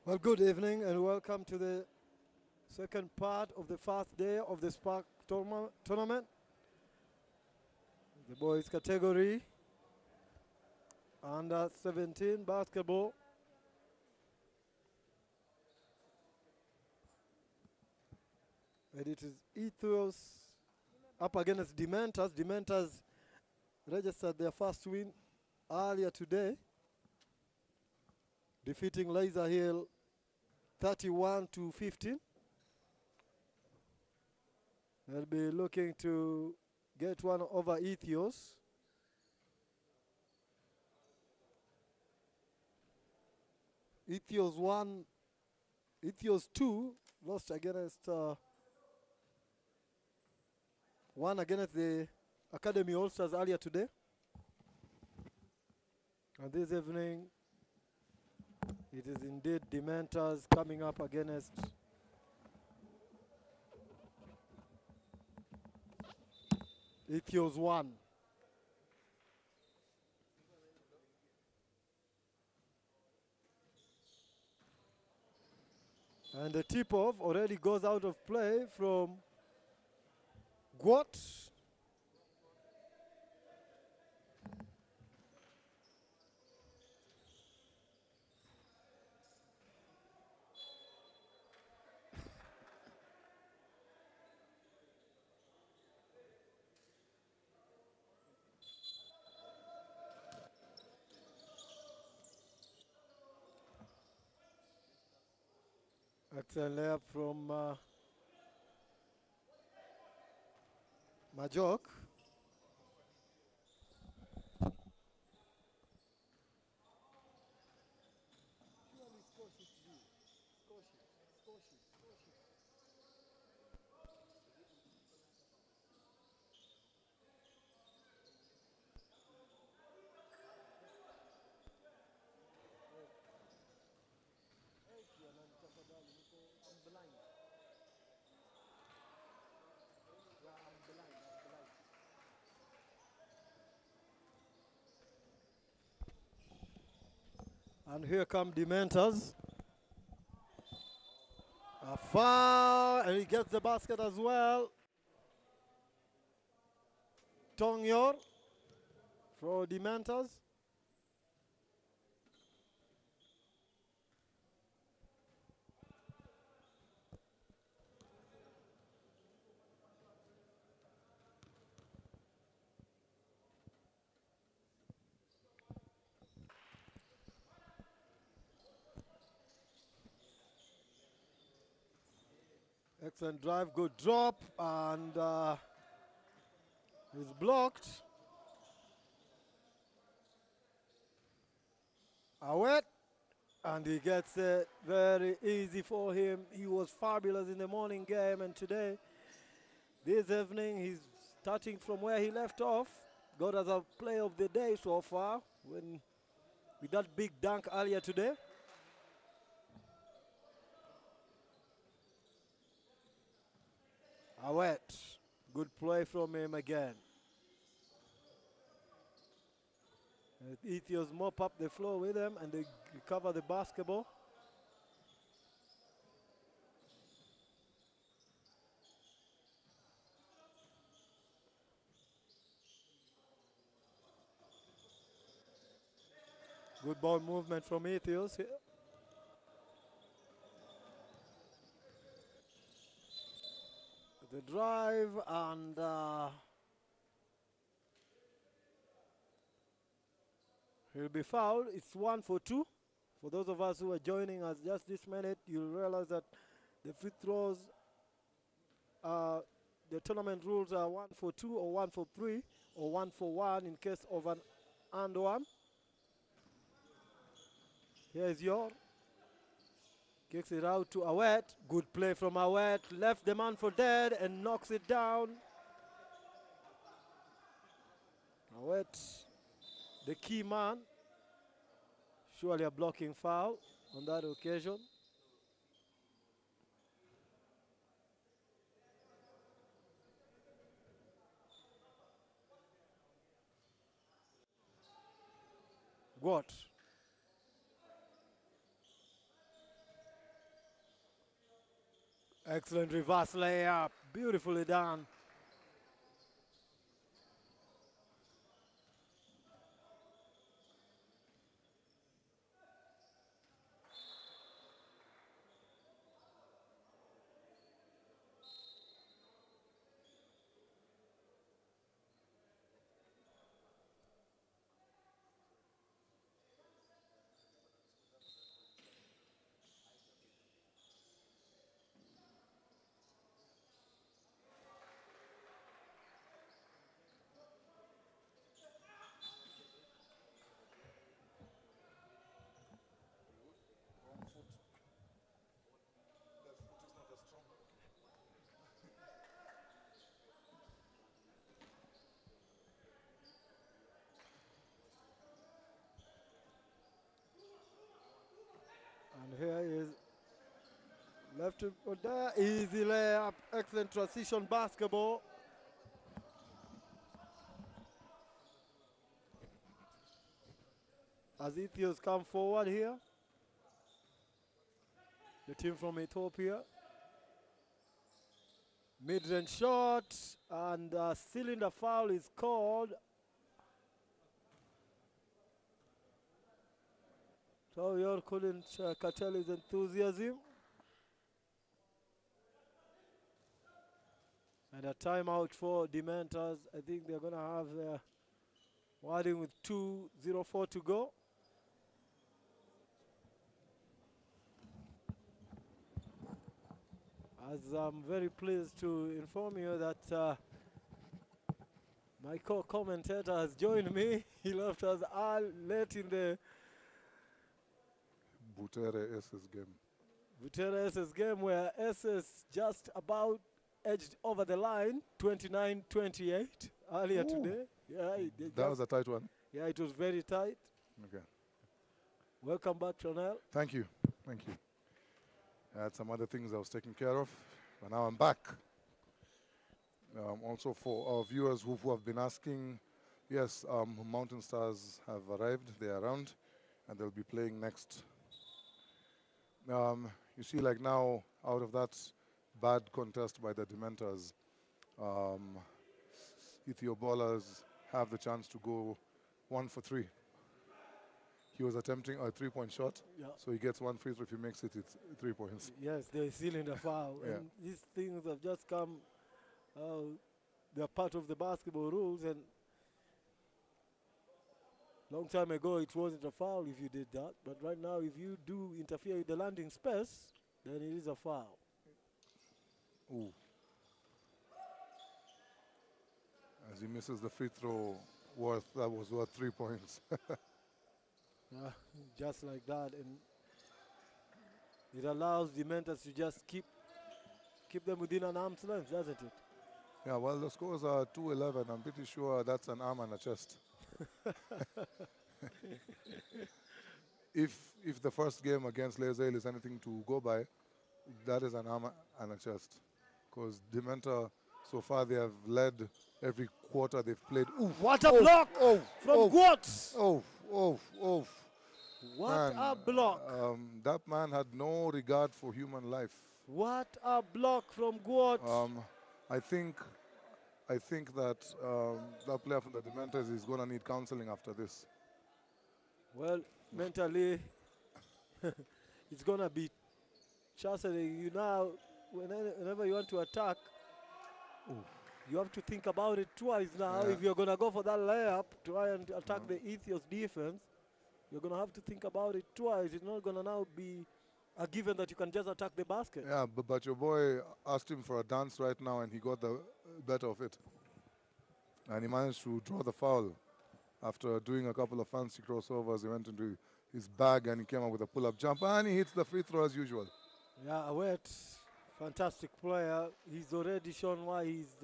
Well, good evening and welcome to the second part of the first day of the Spark tournament. The boys category, under 17 basketball. And it is Ethos up against Dementors. Dementors registered their first win earlier today, defeating Laser Hill 31-15. They'll be looking to get one over Ethos. Ethos 1, Ethos 2 lost against one against the Academy All-Stars earlier today. And this evening, it is indeed Dementors coming up against Ethos 1. And the tip-off already goes out of play from Gwot. Excellent layup from Majok. And here come Dementors. A foul, and he gets the basket as well. Tongyor for Dementors. Excellent drive, good drop, and he's blocked. Awet, and he gets it very easy for him. He was fabulous in the morning game, and today, this evening, he's starting from where he left off. Got as a play of the day so far with that big dunk earlier today. Awet, good play from him again. Ethio's mop up the floor with him and they recover the basketball. Good ball movement from Ethos here. The drive and he'll be fouled. It's 1 for 2. For those of us who are joining us just this minute, you'll realize that the free throws, the tournament rules are 1 for 2 or 1 for 3 or 1 for 1 in case of an and one. Here's your. Kicks it out to Awet. Good play from Awet. Left the man for dead and knocks it down. Awet, the key man. Surely a blocking foul on that occasion. What? Excellent reverse layup. Beautifully done. Wrong foot. Left foot is not as strong. And here is left to there. Easy layup. Excellent transition basketball. As Ethiopians come forward here. The team from Ethiopia. Mid-range shot and cylinder foul is called. So you couldn't curtail his enthusiasm. And a timeout for Dementors. I think they're going to have their wording with 2:04 to go. As I'm very pleased to inform you that my co-commentator has joined me. He left us all late in the Butere SS game. Butere SS game where SS just about edged over the line, 29-28 earlier Ooh. today. Yeah, That was a tight one. yeah, it was very tight. Okay. Welcome back, Tronel. Thank you. Thank you. I had some other things I was taking care of, but now I'm back. Also for our viewers who have been asking, yes, Mountain Stars have arrived. They are around, and they'll be playing next. You see, like now, out of that bad contest by the Dementors, Ethio ballers have the chance to go 1 for 3. He was attempting a 3-point shot, Yeah. so he gets 1 free throw. If he makes it, it's 3 points. Yes, they're still in the foul. Yeah. And these things have just come, they're part of the basketball rules. And long time ago, it wasn't a foul if you did that. But right now, if you do interfere with the landing space, then it is a foul. Ooh. As he misses the free throw, that was worth 3 points. Yeah, just like that. And it allows the Mentors to just keep them within an arm's length, doesn't it? Yeah, well, the scores are 2-11. I'm pretty sure that's an arm and a chest. If the first game against Lezail is anything to go by, that is an arm and a chest. Because Dementor, so far, they have led every quarter they've played. Ooh, What a block from Gwot! Oh. What Man, a block! That man had no regard for human life. What a block from Gwot! I think that that player from the Dementors is going to need counseling after this. Well, mentally, it's going to be chastening you now. Whenever you want to attack, you have to think about it twice now. Yeah. If you're going to go for that layup, try and attack the Ethio's defense, you're going to have to think about it twice. It's not going to now be a given that you can just attack the basket. Yeah, but your boy asked him for a dance right now, and he got the better of it. And he managed to draw the foul. After doing a couple of fancy crossovers, he went into his bag and he came up with a pull-up jump, and he hits the free throw as usual. Yeah, Awet, fantastic player. He's already shown why he's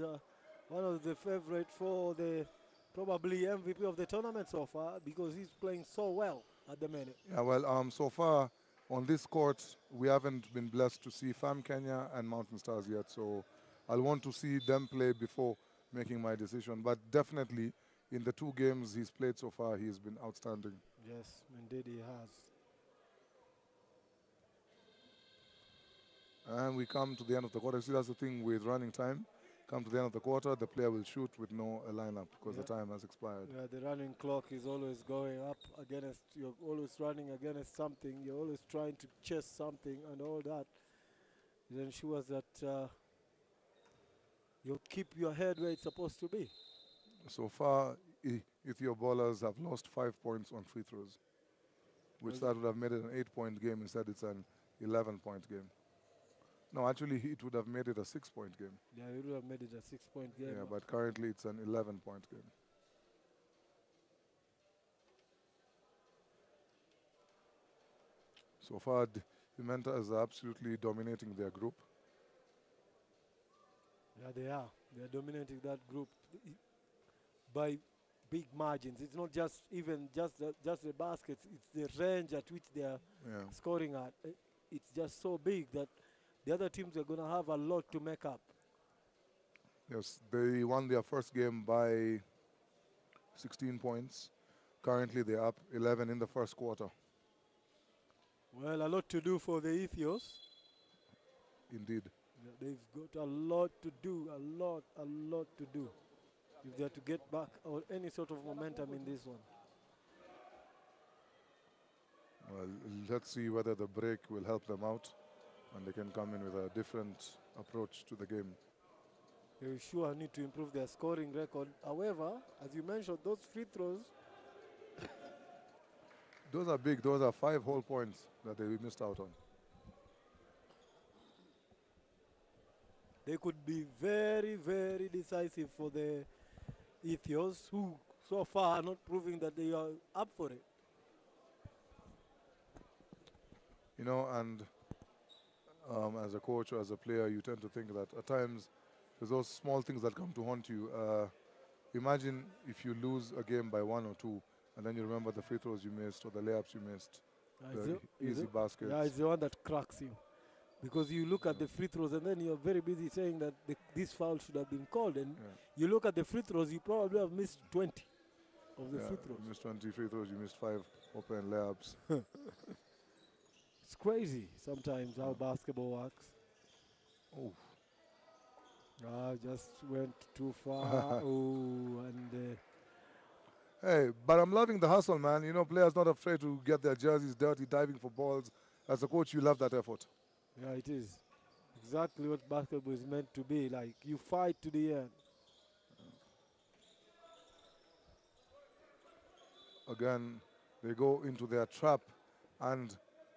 one of the favorite for the probably MVP of the tournament so far, because he's playing so well at the minute. Yeah, well, so far on this court, we haven't been blessed to see FAM Kenya and Mountain Stars yet, so I'll want to see them play before making my decision. But definitely, in the 2 games he's played so far, he's been outstanding. Yes, indeed he has. And we come to the end of the quarter. See, that's the thing with running time. Come to the end of the quarter, the player will shoot with no lineup because the time has expired. Yeah, the running clock is always going up against, you're always running against something, you're always trying to chase something and all that. It ensures that you keep your head where it's supposed to be. So far, Ethiopia bowlers have lost 5 points on free throws, which that would have made it an 8-point game. Instead, it's an 11-point game. No, actually, it would have made it a 6-point game. Yeah, it would have made it a 6-point game. Yeah, but currently it's an 11-point game. So far, Pimenta is absolutely dominating their group. Yeah, they are. They are dominating that group by big margins. It's not just even just the baskets. It's the range at which they are scoring at. It's just so big that the other teams are going to have a lot to make up. Yes, they won their first game by 16 points. Currently, they're up 11 in the first quarter. Well, a lot to do for the Ethiops. Indeed. Yeah, they've got a lot to do, a lot to do if they're to get back or any sort of momentum in this one. Well, let's see whether the break will help them out and they can come in with a different approach to the game. They sure need to improve their scoring record. However, as you mentioned, those free throws, those are big. Those are 5 whole points that they missed out on. they could be very, very decisive for the Ethiops, who so far are not proving that they are up for it. You know, and as a coach or as a player, you tend to think that at times there's those small things that come to haunt you. Imagine if you lose a game by 1 or 2, and then you remember the free throws you missed or the layups you missed, the easy baskets. Yeah, it's the one that cracks you. Because you look at the free throws and then you're very busy saying that this foul should have been called. And you look at the free throws, you probably have missed 20 of the free throws. You missed 20 free throws, you missed 5 open layups. It's crazy sometimes how basketball works. Oh. Just went too far. And hey, but I'm loving the hustle, man. You know, players not afraid to get their jerseys dirty, diving for balls. As a coach, you love that effort. Yeah, it is. Exactly what basketball is meant to be. Like, you fight to the end. Again, they go into their trap. And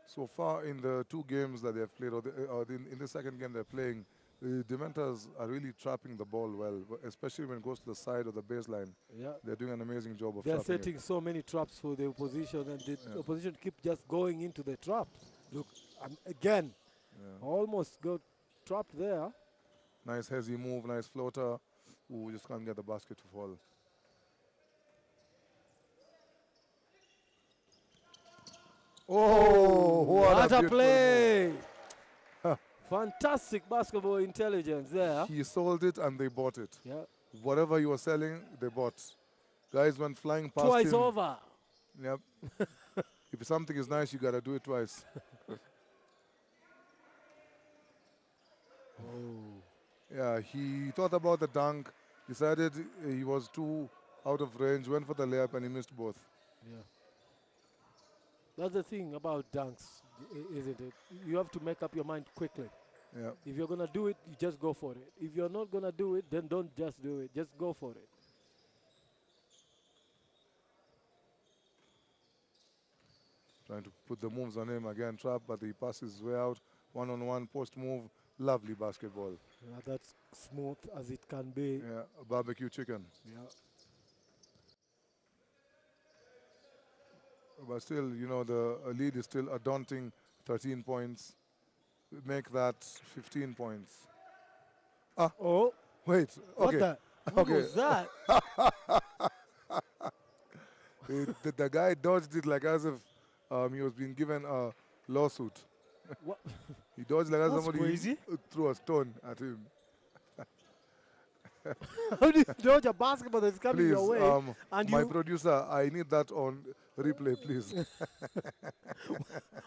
so far in the 2 games that they've played, or in the second game they're playing, the Dementors are really trapping the ball well, especially when it goes to the side or the baseline. Yeah. They're doing an amazing job of They're trapping setting so many traps for the opposition, and the opposition keep just going into the traps. Look, again, almost got trapped there. Nice hazy move, nice floater. Ooh, just can't get the basket to fall. Oh, what a play! Fantastic basketball intelligence there. He sold it and they bought it. Yeah. Whatever you were selling, they bought. Guys went flying past Twice him. over. Yep. If something is nice, you got to do it twice. Yeah, he thought about the dunk, decided he was too out of range, went for the layup, and he missed both. Yeah. That's the thing about dunks, isn't it? You have to make up your mind quickly. Yeah. If you're going to do it, you just go for it. If you're not going to do it, then don't just do it. Just go for it. Trying to put the moves on him again, trap, but he passes way out. One-on-one post move, lovely basketball. Yeah, that's smooth as it can be. Yeah, a barbecue chicken. Yeah. But still, you know, the lead is still a daunting 13 points. Make that 15 points. Oh. Wait. Okay. What was that? the guy dodged it like as if he was being given a lawsuit. What? He dodged like as That's somebody crazy. threw a stone at him. How do you dodge a basketball that's coming Please, your way? And my you, producer, I need that on replay, please.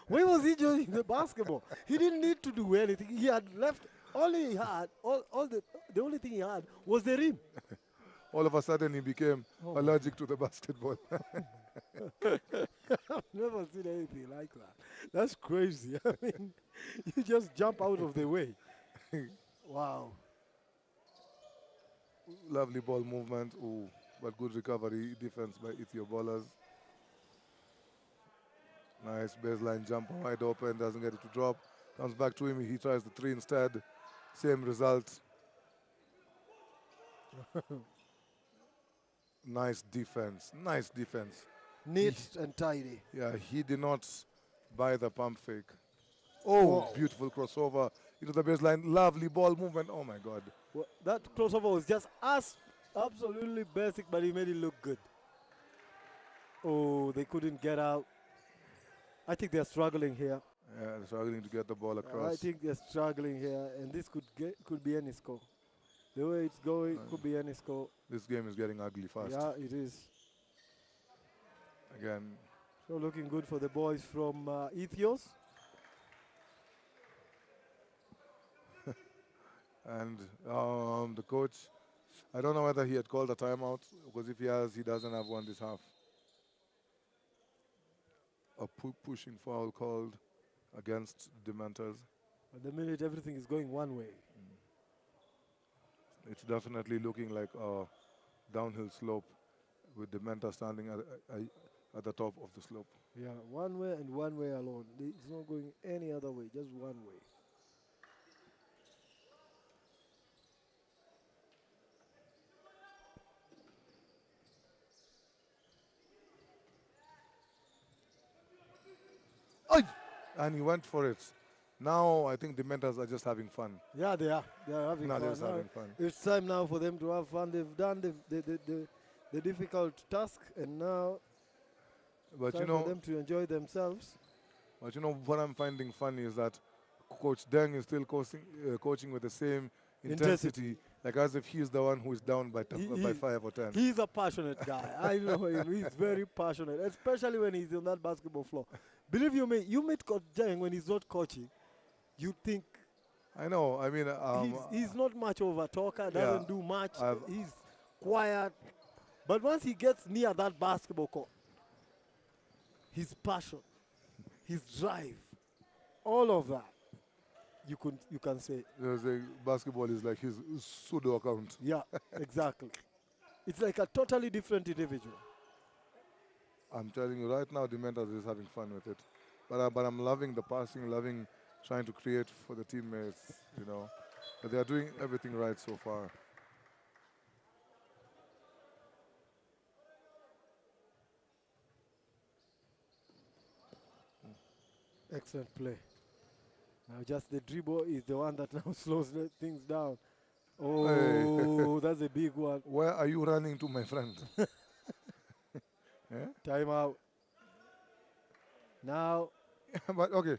where was he dodging the basketball? He didn't need to do anything. He had left. All he had, all the only thing he had was the rim. All of a sudden, he became Oh my allergic to the basketball. I've never seen anything like that. That's crazy. I mean, you just jump out of the way. Wow. Lovely ball movement. Ooh, but good recovery defense by Ethio bowlers. Nice baseline jumper, wide open, doesn't get it to drop. Comes back to him, he tries the three instead. Same result. Nice defense, nice defense. Neat and tidy. Yeah, he did not buy the pump fake. Oh, Wow. beautiful crossover into the baseline. Lovely ball movement. Oh my God. Well, that crossover was just absolutely basic, but he made it look good. Oh, they couldn't get out. I think they're struggling here. Yeah, struggling to get the ball across. I think they're struggling here, and this could be any score. The way it's going could be any score. This game is getting ugly fast. Yeah, it is. Again, So looking good for the boys from Ethios. and the coach, I don't know whether he had called a timeout, because if he has, he doesn't have one this half. A pushing foul called against Dementors. At the minute, everything is going one way. It's definitely looking like a downhill slope with Dementor standing at the top of the slope. Yeah, one way and one way alone. It's not going any other way, just one way. Ay! And he went for it. Now I think the mentors are just having fun. Yeah, they are. They are having Now fun. they're just Now having fun. it's time now for them to have fun. They've done the difficult task, and now But time you for know, them to enjoy themselves. what I'm finding funny is that Coach Deng is still coaching with the same intensity, like as if he's the one who is down by by 5 or 10. He's a passionate guy. I know him. He's very passionate, especially when he's on that basketball floor. Believe you me, you meet Coach Deng when he's not coaching, you think I know. I mean, he's not much of a talker, doesn't do much. I've- He's quiet. But once he gets near that basketball court, his passion, his drive, all of that, you can say, the basketball is like his pseudo account. yeah, exactly. It's like a totally different individual. I'm telling you right now, the mentors is having fun with it. But I'm loving the passing, loving trying to create for the teammates, you know. But they are doing everything right so far. Excellent play. Now just the dribble is the one that now slows things down. Oh, that's a big one. Where are you running to, my friend? Yeah? Time out. Now, But okay,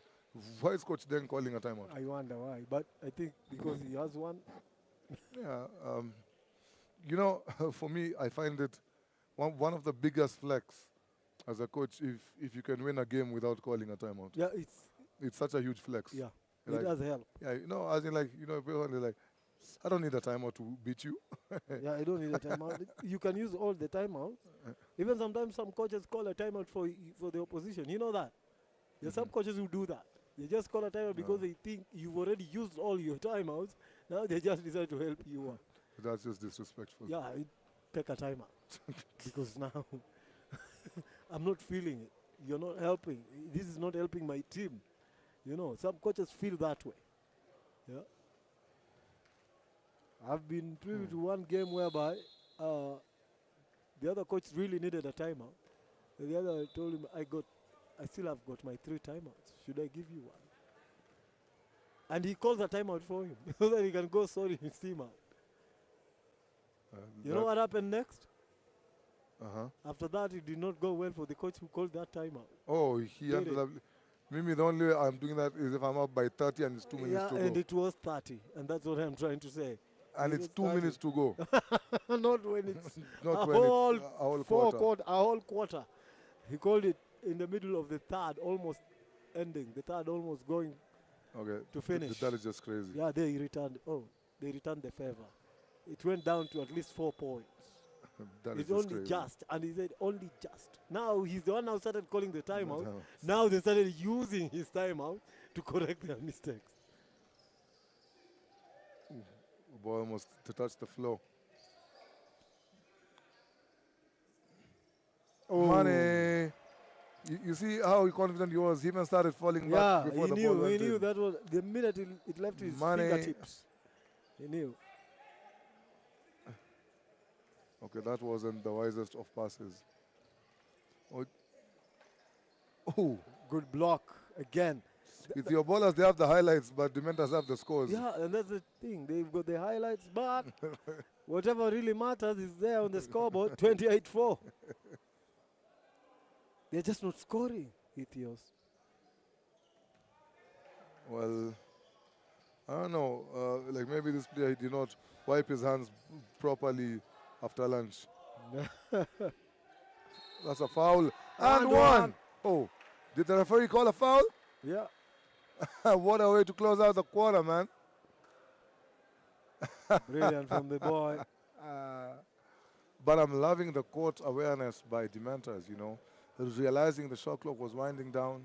why is Coach Deng calling a timeout? I wonder why. But I think because he has one. Yeah, you know, for me, I find it one of the biggest flex as a coach if you can win a game without calling a timeout. Yeah, It's such a huge flex. yeah, Like, it does help. Yeah, you know, as in like, you know, people are like, I don't need a timeout to beat you. Yeah, I don't need a timeout. You can use all the timeouts. Even sometimes some coaches call a timeout for the opposition. You know that? There's some coaches who do that. They just call a timeout because they think you've already used all your timeouts. Now they just decide to help you out. That's just disrespectful. Yeah, take a timeout. Because now I'm not feeling it. You're not helping. This is not helping my team. You know, some coaches feel that way. Yeah. I've been privy to one game whereby the other coach really needed a timeout. And the other told him, I still have got my 3 timeouts. Should I give you one? And he calls a timeout for him so that he can go sort his team out. You know what happened next? After that, it did not go well for the coach who called that timeout. Oh, he ended up. Maybe the only way I'm doing that is if I'm up by 30 and it's 2 minutes to go. And it was 30, and that's what I'm trying to say. And It it's is 2 minutes to go. Not when it's Not a when it's whole a whole four quarter. a whole quarter. He called it in the middle of the third, almost ending. The third almost going Okay, to finish. that is just crazy. Yeah, they returned. Oh, they returned the favor. It went down to at least 4 points. That is It's just only crazy. just, and he said only just. Now he's the one who started calling the timeout. Timeout. Now they started using his timeout to correct their mistakes. Ball almost to touch the floor. Money. You see how confident he was. He even started falling back Yeah, before he the ball knew. He went knew in. that was the minute it left his Money. fingertips. He knew. Okay, that wasn't the wisest of passes. Oh, oh. Good block again. With your ballers, they have the highlights, but the Dementors have the scores. Yeah, and that's the thing. They've got the highlights, but whatever really matters is there on the scoreboard, 28-4. They're just not scoring, Ethios. Well, I don't know. Like maybe this player did not wipe his hands properly after lunch. That's a foul. And one. Oh, did the referee call a foul? Yeah. What a way to close out the quarter, man. Brilliant from the boy. But I'm loving the court awareness by Dementors, you know. Realizing the shot clock was winding down.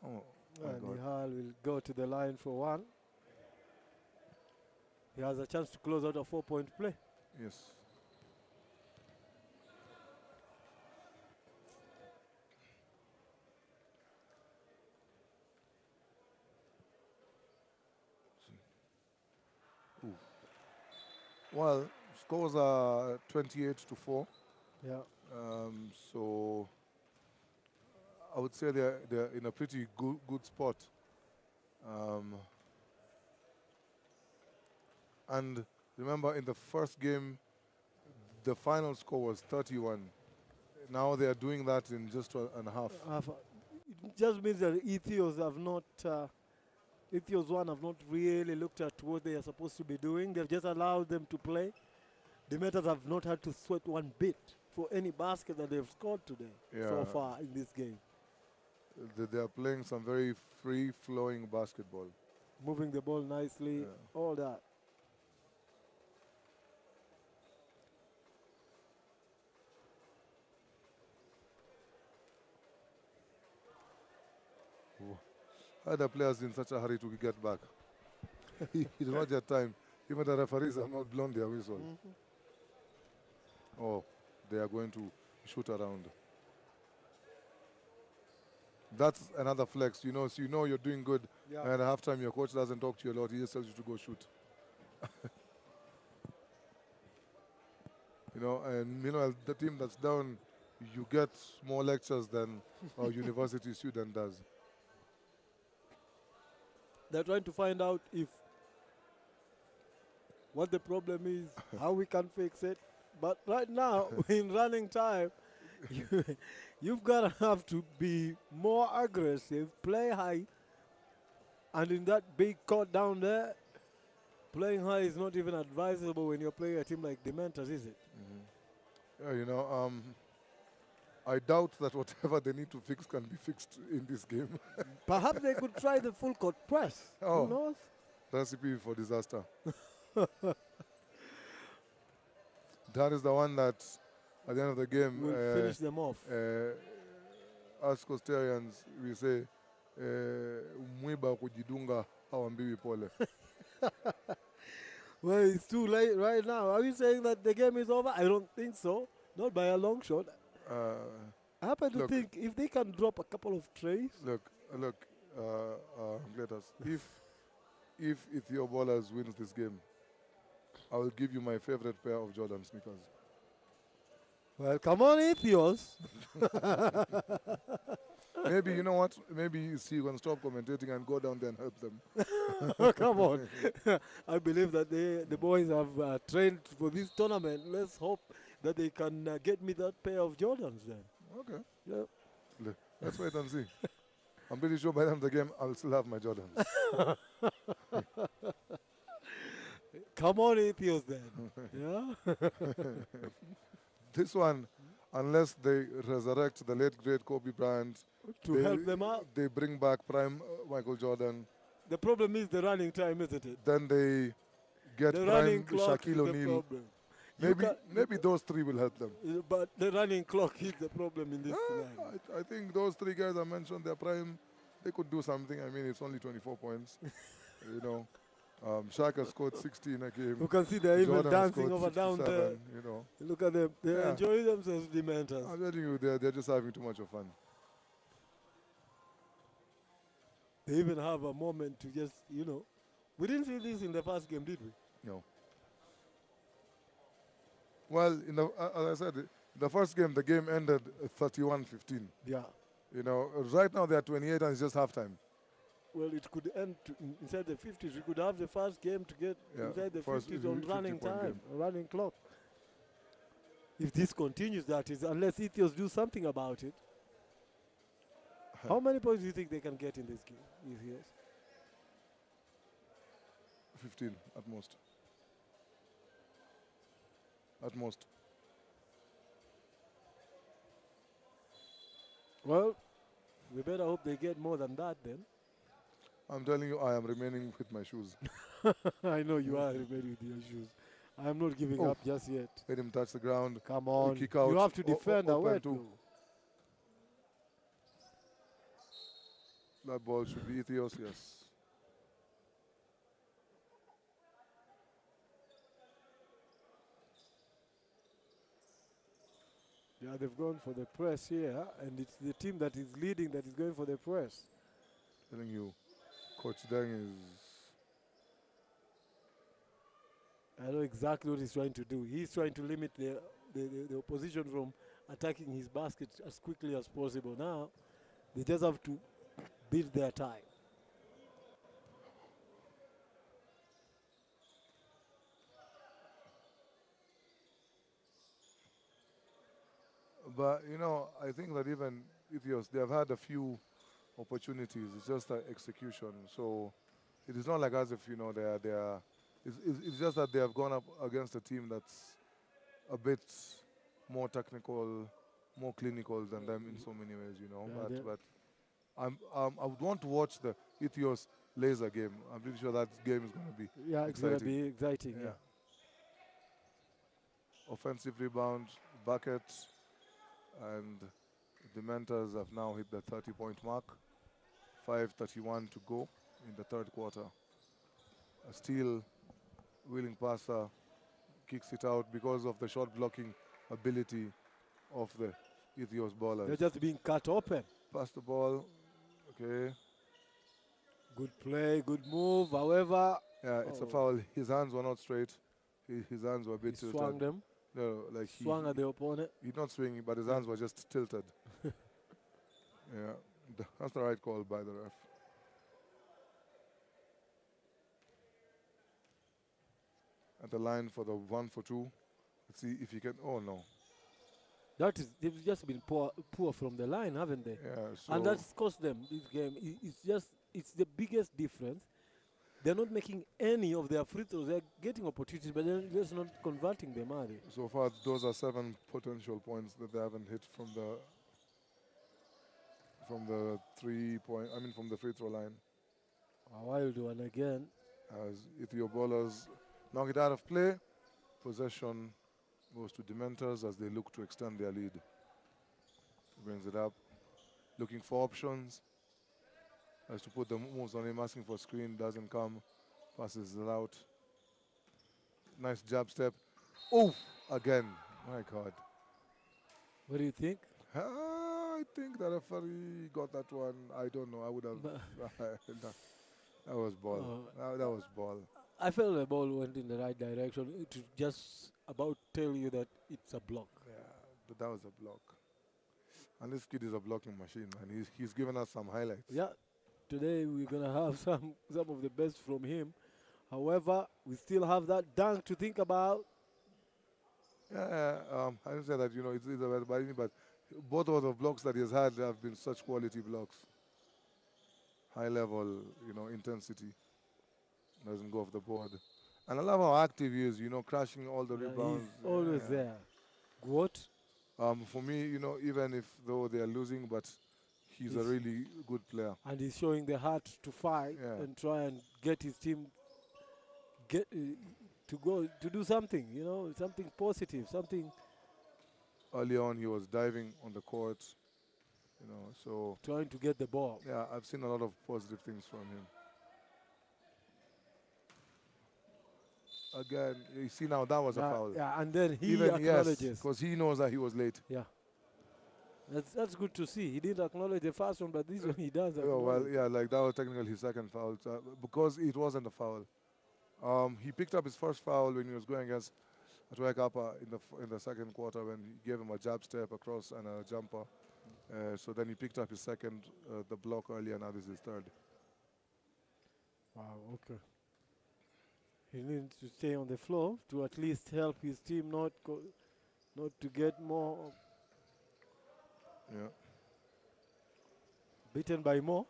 Oh, my And God. Nihal will go to the line for one. He has a chance to close out a 4-point play. Yes. Ooh. Well, scores are 28-4. Yeah. So I would say they're in a pretty good spot. And remember, in the first game, the final score was 31. Now they are doing that in just 1.5. It just means that Ethios have not, Ethios 1 have not really looked at what they are supposed to be doing. They've just allowed them to play. The Metas have not had to sweat one bit for any basket that they've scored today so far in this game. They are playing some very free-flowing basketball. Moving the ball nicely, all that. Why are the players in such a hurry to get back? He did not get time. Even the referees have not blown their whistle. Oh, they are going to shoot around. That's another flex, you know. So you know you're doing good, and at halftime your coach doesn't talk to you a lot. He just tells you to go shoot. You know, and meanwhile the team that's down, you get more lectures than a university student does. They're trying to find out if what the problem is, how we can fix it. But right now, in running time, you've got to have to be more aggressive, play high. And in that big court down there, playing high is not even advisable when you're playing a team like Dementors, is it? Yeah, you know, I doubt that whatever they need to fix can be fixed in this game. Perhaps they could try the full court press. Oh. Who knows? Recipe for disaster. That is the one that, at the end of the game, We'll finish them off. Us Costarians, we say, mwiba kujidunga hawambiwi pole. Well, it's too late right now. Are you saying that the game is over? I don't think so. Not by a long shot. I happen to think if they can drop a couple of trays. Look, let us. If Ethio Ballers wins this game, I will give you my favorite pair of Jordan sneakers. Well, come on, Ethios. Maybe, you know what? Maybe you can stop commentating and go down there and help them. Come on. I believe that the boys have trained for this tournament. Let's hope that they can get me that pair of Jordans then. Okay. Yeah. Let's wait and see. I'm pretty sure by the end of the game, I'll still have my Jordans. Come on, Ethios then. Yeah. This one, unless they resurrect the late great Kobe Bryant, To they help them out. they bring back prime Michael Jordan, The problem is the running time, isn't it? then they get The running prime clock is Shaquille the O'Neal. problem. You Maybe can, maybe those three will help them. but the running clock is the problem in this Ah, scenario. I think those three guys I mentioned, their prime, they could do something. I mean, it's only 24 points. you know, Shaq has scored 60 in a game. You can see they're even Jordan has dancing scored over down there. 67. You know, Look at them. They Yeah. enjoy themselves, the mentors. I'm telling you, they're just having too much of fun. They even have a moment to just, we didn't see this in the first game, did we? No. Well, as I said, the first game, the game ended 31-15. Yeah. Right now they're 28 and it's just halftime. Well, it could end inside the 50s. We could have the first game to get Yeah, inside the first 50s on 50 running point time, game. running clock. If this continues, that is, unless Ethios do something about it. How many points do you think they can get in this game, Ethios? 15 at most. At most. Well, we better hope they get more than that then. I'm telling you, I am remaining with my shoes. I know you are remaining with your shoes. I'm not giving Oh. up just yet. Let him touch the ground. Come on. Kick out. You have to defend Open away too. too. That ball should be Ethios, yes. Yeah, they've gone for the press here, and it's the team that is leading that is going for the press. Telling you, Coach Deng is. I know exactly what he's trying to do. He's trying to limit the opposition from attacking his basket as quickly as possible. Now, they just have to beat their time. But I think that even Ethios, they have had a few opportunities. It's just the execution. So it is not like as if they are. It's just that they have gone up against a team that's a bit more technical, more clinical than them in so many ways. Yeah, But I would want to watch the Ethios laser game. I'm pretty sure that game is going to be Yeah, it's going to exciting. be exciting. Yeah. Offensive rebound, bucket, and the Mentors have now hit the 30-point mark. 5:31 to go in the third quarter. A steal, willing passer kicks it out because of the shot blocking ability of the Ethios ballers. They're just being cut open. Pass the ball. Okay. Good play, good move. However, Yeah, it's a foul. His hands were not straight. His hands were a bit he tilted. swung them, No, like swung at the opponent. he's not swinging, but his hands were just tilted. Yeah, that's the right call by the ref. At the line for the 1 for 2. Let's see if he can. Oh no. They've just been poor from the line, haven't they? Yeah. So And that's cost them this game. It's the biggest difference. They're not making any of their free throws. They're getting opportunities, but they're just not converting them, are they? so far, those are 7 potential points that they haven't hit from the 3-point. I mean, from the free throw line. A wild one again. As Ethio ballers knock it out of play, possession goes to Dementors as they look to extend their lead. Brings it up, looking for options. Has to put the moves on him, asking for a screen, doesn't come, passes it out. Nice jab step. Oh, again, my God. What do you think? I think the referee got that one. I don't know. I would have. That was ball. That was ball. I felt the ball went in the right direction. It just about tell you that it's a block. Yeah, but that was a block. And this kid is a blocking machine, man. He's given us some highlights. Yeah, today we're gonna have some of the best from him. However, we still have that dunk to think about. Yeah, I didn't say that, it's a bad, but both of the blocks that he has had have been such quality blocks. High level, intensity. Doesn't go off the board. And I love how active he is, crashing all the Yeah, he's rebounds. always Yeah. there. What? For me, even if though they are losing, but he's a He's, really good player. and he's showing the heart to fight Yeah. and try and get his team get to go to do something. Something positive, something Early on, he was diving on the court, so trying to get the ball. yeah, I've seen a lot of positive things from him. Again, you see now that was a Yeah, foul. yeah, and then he Even yes, acknowledges. because he knows that he was late. Yeah, that's good to see. He didn't acknowledge the first one, but this one he does Oh well, acknowledge. yeah, like that was technically his second foul because it wasn't a foul. He picked up his first foul when he was going against Okapa in the second quarter when he gave him a jab step across and a jumper. So then he picked up his second, the block earlier. Now this is his third. Wow. Okay. He needs to stay on the floor to at least help his team not to get more Yeah. beaten by more.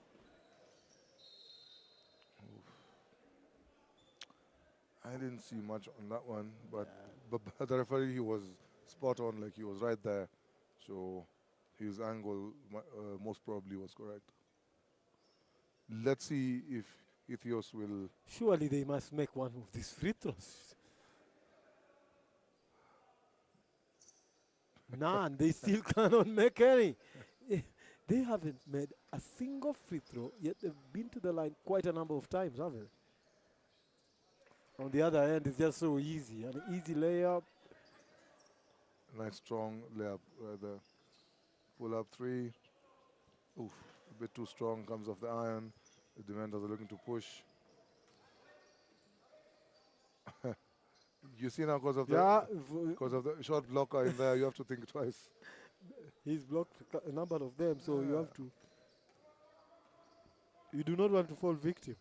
I didn't see much on that one, but the referee, he was spot on, like he was right there. So his angle most probably was correct. Let's see if Ethios will. Surely they must make one of these free throws. None. They still cannot make any. They haven't made a single free throw, yet they've been to the line quite a number of times, haven't they? On the other end, it's just so easy. An easy layup. Nice strong layup. The pull up three. Oof, a bit too strong. Comes off the iron. The defenders are looking to push. You see now Yeah, because of the short blocker in there, you have to think twice. he's blocked a number of them, so you Yeah. have to. You do not want to fall victim.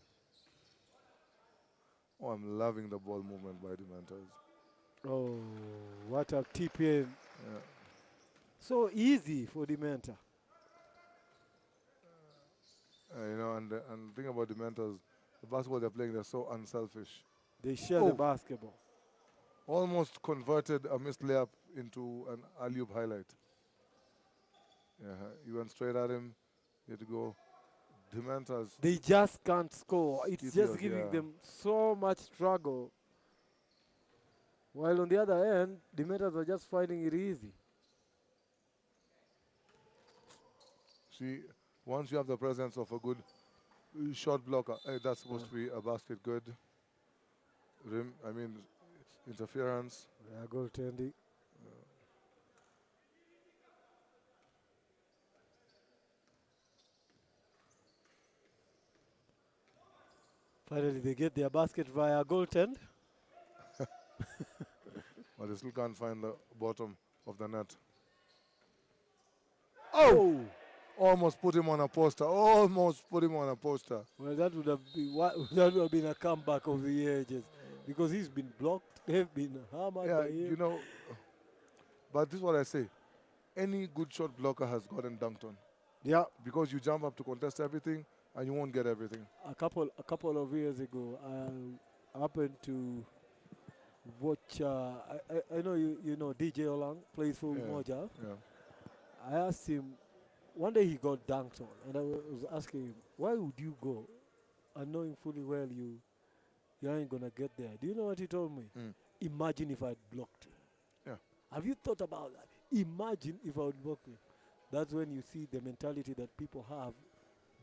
Oh, I'm loving the ball movement by the Mentors. Oh, what a tip in. Yeah. So easy for the mentor. And the thing about the Mentors, the basketball they're playing, they're so unselfish. They share the Oh, basketball. almost converted a missed layup into an alley-oop highlight. Yeah, he went straight at him. He had to go. Dementors, They just can't score. It's just Ethios, giving yeah. them so much struggle. While on the other end, the Metas are just finding it easy. see, once you have the presence of a good shot blocker, that's supposed to be a basket good. Interference. Yeah, goaltending. Finally, they get their basket via goaltend. But they still can't find the bottom of the net. Oh! Almost put him on a poster. Almost put him on a poster. Well, that would have been that would have been a comeback of the ages, because he's been blocked. They've been hammered Yeah, by him. but this is what I say. Any good shot blocker has gotten dunked on. Yeah, Because you jump up to contest everything and you won't get everything. a couple of years ago, I happened to watch. I know you know DJ Olang plays for Yeah, Umoja. yeah. I asked him one day, he got dunked on, and I was asking him, why would you go, and knowing fully well you ain't gonna get there? Do you know what he told me? Mm. Imagine if I'd blocked you. Yeah. Have you thought about that? Imagine if I would block you. That's when you see the mentality that people have,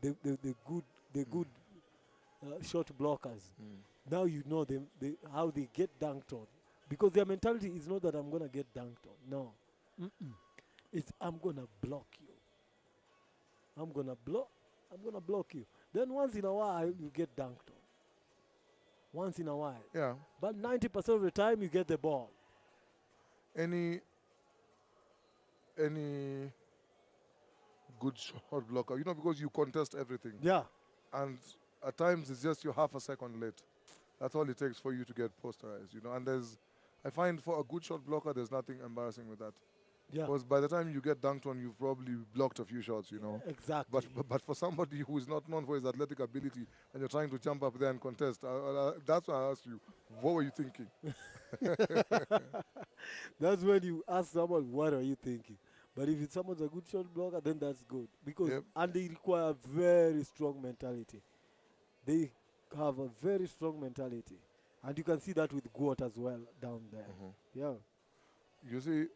the good shot blockers. Mm. Now you know them, how they get dunked on, because their mentality is not that I'm gonna get dunked on. No, it's I'm gonna block you. I'm gonna block you. Then once in a while you get dunked on. Once in a while. Yeah. But 90% of the time you get the ball. Any good shot blocker, because you contest everything. Yeah. And at times it's just you're half a second late. That's all it takes for you to get posterized, And I find for a good shot blocker, there's nothing embarrassing with that. Yeah. Because by the time you get dunked on, you've probably blocked a few shots, Exactly. But for somebody who is not known for his athletic ability and you're trying to jump up there and contest, that's why I asked you, what were you thinking? That's when you ask someone, what are you thinking? But if it's someone's a good shot blocker, then that's good. Because Yep. and they require very strong mentality. They have a very strong mentality. And you can see that with Guat as well down there. Yeah. You see,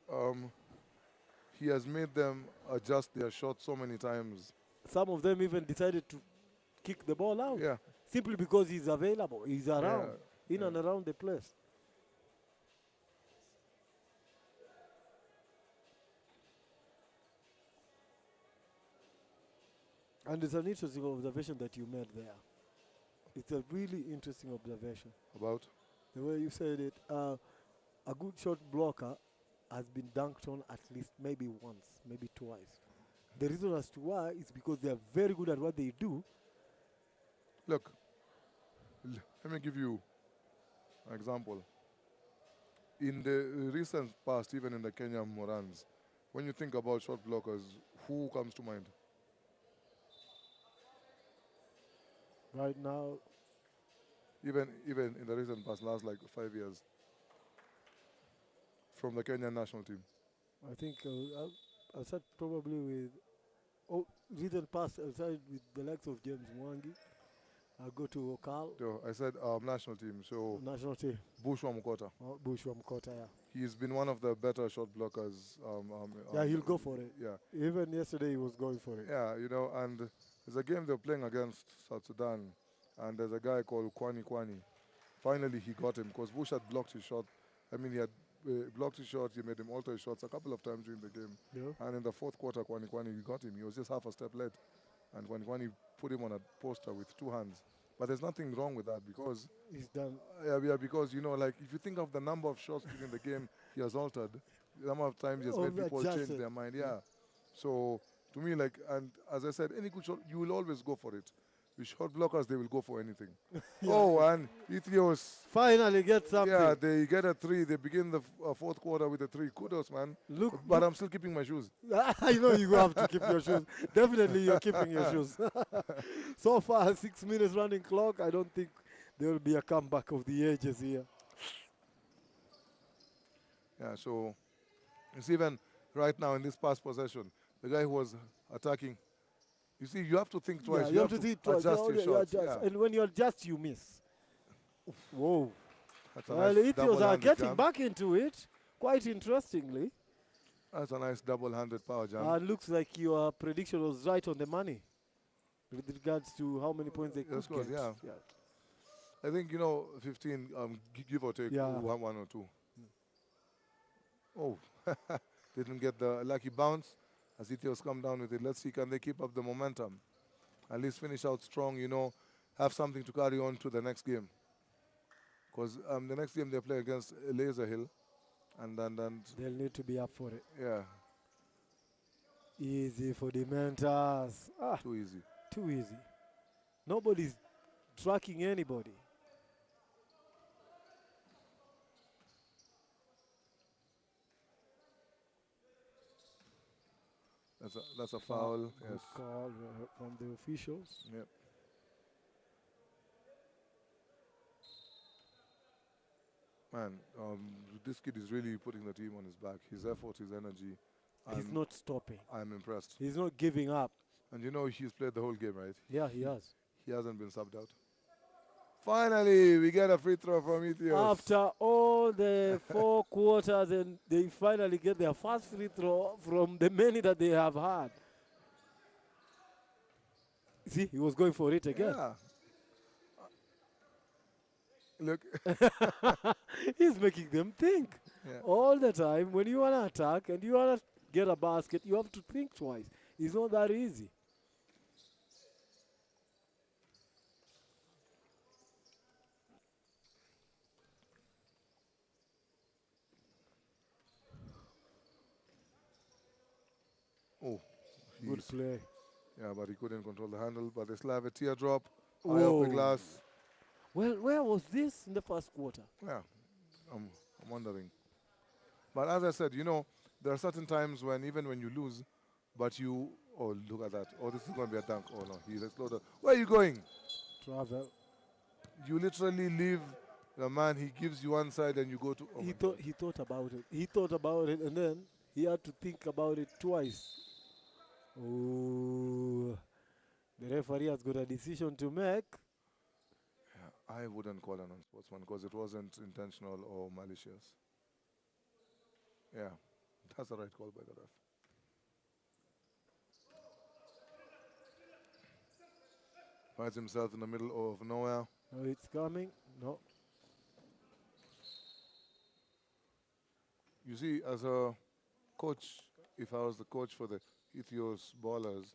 he has made them adjust their shot so many times. Some of them even decided to kick the ball out. Yeah. Simply because he's available. He's around. In yeah. and around the place. And it's an interesting observation that you made there. It's a really interesting observation. About? The way you said it, a good shot blocker has been dunked on at least maybe once, maybe twice. The reason as to why is because they are very good at what they do. Look, let me give you an example. In the recent past, even in the Kenya Morans, when you think about shot blockers, who comes to mind? Right now, Even in the recent past, last like 5 years, from the Kenyan national team. I think I'll start probably with, recent past, I'll start with the likes of James Mwangi. I'll go to Okal, So I said national team. So national team, Bushwa Mukota. Bushwa Mkota, yeah. He's been one of the better shot blockers. Yeah, he'll go for it. Yeah, Even yesterday he was going for it. yeah, and there's a game they're playing against South Sudan, and there's a guy called Kwani. Finally, he got him because Bush had blocked his shot. I mean, he had blocked his shot. He made him alter his shots a couple of times during the game. Yeah. And in the fourth quarter, Kwani, he got him. He was just half a step late. And Kwani put him on a poster with two hands. But there's nothing wrong with that because, He's done. yeah, because, like, if you think of the number of shots during the game he has altered, the number of times he has made people change Adjusted. their mind, yeah. So, to me, like, and as I said, any good shot, you will always go for it. With shot blockers, they will go for anything. Oh, and Ethios, Finally get something. yeah, they get a three. They begin the fourth quarter with a three. Kudos, man. But I'm still keeping my shoes. I know you have to keep your shoes. Definitely you're keeping your shoes. So far, 6 minutes running clock. I don't think there will be a comeback of the ages here. Yeah, so it's even right now in this past possession, the guy who was attacking, you see, you have to think twice. Yeah, you have to think twice. Adjust your shots. Adjust. Yeah. And when you adjust, you miss. Whoa. That's a Well, nice Ethiopians are double-handed getting jump. back into it, quite interestingly. That's a nice double-handed power jump. And looks like your prediction was right on the money with regards to how many points they could Of course, get. yeah. I think, 15, give or take, Yeah. one or two. Oh, didn't get the lucky bounce as Ethios come down with it. Let's see, can they keep up the momentum? At least finish out strong, have something to carry on to the next game. Because the next game they play against Laser Hill. And They'll need to be up for it. yeah, Easy for the Mentors. too easy. Too easy. Nobody's tracking anybody. That's a foul. Good Yes. call from the officials. Yep. Man, this kid is really putting the team on his back. His effort, his energy. He's not stopping. I'm impressed. He's not giving up. And he's played the whole game, right? Yeah, he has. He hasn't been subbed out. Finally, we get a free throw from Ethios. After all the 4 quarters, and they finally get their first free throw from the many that they have had. See, he was going for it again. Yeah. Look. He's making them think. Yeah. All the time, when you want to attack and you want to get a basket, you have to think twice. It's not that easy. Oh, Good he's- play. Yeah, but he couldn't control the handle. But they still have a teardrop. Eye of Whoa. the glass. Well, where was this in the first quarter? Yeah, I'm wondering. But as I said, there are certain times when even when you lose, but oh, look at that. Oh, this is going to be a dunk. Oh, no, he's exploded. Where are you going? Travel. You literally leave The man, he gives you one side and you go to. Oh my God. He thought about it. He thought about it, and then he had to think about it twice. Oh, the referee has got a decision to make. Yeah, I wouldn't call an unsportsman because it wasn't intentional or malicious. Yeah, that's the right call by the ref. Finds himself in the middle of nowhere. Oh, it's coming. No. You see, as a coach, if I was the coach for the Ethio's ballers,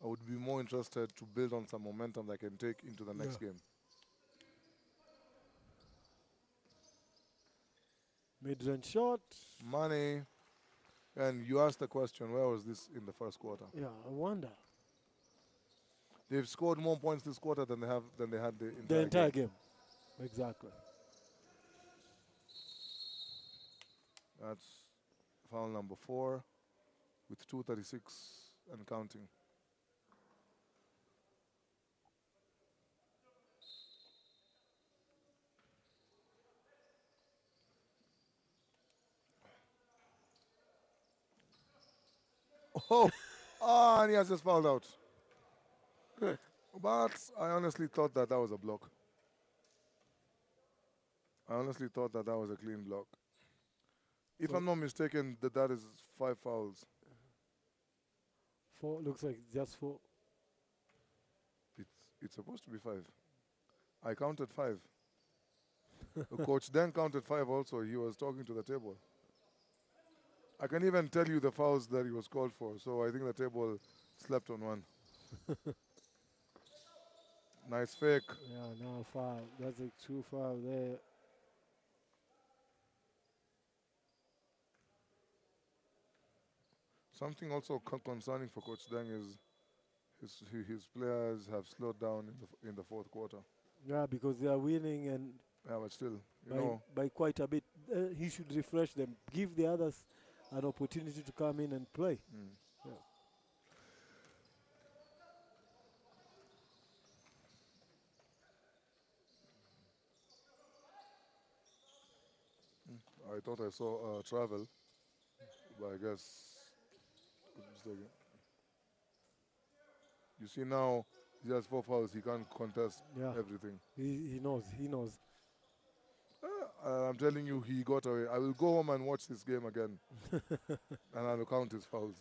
I would be more interested to build on some momentum that I can take into the Yeah. next game. Mid-range shot. Money, and you asked the question, where was this in the first quarter? Yeah, I wonder. They've scored more points this quarter than they had the The entire entire game. game. Exactly. That's foul number 4 with 2:36 and counting. Oh, and he has just fouled out. But I honestly thought that was a block. I honestly thought that was a clean block. If So I'm not mistaken, that is 5 fouls. 4 looks like just 4. It's supposed to be 5. I counted 5. The coach then counted 5 also. He was talking to the table. I can even tell you the fouls that he was called for. So I think the table slept on one. Nice fake. Yeah, now foul. That's a true foul there. Something also concerning for Coach Deng is his players have slowed down in the fourth quarter. Yeah, because they are winning and Yeah, but still, by quite a bit. He should refresh them. Give the others an opportunity to come in and play. Mm. Yeah. I thought I saw travel, but I guess it's the game. You see now, he has 4 fouls. He can't contest Yeah. everything. He knows. He knows. I'm telling you, he got away. I will go home and watch this game again, and I'll count his fouls.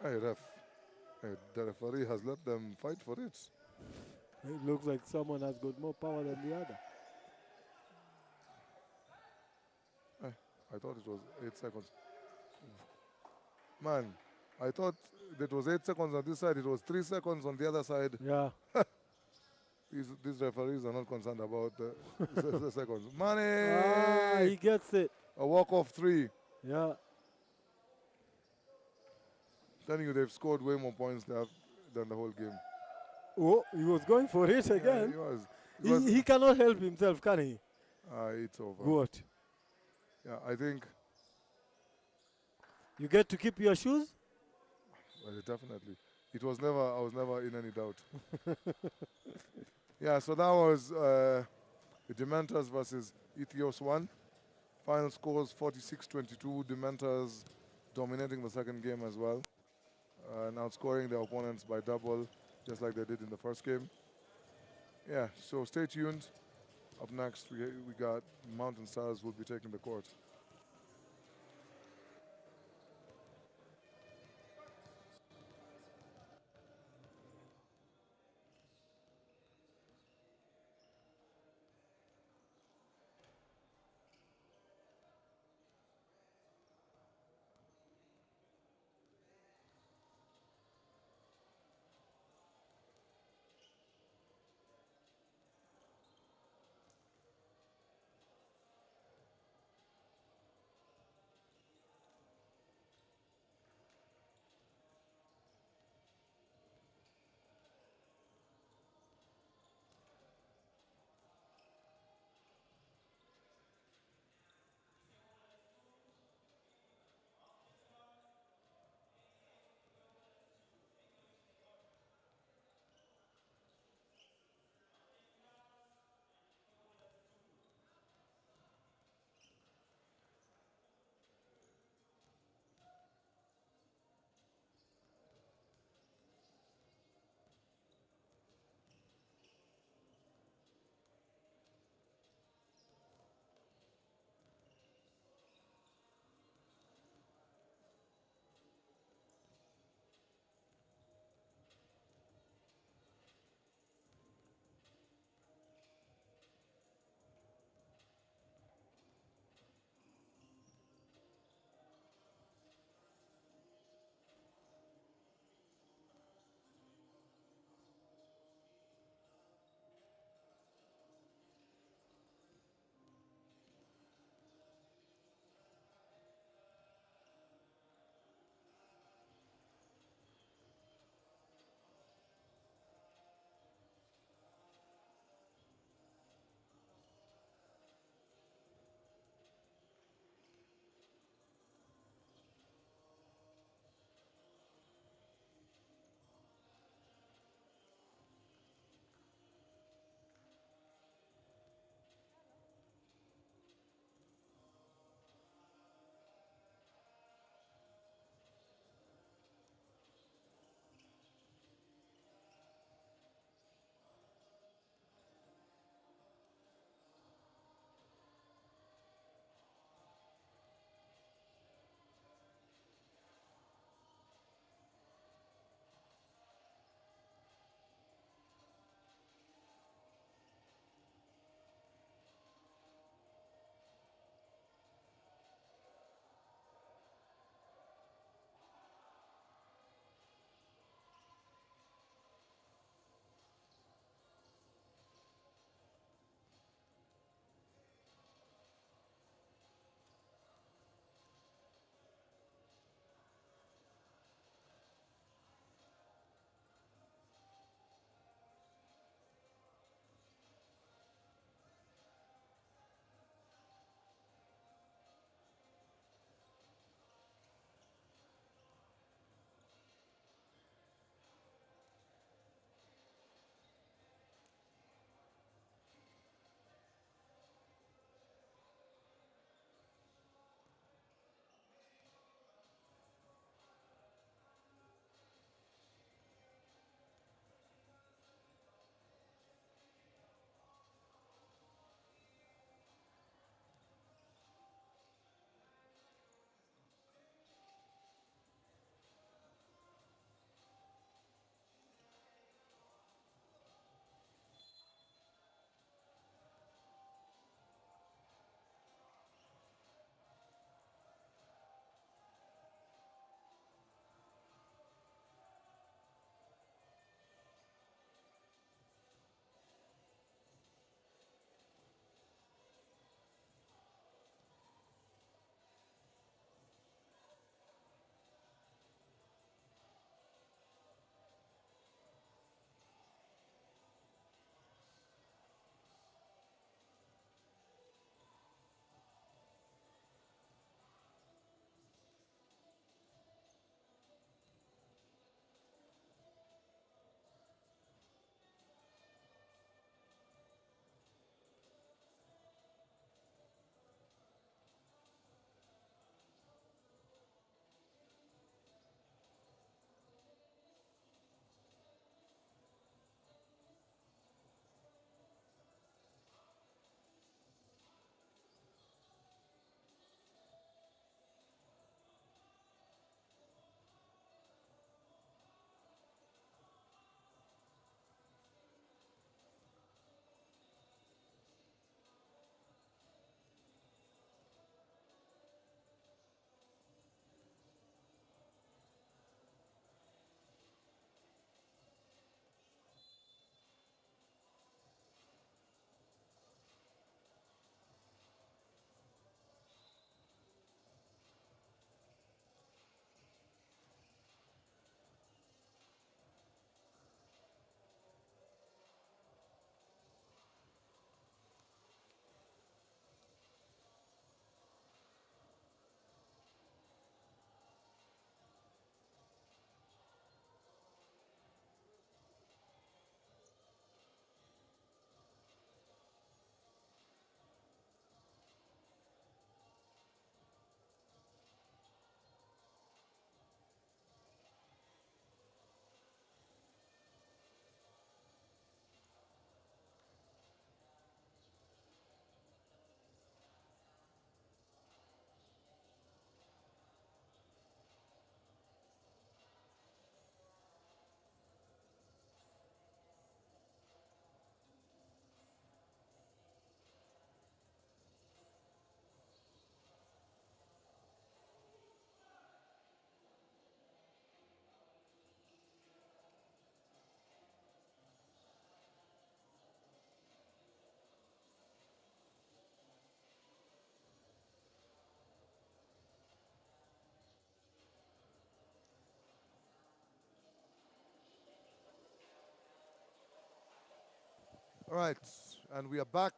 Hey, ref. Hey, the referee has let them fight for it. It looks like someone has got more power than the other. Hey, I thought it was 8 seconds. Man, I thought it was 8 seconds on this side. It was 3 seconds on the other side. Yeah. These referees are not concerned about the seconds. Money! Ah, he gets it. A walk-off 3. Yeah. Telling you, they've scored way more points than the whole game. Oh, he was going for it Yeah, again. he was. He was He cannot help himself, can he? it's over. What? Yeah, I think You get to keep your shoes? definitely. I was never in any doubt. Yeah, so that was the Dementors versus Ethos 1. Final scores 46-22. Dementors dominating the second game as well. And outscoring their opponents by double, just like they did in the first game. Yeah, so stay tuned. Up next, we got Mountain Stars will be taking the court. All right, and we are back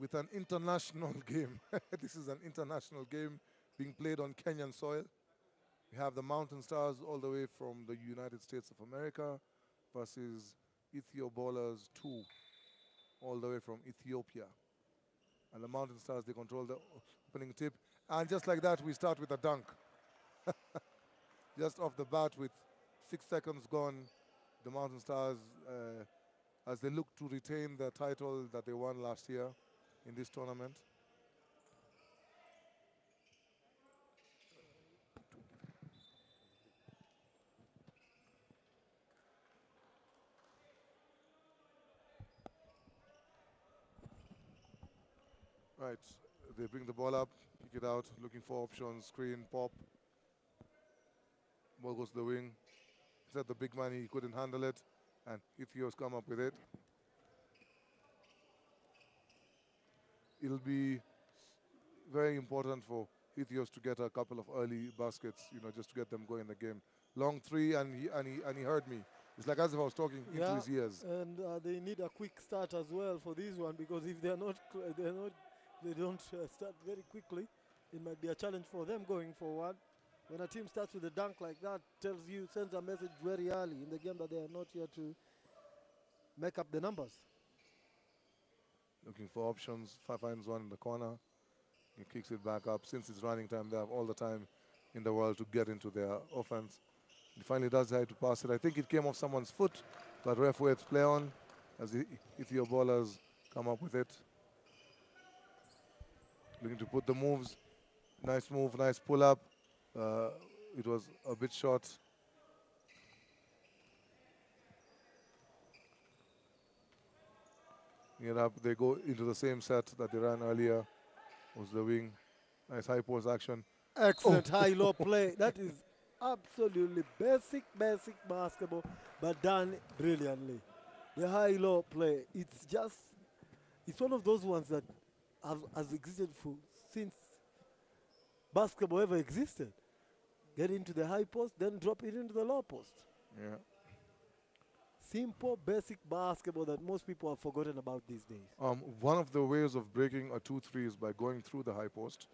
with an international game. This is an international game being played on Kenyan soil. We have the Mountain Stars all the way from the United States of America versus Ethio Ballers 2 all the way from Ethiopia. And the Mountain Stars, they control the opening tip. And just like that, we start with a dunk. Just off the bat with 6 seconds gone, the Mountain Stars, as they look to retain the title that they won last year in this tournament. Right, they bring the ball up, kick it out, looking for options, screen, pop. Ball goes to the wing. Said the big man, he couldn't handle it, and Ethio's come up with it. It'll be very important for Ethios to get a couple of early baskets, just to get them going in the game. Long three, and he heard me. It's like as if I was talking into his ears. And they need a quick start as well for this one, because if they don't start very quickly, it might be a challenge for them going forward. When a team starts with a dunk like that, sends a message very early in the game that they are not here to make up the numbers. Looking for options, finds one in the corner. He kicks it back up. Since it's running time, they have all the time in the world to get into their offense. He finally does decide to pass it. I think it came off someone's foot, but ref waits play on as the Ethio ballers come up with it. Looking to put the moves. Nice move, nice pull up. It was a bit short. They go into the same set that they ran earlier. Was the wing. Nice high post action. Excellent high-low play. That is absolutely basic basketball, but done brilliantly. The high-low play, it's one of those ones that has existed since basketball ever existed. Get into the high post, then drop it into the low post. Yeah. Simple, basic basketball that most people have forgotten about these days. One of the ways of breaking a 2-3 is by going through the high post.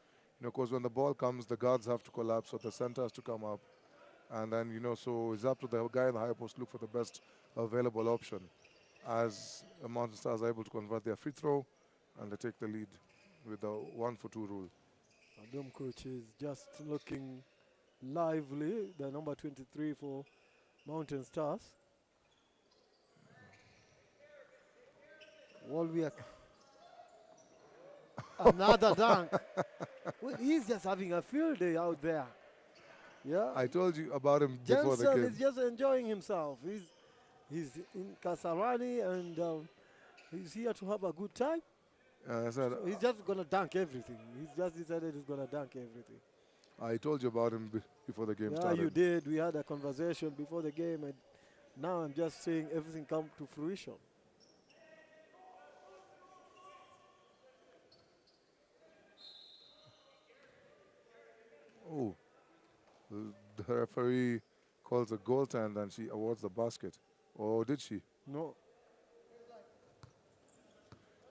Because when the ball comes, the guards have to collapse, so the center has to come up. And then, so it's up to the guy in the high post to look for the best available option. As the Mountain Stars are able to convert their free throw, and they take the lead with the 1-for-2 rule. Adom coach is just looking lively, the number 23 for Mountain Stars. Walwick. Another dunk. Well, he's just having a field day out there. Yeah. I told you about him before the Jensen game. is just enjoying himself. He's in KASARANI, and he's here to have a good time. So he's just going to dunk everything. He's just decided he's going to dunk everything. I told you about him before the game started. Yeah, you did. We had a conversation before the game, and now I'm just seeing everything come to fruition. Oh, the referee calls a goaltend and she awards the basket. Or did she? No.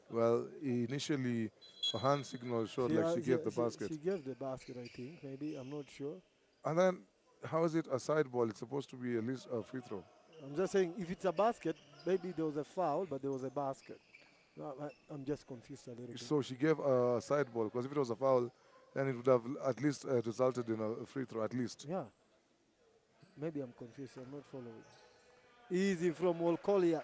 Well, initially, her hand signal showed like she gave the basket. She gave the basket, I think. Maybe, I'm not sure. And then, how is it a side ball? It's supposed to be at least a free throw. I'm just saying, if it's a basket, maybe there was a foul, but there was a basket. No, I'm just confused a little bit. So she gave a side ball, because if it was a foul, then it would have at least resulted in a free throw, at least. Yeah. Maybe I'm confused. I'm not following. Easy from Wolkoliak.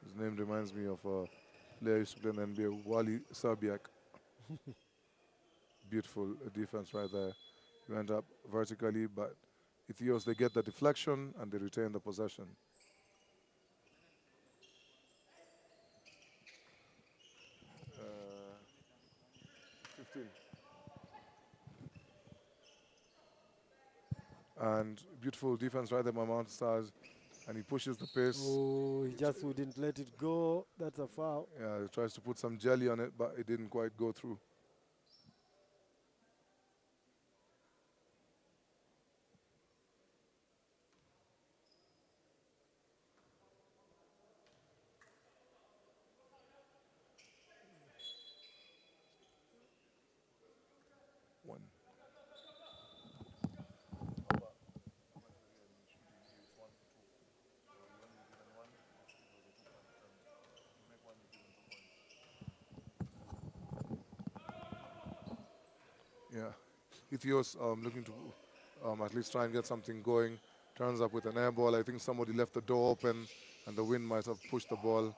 His name reminds me of a player who used to play in the NBA, Wally Sabiak. Beautiful defense right there. He went up vertically, but Ethios, they get the deflection and they retain the possession. And beautiful defense right there by Mountain Stars. And he pushes the pace. Oh, he just wouldn't let it go. That's a foul. Yeah, he tries to put some jelly on it, but it didn't quite go through. Ethios looking to at least try and get something going. Turns up with an air ball. I think somebody left the door open and the wind might have pushed the ball.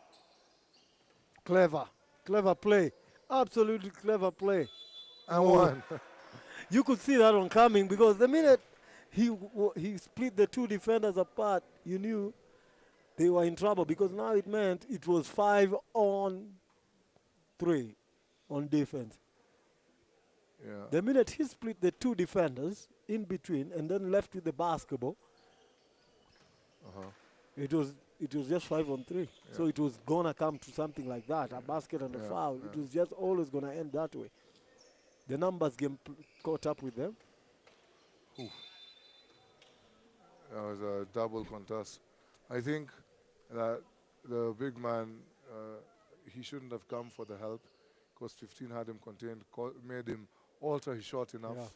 Clever. Clever play. Absolutely clever play. And Oh. one. You could see that one coming because the minute he split the two defenders apart, you knew they were in trouble because now it meant it was 5-on-3 on defense. Yeah. The minute he split the two defenders in between and then left with the basketball, it was just 5-on-3. Yeah. So it was gonna come to something like that, a basket and a Yeah, foul. yeah. It was just always gonna end that way. The numbers game caught up with them. That was a double contest. I think that the big man, he shouldn't have come for the help because 15 had him contained, made him alter his shot enough. Yeah.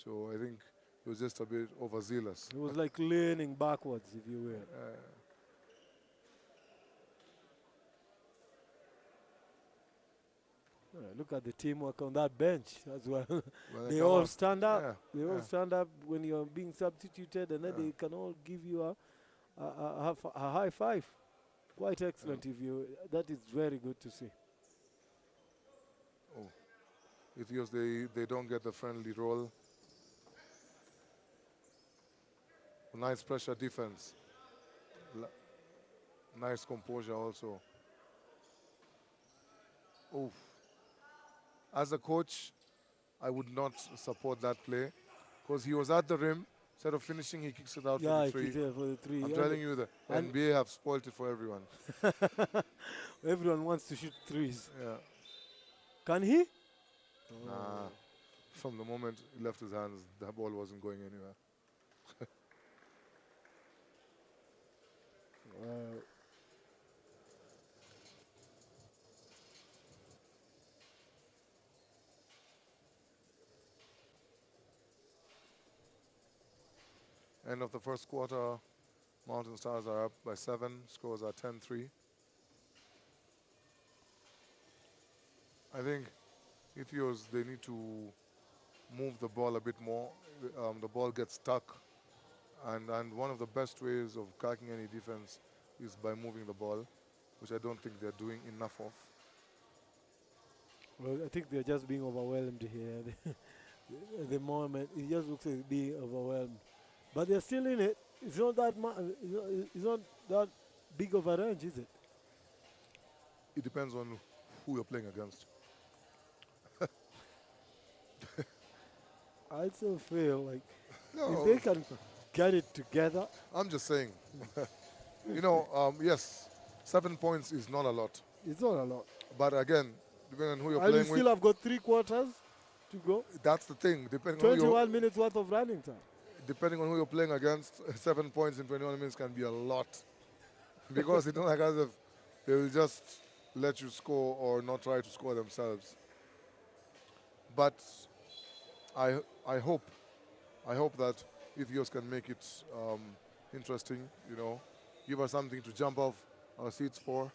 So I think he was just a bit overzealous. It was like leaning backwards, if you will. Look at the teamwork on that bench as well. When They come all out, stand up. yeah, They all yeah. stand up when you're being substituted, and then Yeah. they can all give you a high five. Quite excellent. If you, that is very good to see. Ethios, they don't get the friendly roll. Nice pressure defense. Nice composure also. Oof. As a coach, I would not support that play because he was at the rim. Instead of finishing, he kicks it out Yeah, for the it three. is for the three. I'm And telling you, the and- NBA have spoiled it for everyone. everyone wants to shoot threes. Yeah. Can he? Nah. From the moment he left his hands, the ball wasn't going anywhere. End of the first quarter, Mountain Stars are up by 7. Scores are 10-3. I think Ethios, they need to move the ball a bit more. The ball gets stuck. And one of the best ways of cracking any defense is by moving the ball, which I don't think they're doing enough of. Well, I think they're just being overwhelmed here. At the moment, it just looks like being overwhelmed. But they're still in it. It's not that it's not that big of a range, is it? It depends on who you're playing against. I still feel like No, if they can get it together. I'm just saying. Yes, 7 points is not a lot. It's not a lot. But again, depending on who you're And we playing still with, have got 3 quarters to go. that's the thing. Depending on, 21 minutes worth of running time. depending on who you're playing against, 7 points in 21 minutes can be a lot. Because it's not like as if they will just let you score or not try to score themselves. But I hope that Ethios can make it interesting, give us something to jump off our seats for.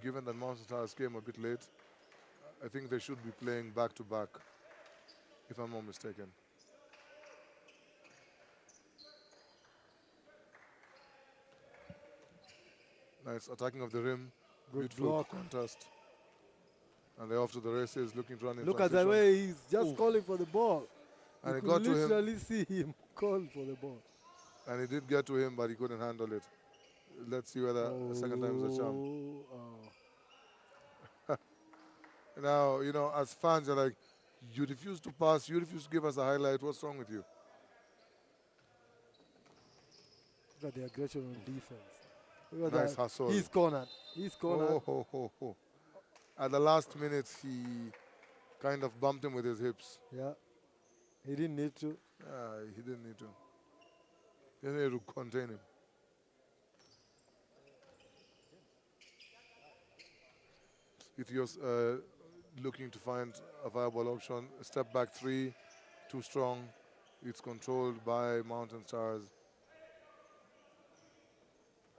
Given that Mountain Stars came a bit late, I think they should be playing back-to-back, if I'm not mistaken. Nice attacking of the rim. Good Beautiful block. contest. And they're off to the races, looking to run in Look at the transition. way he's just Oof. calling for the ball. And You it could got to him. literally see him call for the ball. And it did get to him, but he couldn't handle it. Let's see whether second time is a charm. Oh. Now, as fans, you're like, you refuse to pass, you refuse to give us a highlight. What's wrong with you? Look at the aggression on defense. Look at Nice that. hustle. He's cornered. He's cornered. Oh. At the last minute, he kind of bumped him with his hips. Yeah. He didn't need to. He didn't need to. He needed to contain him. Ethios looking to find a viable option. Step back three, too strong. It's controlled by Mountain Stars.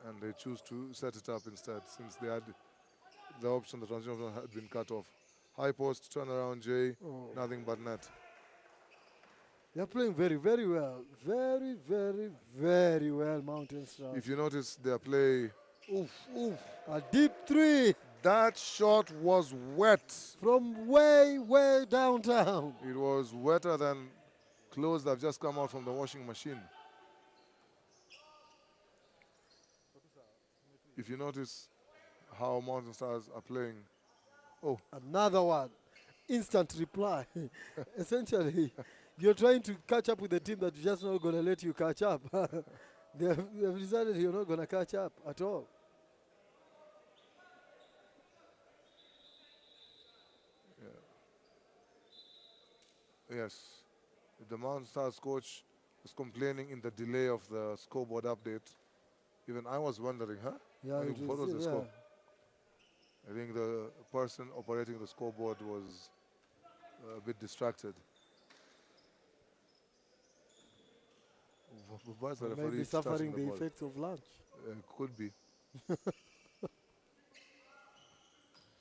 And they choose to set it up instead since they had the option, the transition option had been cut off. High post, turnaround J, Oh. nothing but net. They're playing very, very well. Very, very, very well, Mountain Stars. If you notice their play, Oof, oof. A deep three that shot was wet. from way, way downtown. It was wetter than clothes that have just come out from the washing machine. If you notice how Mountain Stars are playing, Another one. Instant reply. Essentially, you're trying to catch up with the team that's just not going to let you catch up. They've decided you're not going to catch up at all. yes, the Mountain Stars coach was complaining in the delay of the scoreboard update. Even I was wondering, huh? Yeah, When it you- what was the yeah. score? I think the person operating the scoreboard was a bit distracted. Why is the referee Maybe touching suffering the ball? effects of lunch. Could be.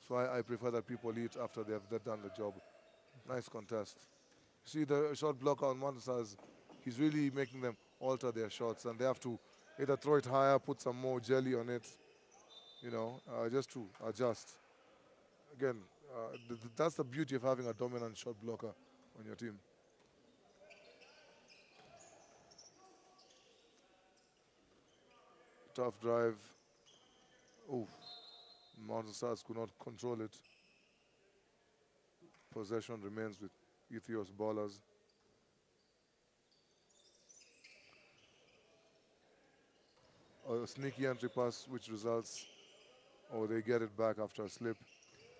So I prefer that people eat after they've done the job. Nice contest. See the shot blocker on Mountain Stars, he's really making them alter their shots and they have to either throw it higher, put some more jelly on it, you know, just to adjust. Again, that's the beauty of having a dominant shot blocker on your team. Tough drive. Oh, Mountain Stars could not control it. Possession remains with Ethios ballers. A sneaky entry pass which results, they get it back after a slip.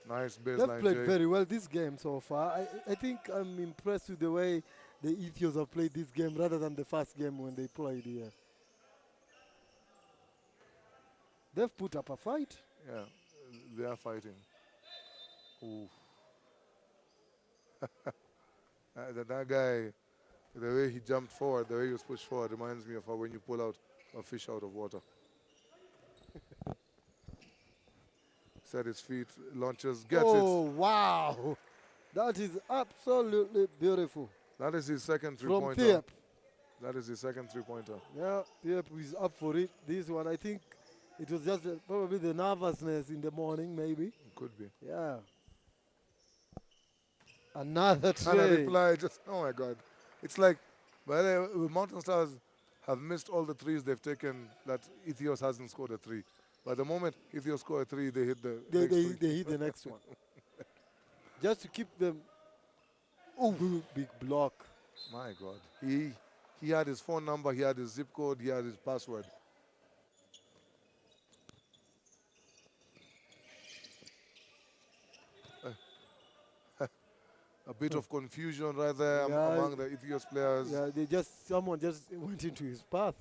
Nice They've baseline played J. very well this game so far. I think I'm impressed with the way the Ethiops have played this game rather than the first game when they played here. They've put up a fight. Yeah, they are fighting. Ooh. That guy, the way he jumped forward, the way he was pushed forward, reminds me of how when you pull out a fish out of water. Set his feet, launches, gets Oh, wow. That is absolutely beautiful. it. That is his second From three-pointer. Thiep. That is his second three-pointer. Yeah, Thiep is up for it. This one, I think it was just probably the nervousness in the morning, maybe. Could be. Yeah. Another And I tray. reply just, oh my God. It's like, by the way, Mountain Stars have missed all the threes they've taken that Ethios hasn't scored a three. But the moment Ethios score a three, they hit the They, next they, three. they hit the next one. Just to keep them. Ooh, big block. My God. He had his phone number, he had his zip code, he had his password. A bit of confusion right there Yeah. among the Ethios players. Yeah, someone just went into his path.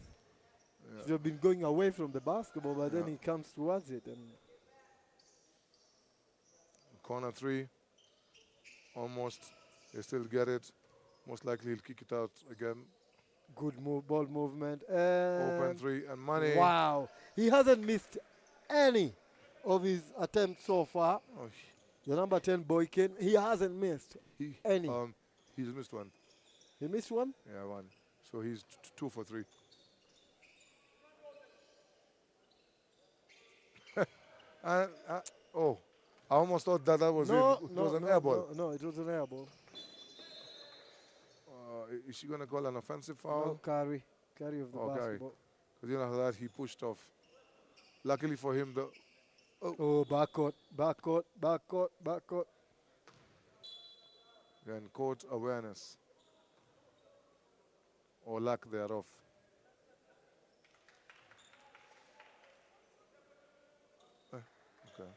Yeah. Should have been going away from the basketball, but then Yeah. he comes towards it. And Corner three. Almost. They still get it. Most likely he'll kick it out again. good ball movement. Open And three and money. wow. He hasn't missed any of his attempts so far. Oh, The number 10 Boykin, he hasn't missed any. He's missed one. He missed one? Yeah, one. So he's 2 for 3. I almost thought that was it was an air ball. No, it was an air ball. Is she going to call an offensive No, foul? carry of the Oh, carry. basketball. Because you know after that he pushed off. Luckily for him, Oh, backcourt. and court awareness or lack thereof. Okay.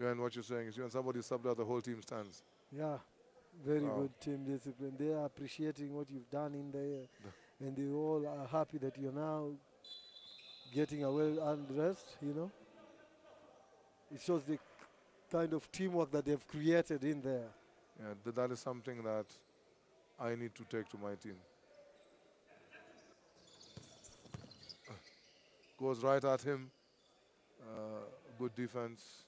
Yeah, and what you're saying is when somebody subbed out, the whole team stands. Yeah, very Wow. good team discipline. They are appreciating what you've done in there, and they all are happy that you're now getting a well-earned rest, you know. It shows the kind of teamwork that they've created in there. Yeah, that is something that I need to take to my team. Goes right at him. Good defense.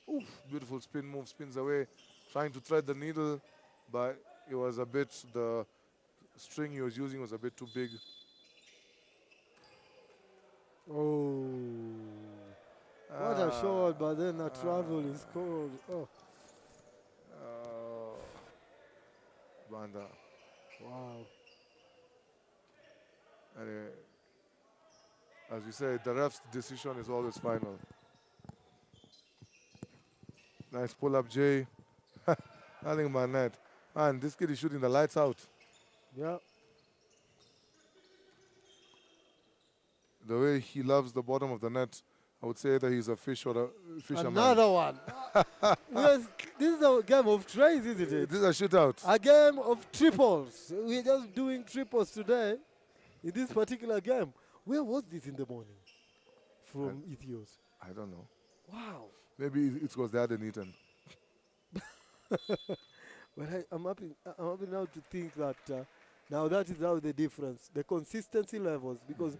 Oof, beautiful spin move, spins away, trying to thread the needle, but it was a bit, the string he was using was a bit too big. Oh, what a shot, but then a travel is called. Oh, Banda. wow. Anyway, as we say, the ref's decision is always final. Nice pull up, Jay. Nothing but net. Man, this kid is shooting the lights out. Yeah. The way he loves the bottom of the net, I would say that he's a fish or a fisherman. Another one. Yes, this is a game of trays, isn't it? This is a shootout. A game of triples. We're just doing triples today in this particular game. Where was this in the morning from Ethios? I don't know. Wow. Maybe it's because they hadn't eaten. But I'm happy now to think that now that is now the difference, the consistency levels, because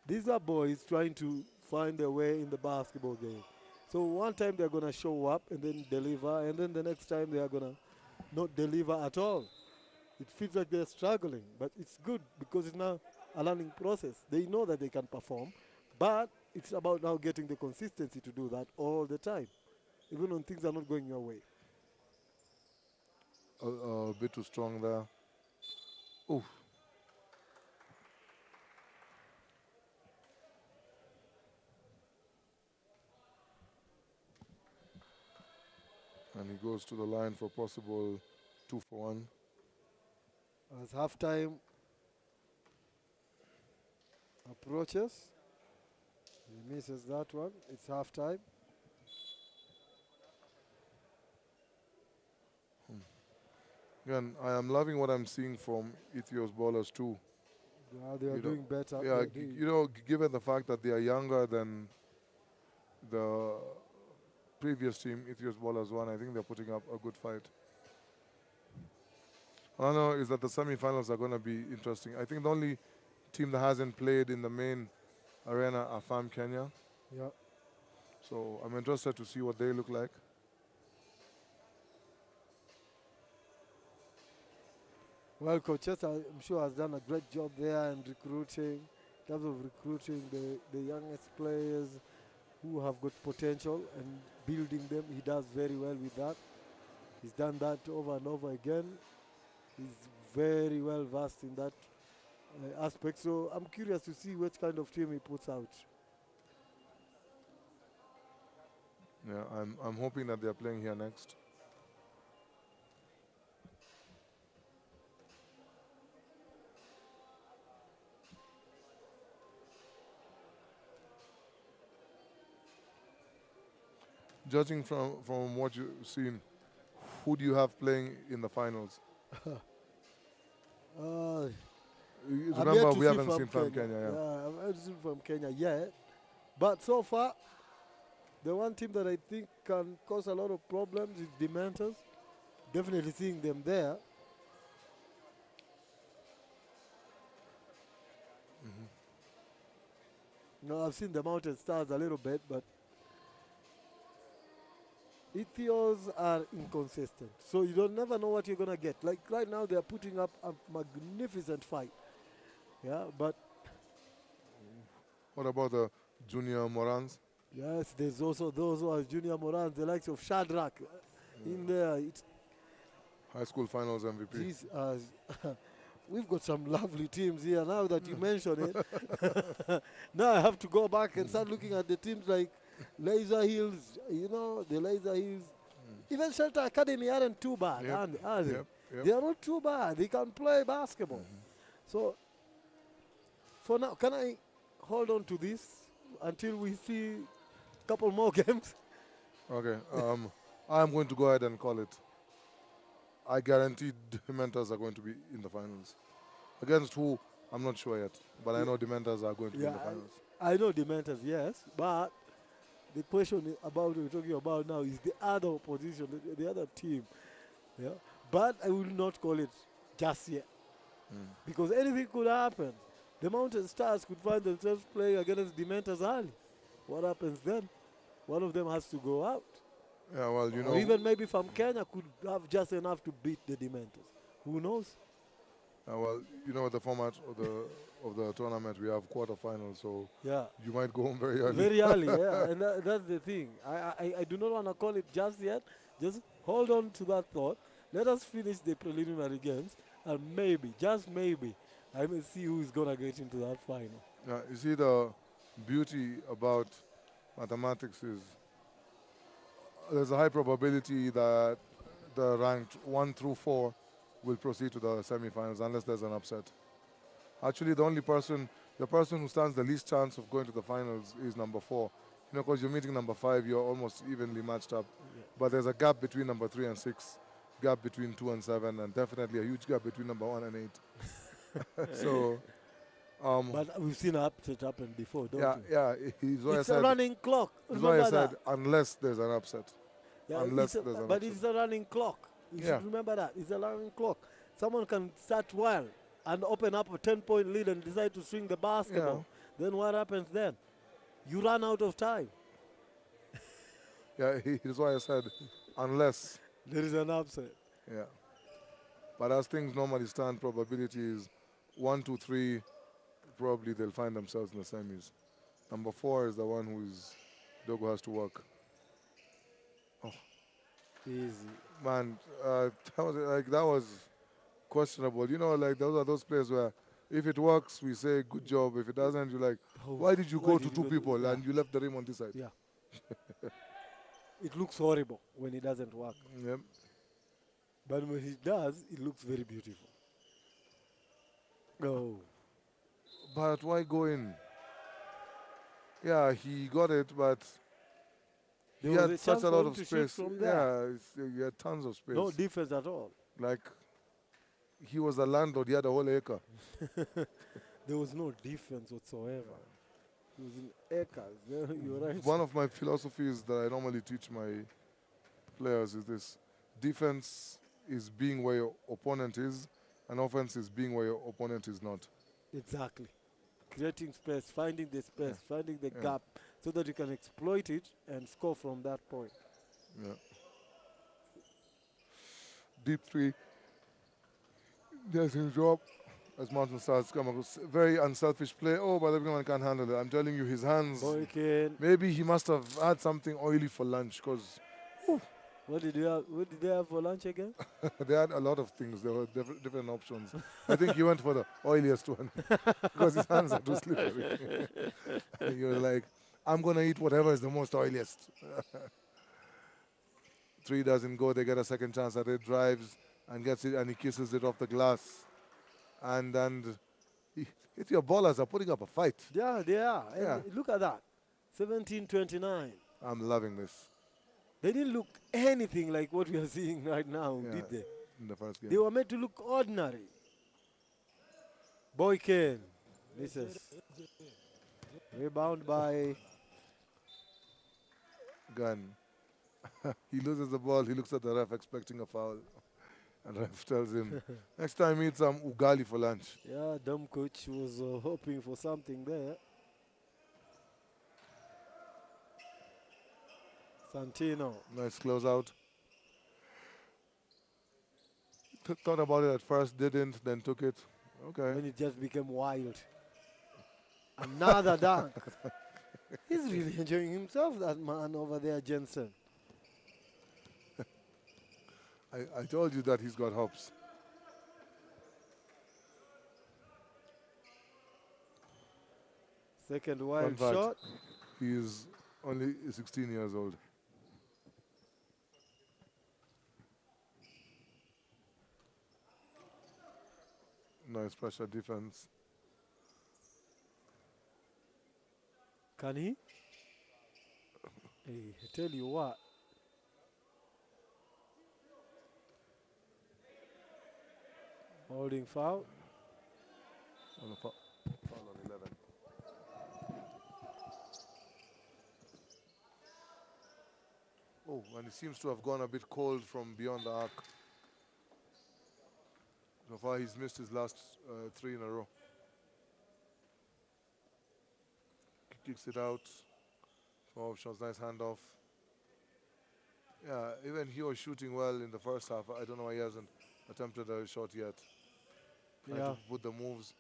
these are boys trying to find their way in the basketball game. So one time they're going to show up and then deliver, and then the next time they are going to not deliver at all. It feels like they're struggling, but it's good because it's now a learning process. They know that they can perform, but it's about now getting the consistency to do that all the time, even when things are not going your way. A bit too strong there. Oof. And he goes to the line for possible 2-for-1. As halftime approaches, he misses that one. It's halftime. Again, I am loving what I'm seeing from Ethio's ballers too. Yeah, they are You know, doing better. Yeah, given the fact that they are younger than the previous team, Ethio's ballers won, I think they're putting up a good fight. All I know is that the semi-finals are going to be interesting. I think the only team that hasn't played in the main arena are FAM Kenya. Yeah. So I'm interested to see what they look like. Well, Coach Chester, I'm sure, has done a great job there in recruiting, in terms of recruiting the youngest players who have got potential and building them. He does very well with that. He's done that over and over again. He's very well versed in that aspect. So I'm curious to see which kind of team he puts out. Yeah, I'm hoping that they're playing here next. Judging from what you've seen, who do you have playing in the finals? Remember, we haven't seen from Kenya. Yeah, I haven't seen from Kenya yet. But so far, the one team that I think can cause a lot of problems is Dementors. Definitely seeing them there. No, I've seen the Mountain Stars a little bit, but Ethios are inconsistent. So you don't never know what you're going to get. Like right now, they're putting up a magnificent fight. Yeah, but... What about the Junior Morans? Yes, there's also those who are Junior Morans, the likes of Shadrach in there. It's, High school finals MVP. geez, we've got some lovely teams here now that you mention it. Now I have to go back and start looking at the teams like Laser Hills, you know, the Laser Hills. Even Shelter Academy aren't too bad, are they? Yep. They are not too bad. They can play basketball. So, for now, can I hold on to this until we see a couple more games? Okay. I'm going to go ahead and call it. I guarantee Dementors are going to be in the finals. Against who? I'm not sure yet. But I know Dementors are going to be in the finals. I know Dementors, yes. But the question about we're talking about now is the other opposition, the other team. Yeah. But I will not call it just yet Mm. because anything could happen. The Mountain Stars could find themselves playing against Dementors early. What happens then? One of them has to go out. Yeah, well, you Or know, even maybe from Kenya could have just enough to beat the Dementors. Who knows? well, you know the format of the tournament. We have quarterfinals, so Yeah. you might go home very early. Very early, yeah. And that's the thing. I do not want to call it just yet. Just hold on to that thought. Let us finish the preliminary games. And maybe, just maybe, I may see who is going to get into that final. You see, the beauty about mathematics is there's a high probability that the ranked 1 through 4 will proceed to the semifinals unless there's an upset. Actually, the person who stands the least chance of going to the finals is number 4. You know, because you're meeting number 5, you're almost evenly matched up. Yeah. But there's a gap between number 3 and 6, gap between 2 and 7, and definitely a huge gap between number 1 and 8. So, But we've seen upset happen before, don't yeah, we? yeah, he's why I It's a said, running clock. he's why I Remember said that. unless there's an upset. Yeah, Unless there's an but upset. it's a running clock. You Yeah. should remember that. It's a running clock. Someone can start well and open up a 10-point lead and decide to swing the basketball. Then what happens then? You run out of time. Yeah, he's why I said unless. There is an upset. Yeah. But as things normally stand, probability is 1, 2, 3, probably they'll find themselves in the semis. Number 4 is the one who's Dogo has to work. Easy. Man, that was questionable. You know, like those are those players where if it works, we say good job. If it doesn't, you're like, why did you go to two people Yeah. and you left the rim on this side? Yeah. It looks horrible when it doesn't work. Yep. But when it does, it looks very beautiful. Oh. But why go in? Yeah, he got it, but There he was had a such chance a for lot him of to shoot space. from there. Yeah, he had tons of space. No defense at all. Like, he was the landlord. He had a whole acre. There was no defense whatsoever. It was in acres. You're right. One of my philosophies that I normally teach my players is this: defense is being where your opponent is, and offense is being where your opponent is not. Exactly. Creating space, finding the space, finding the Yeah. gap so that you can exploit it and score from that point. Yeah. Deep three. There's his drop. As Mountain Stars come across. Very unselfish play. Oh, but everyone can't handle it. I'm telling you, his hands. Boykin. Maybe he must have had something oily for lunch because What did they have for lunch again? they had a lot of things. There were different options. I think he went for the oiliest one because his hands are too slippery. And you're like, I'm going to eat whatever is the most oiliest. 3 doesn't go. They get a second chance at it. Drives and gets it, and he kisses it off the glass. And your ballers are putting up a fight. Yeah, they are. And Yeah. look at that. 17-29. I'm loving this They didn't look anything like what we are seeing right now, Yeah. did they? in the first game. They were made to look ordinary. Boykin. Misses. Rebound by Gun. He loses the ball. He looks at the ref expecting a foul. And ref tells him, next time eat some ugali for lunch. yeah, dumb coach was hoping for something there. Santino. Nice closeout. Thought about it at first, didn't, then took it. Okay. When it just became wild. Another dunk. He's really enjoying himself, that man over there, Jensen. I told you that he's got hops. Second wild fact. shot. He's only 16 years old. Nice pressure defense. Can he? Hey, I tell you what. Holding foul. On a foul on 11. Oh, and he seems to have gone a bit cold from beyond the arc. So far, he's missed his last 3 in a row. Kicks it out. For options, nice handoff. Yeah, even he was shooting well in the first half. I don't know why he hasn't attempted a shot yet. Trying Yeah. to put the moves.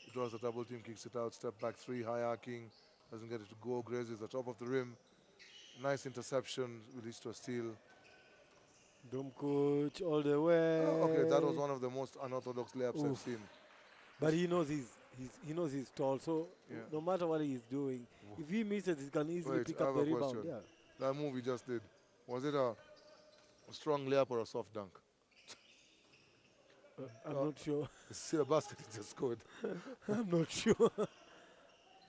He draws the double team, kicks it out, step back 3, high arcing. Doesn't get it to go. Grazes the top of the rim. Nice interception, leads to a steal. Dome coach all the way. Oh, okay, that was one of the most unorthodox layups I've Oof. seen. But he knows he knows he's tall, so Yeah. no matter what he's doing, if he misses, he can easily Wait, pick I up have the a rebound. question. Yeah. That move he just did, was it a strong layup or a soft dunk? I'm not sure. See the basket he just scored. I'm not sure.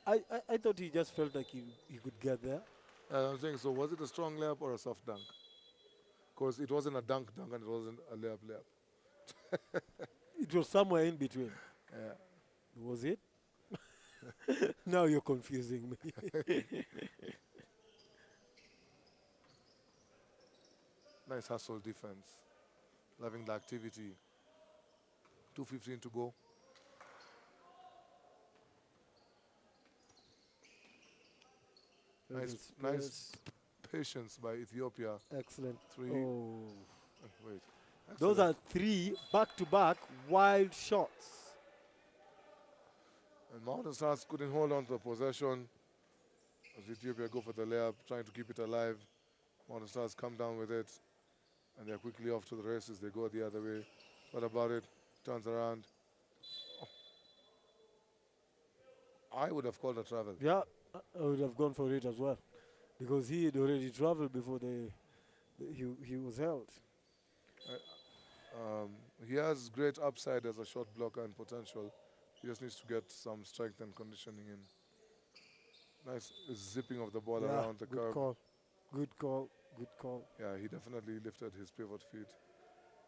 I thought he just felt like he could get there. I'm saying, so was it a strong layup or a soft dunk? Because it wasn't a dunk and it wasn't a layup. It was somewhere in between. Yeah. Was it? Now you're confusing me. Nice hustle defense. Loving the activity. 2:15 to go. Nice patience by Ethiopia. Excellent. 3. Oh. Wait. Those Excellent. are 3 back-to-back wild shots. And Mountain Stars couldn't hold on to the possession as Ethiopia go for the layup, trying to keep it alive. Mountain Stars come down with it, and they're quickly off to the races. They go the other way. What about it? Turns around. Oh. I would have called a travel. Yeah, I would have gone for it as well, because he had already traveled before he was held. He has great upside as a shot blocker and potential. He just needs to get some strength and conditioning in. Nice zipping of the ball Yeah, around the good curb. call. Good call. Good call. Yeah, he definitely lifted his pivot feet.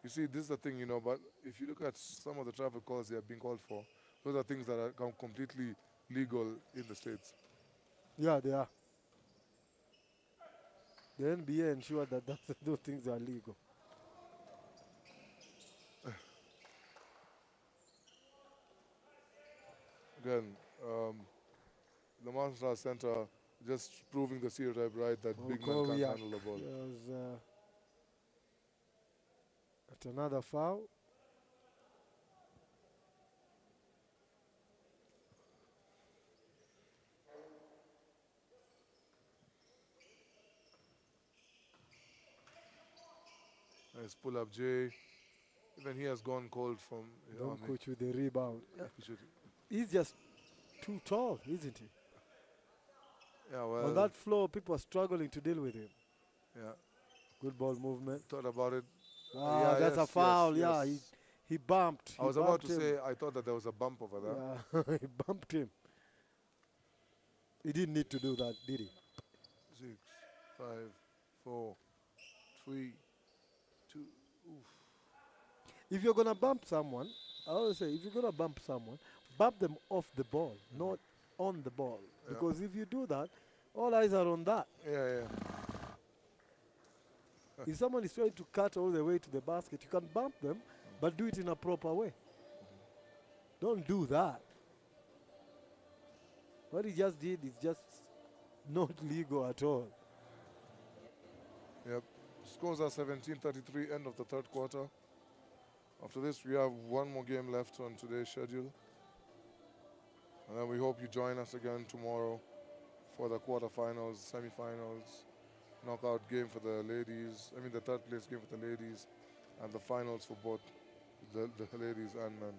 You see, this is the thing, but if you look at some of the travel calls they are being called for, those are things that are completely legal in the States. Yeah, they are. The NBA ensured that those things are legal. Again, the Monster Center just proving the stereotype right that big men can't handle the ball. There's at another foul. Nice pull up, Jay. Even he has gone cold from. Don't coach with the rebound. Yeah. He should. He's just too tall, isn't he? Yeah, well. On that floor, people are struggling to deal with him. Yeah. Good ball movement. Thought about it. Wow, that's a foul. Yeah, he bumped. I was about to say, I thought that there was a bump over there. Yeah, he bumped him. He didn't need to do that, did he? 6, 5, 4, 3, 2. Oof. If you're going to bump someone, I always say, if you're going to bump someone, bump them off the ball, not on the ball. Yeah. Because if you do that, all eyes are on that. Yeah. If someone is trying to cut all the way to the basket, you can bump them, but do it in a proper way. Don't do that. What he just did is just not legal at all. Yep. Scores are 17-33, end of the third quarter. After this, we have one more game left on today's schedule. And then we hope you join us again tomorrow for the quarterfinals, semifinals, knockout game for the ladies. I mean, the third place game for the ladies, and the finals for both the ladies and men.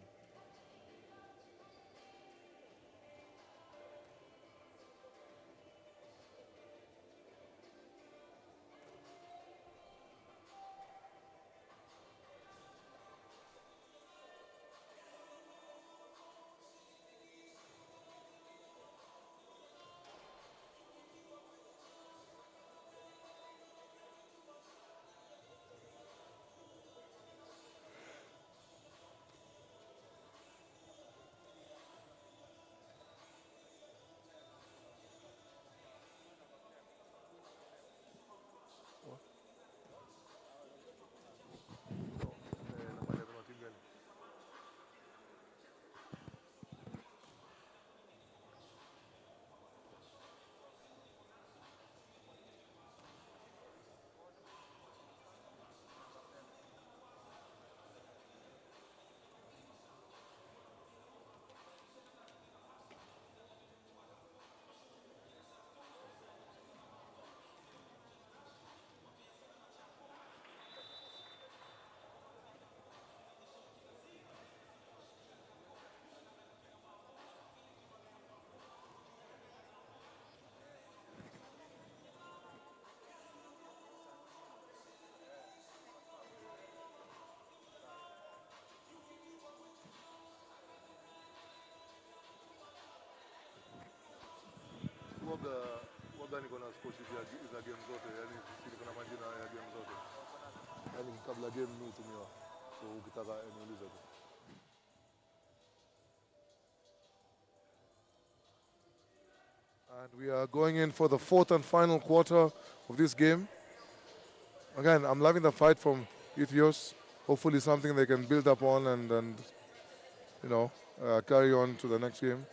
waga niko na scholarship za game zote, yani niko na majina ya game zote. Yani kabla game mimi hutumiwa. So ukitaka niulize tu. And we are going in for the fourth and final quarter of this game. Again, I'm loving the fight from Ethios. Hopefully something they can build up on and you know, carry on to the next game.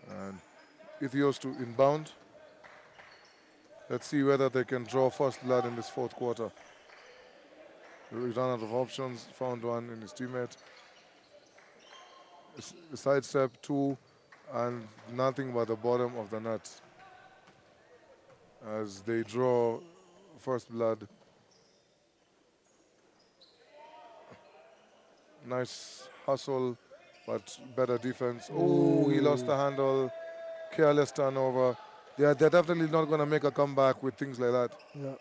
And Ethios to inbound. Let's see whether they can draw first blood in this fourth quarter. He ran out of options, found one in his teammate. Sidestep two, and nothing but the bottom of the net as they draw first blood. Nice hustle, but better defense. Oh, he lost the handle. Careless turnover. They're definitely not going to make a comeback with things like that. Yeah.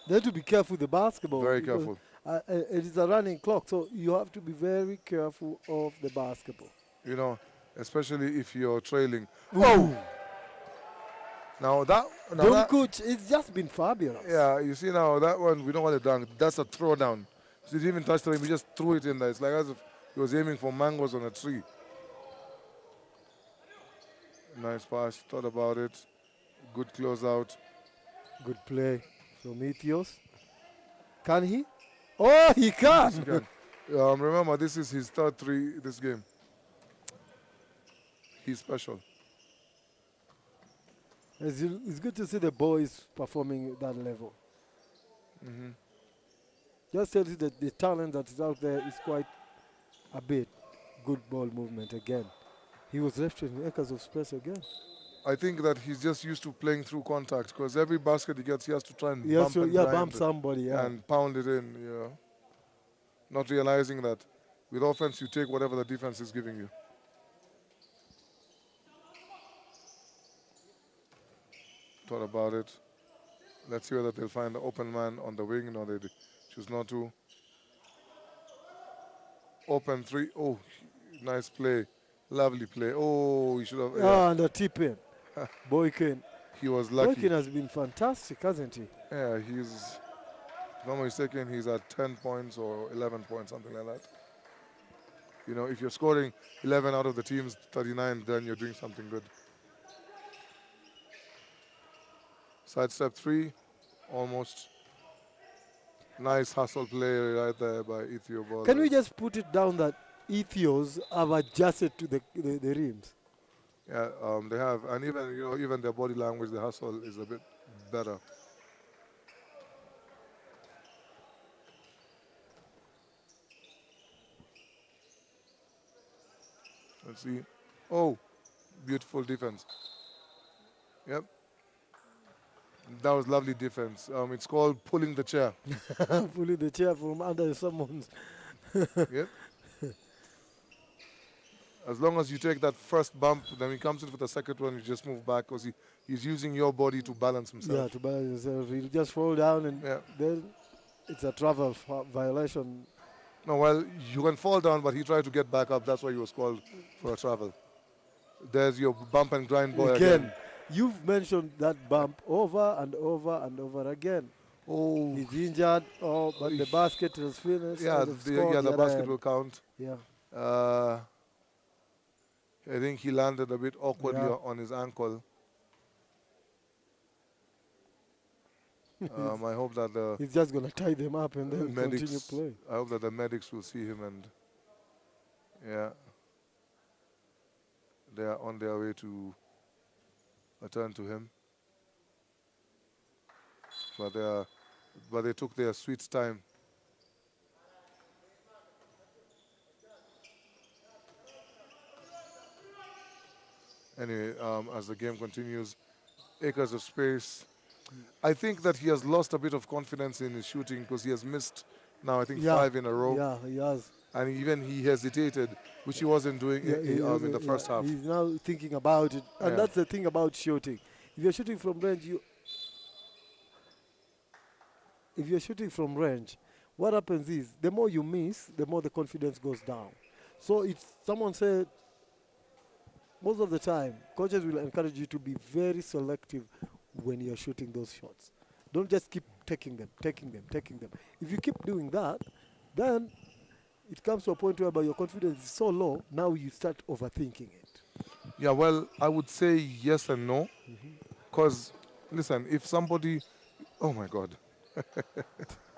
They have to be careful with the basketball. Very careful. It is a running clock, so you have to be very careful of the basketball. You know, especially if you're trailing. Ooh. Oh! Now that... Coach, it's just been fabulous. Yeah, you see now, that one, we don't want to dunk. That's a throwdown. So he didn't even touch the rim, he just threw it in there. It's like as if he was aiming for mangoes on a tree. Nice pass, thought about it. Good closeout. Good play from Ethios. Can he? Oh, he can! Yes, he can. Remember, this is his third three this game. He's special. It's good to see the boys performing at that level. Mm-hmm. Just tells you that the talent that is out there is quite a bit. Good ball movement again. He was left in acres of space again. I think that he's just used to playing through contact because every basket he gets, he has to try and bump somebody, and pound it in. Yeah, not realizing that with offense you take whatever the defense is giving you. Thought about it. Let's see whether they'll find the open man on the wing. No, they choose not to. Open three. Oh, nice play. Lovely play. Oh, he should have. Yeah, and the tip in. Boykin. He was lucky. Boykin has been fantastic, hasn't he? Yeah, he's, if I'm not mistaken, he's at 10 points or 11 points, something like that. You know, if you're scoring 11 out of the team's 39, then you're doing something good. Sidestep three, almost. Nice hustle play right there by Ethiopia. Can we just put it down that Ethios have adjusted to the rims? Yeah, they have, and even their body language, the hustle is a bit better. Let's see. Oh, beautiful defense. Yep. That was lovely defense. It's called pulling the chair. Pulling the chair from under someone's. Yep. As long as you take that first bump, then he comes in for the second one, you just move back because he's using your body to balance himself. Yeah, to balance himself. He'll just fall down and then it's a travel violation. No, well, you can fall down, but he tried to get back up. That's why he was called for a travel. There's your bump and grind boy again. You've mentioned that bump over and over and over again. Oh, he's injured. Oh, but the basket is finished. Yeah, the basket will count. Yeah. I think he landed a bit awkwardly on his ankle. I hope that he's just going to tie them up and then continue playing. I hope that the medics will see him and they are on their way to attend to him. But they took their sweet time. Anyway, as the game continues, acres of space. I think that he has lost a bit of confidence in his shooting because he has missed now. I think Yeah, 5 in a row, yeah, he has. and even he hesitated, which he wasn't doing Yeah, in the first half. he's now thinking about it, and Yeah, that's the thing about shooting. If you're shooting from range, if you're shooting from range, what happens is the more you miss, the more the confidence goes down. So it's someone said most of the time, coaches will encourage you to be very selective when you're shooting those shots. Don't just keep taking them, taking them, taking them. If you keep doing that, then it comes to a point whereby your confidence is so low, now you start overthinking it. yeah. Well, I would say yes and no, because listen, if somebody, oh my God.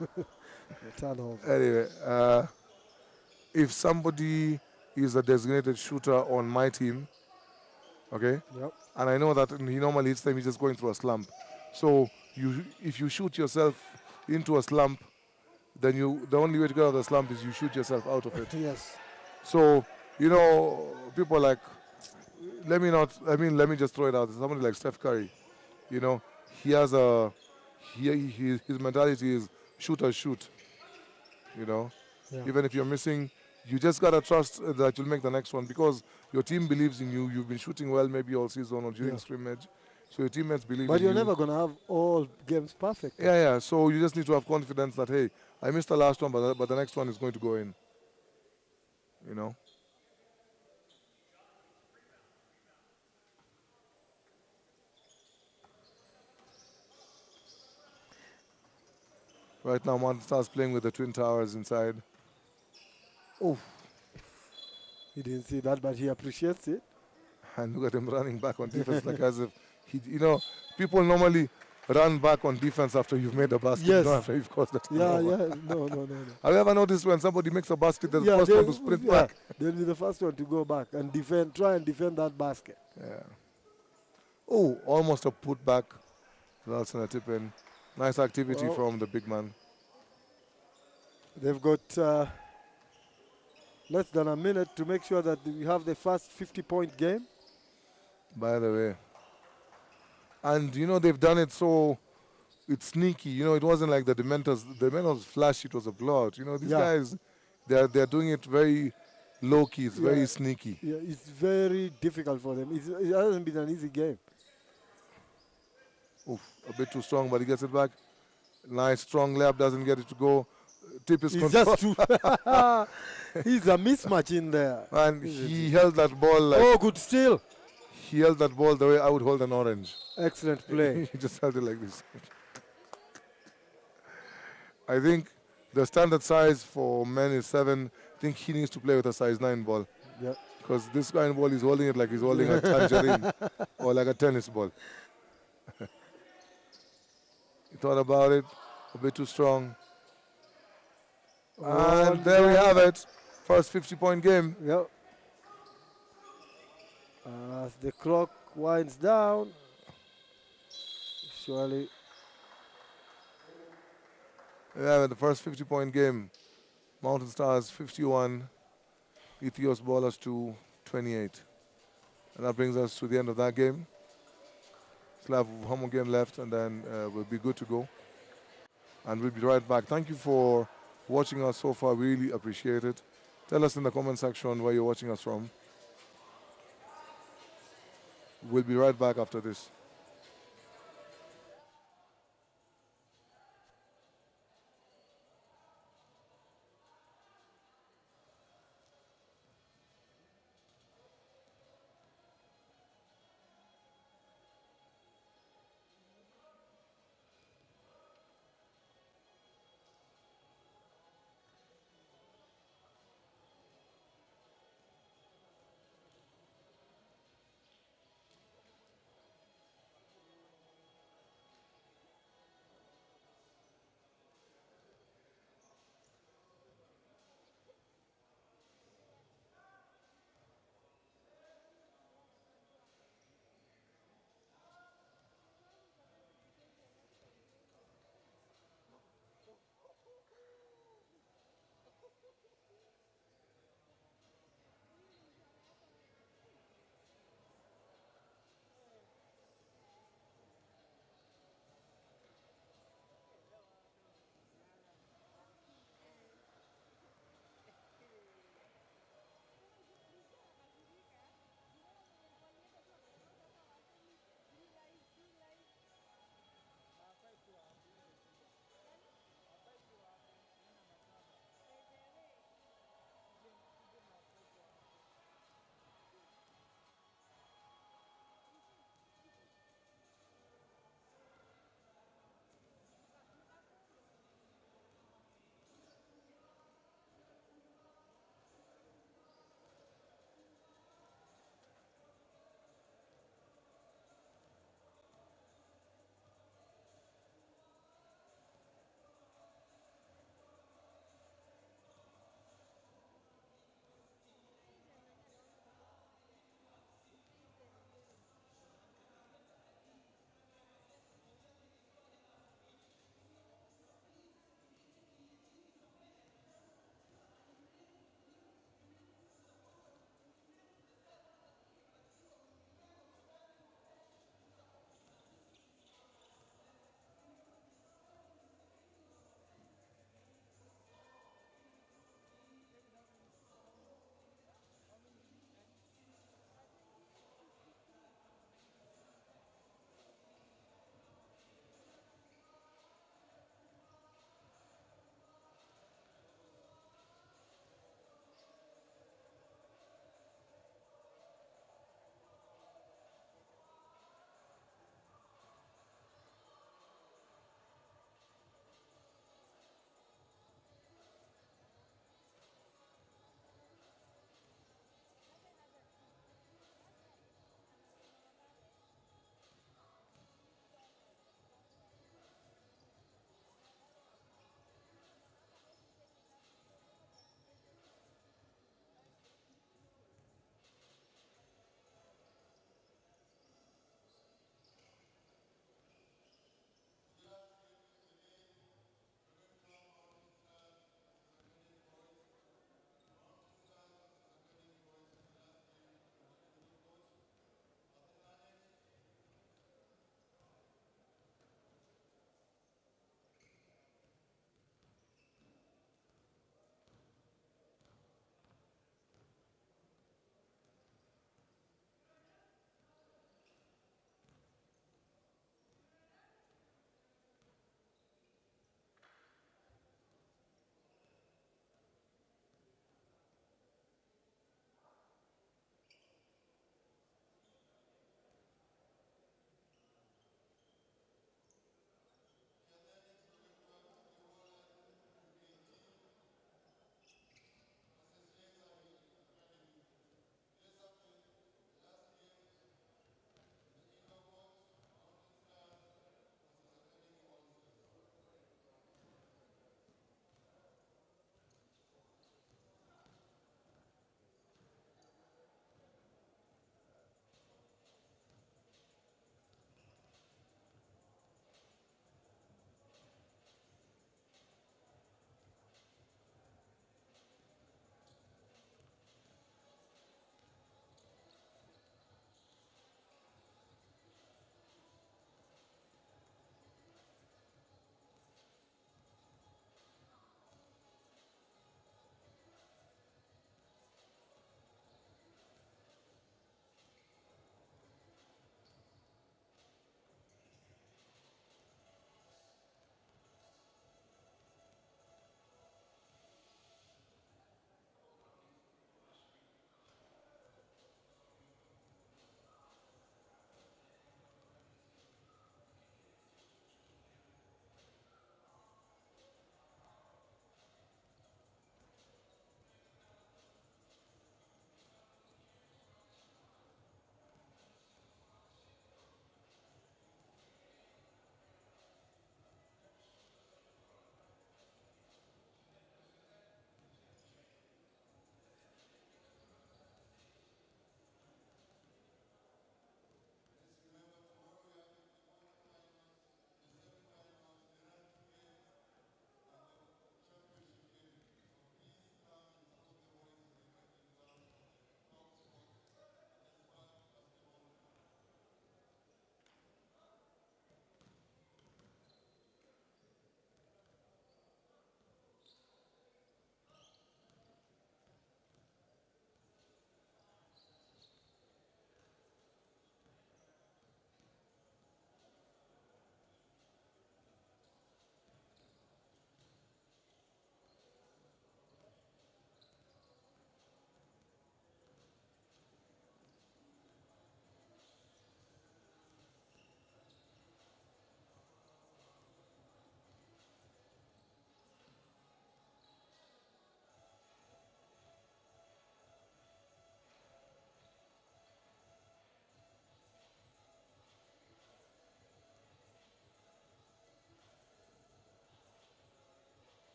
The turnover. Anyway, if somebody is a designated shooter on my team, okay, Yep. and I know that he normally hits them, he's just going through a slump. So if you shoot yourself into a slump, then the only way to get out of the slump is you shoot yourself out of it. Yes. So people are like, let me just throw it out. Somebody like Steph Curry, you know, he has his mentality is shoot or shoot, you know. Yeah. Even if you're missing, you just gotta trust that you'll make the next one because your team believes in you. You've been shooting well, maybe all season or during Yeah. scrimmage, so your teammates believe But in you're you. never going to have all games perfect. Yeah, yeah. So you just need to have confidence that hey, I missed the last one, but the next one is going to go in. You know. Right now, Mountain Stars playing with the Twin Towers inside. Oh, he didn't see that, but he appreciates it. And look at him running back on defense like as if people normally run back on defense after you've made a basket, Yes. not after you've caused the Yeah, turnover. yeah. No. Have you ever noticed when somebody makes a basket, they're the Yeah, first one to sprint back? they'll be the first one to go back and try and defend that basket. Yeah. Oh, almost a putback. That's a tip in. Nice activity Well, from the big man. they've got less than a minute to make sure that we have the first 50-point game. By the way. And they've done it so it's sneaky. It wasn't like the Dementors. The Dementors flash, it was a blowout. These Yeah. guys, they're doing it very low key. It's very sneaky. Yeah, it's very difficult for them. It hasn't been an easy game. Oof, a bit too strong, but he gets it back. Nice, strong layup, doesn't get it to go. Tip is It's control. just too. He's a mismatch in there. And he held that ball like Oh, good steal. he held that ball the way I would hold an orange. Excellent play. He just held it like this. I think the standard size for men is 7. I think he needs to play with a size 9 ball. Yeah. Because this guy in ball is holding it like he's holding a tangerine or like a tennis ball. He thought about it, a bit too strong. And there we have it. First 50-point game. Yep. As the clock winds down, surely. Yeah, the first 50-point game. Mountain Stars 51, Ethios Ballers 28. And that brings us to the end of that game. Still have one more game left and then we'll be good to go. And we'll be right back. Thank you for watching us so far. We really appreciate it. Tell us in the comment section where you're watching us from. We'll be right back after this.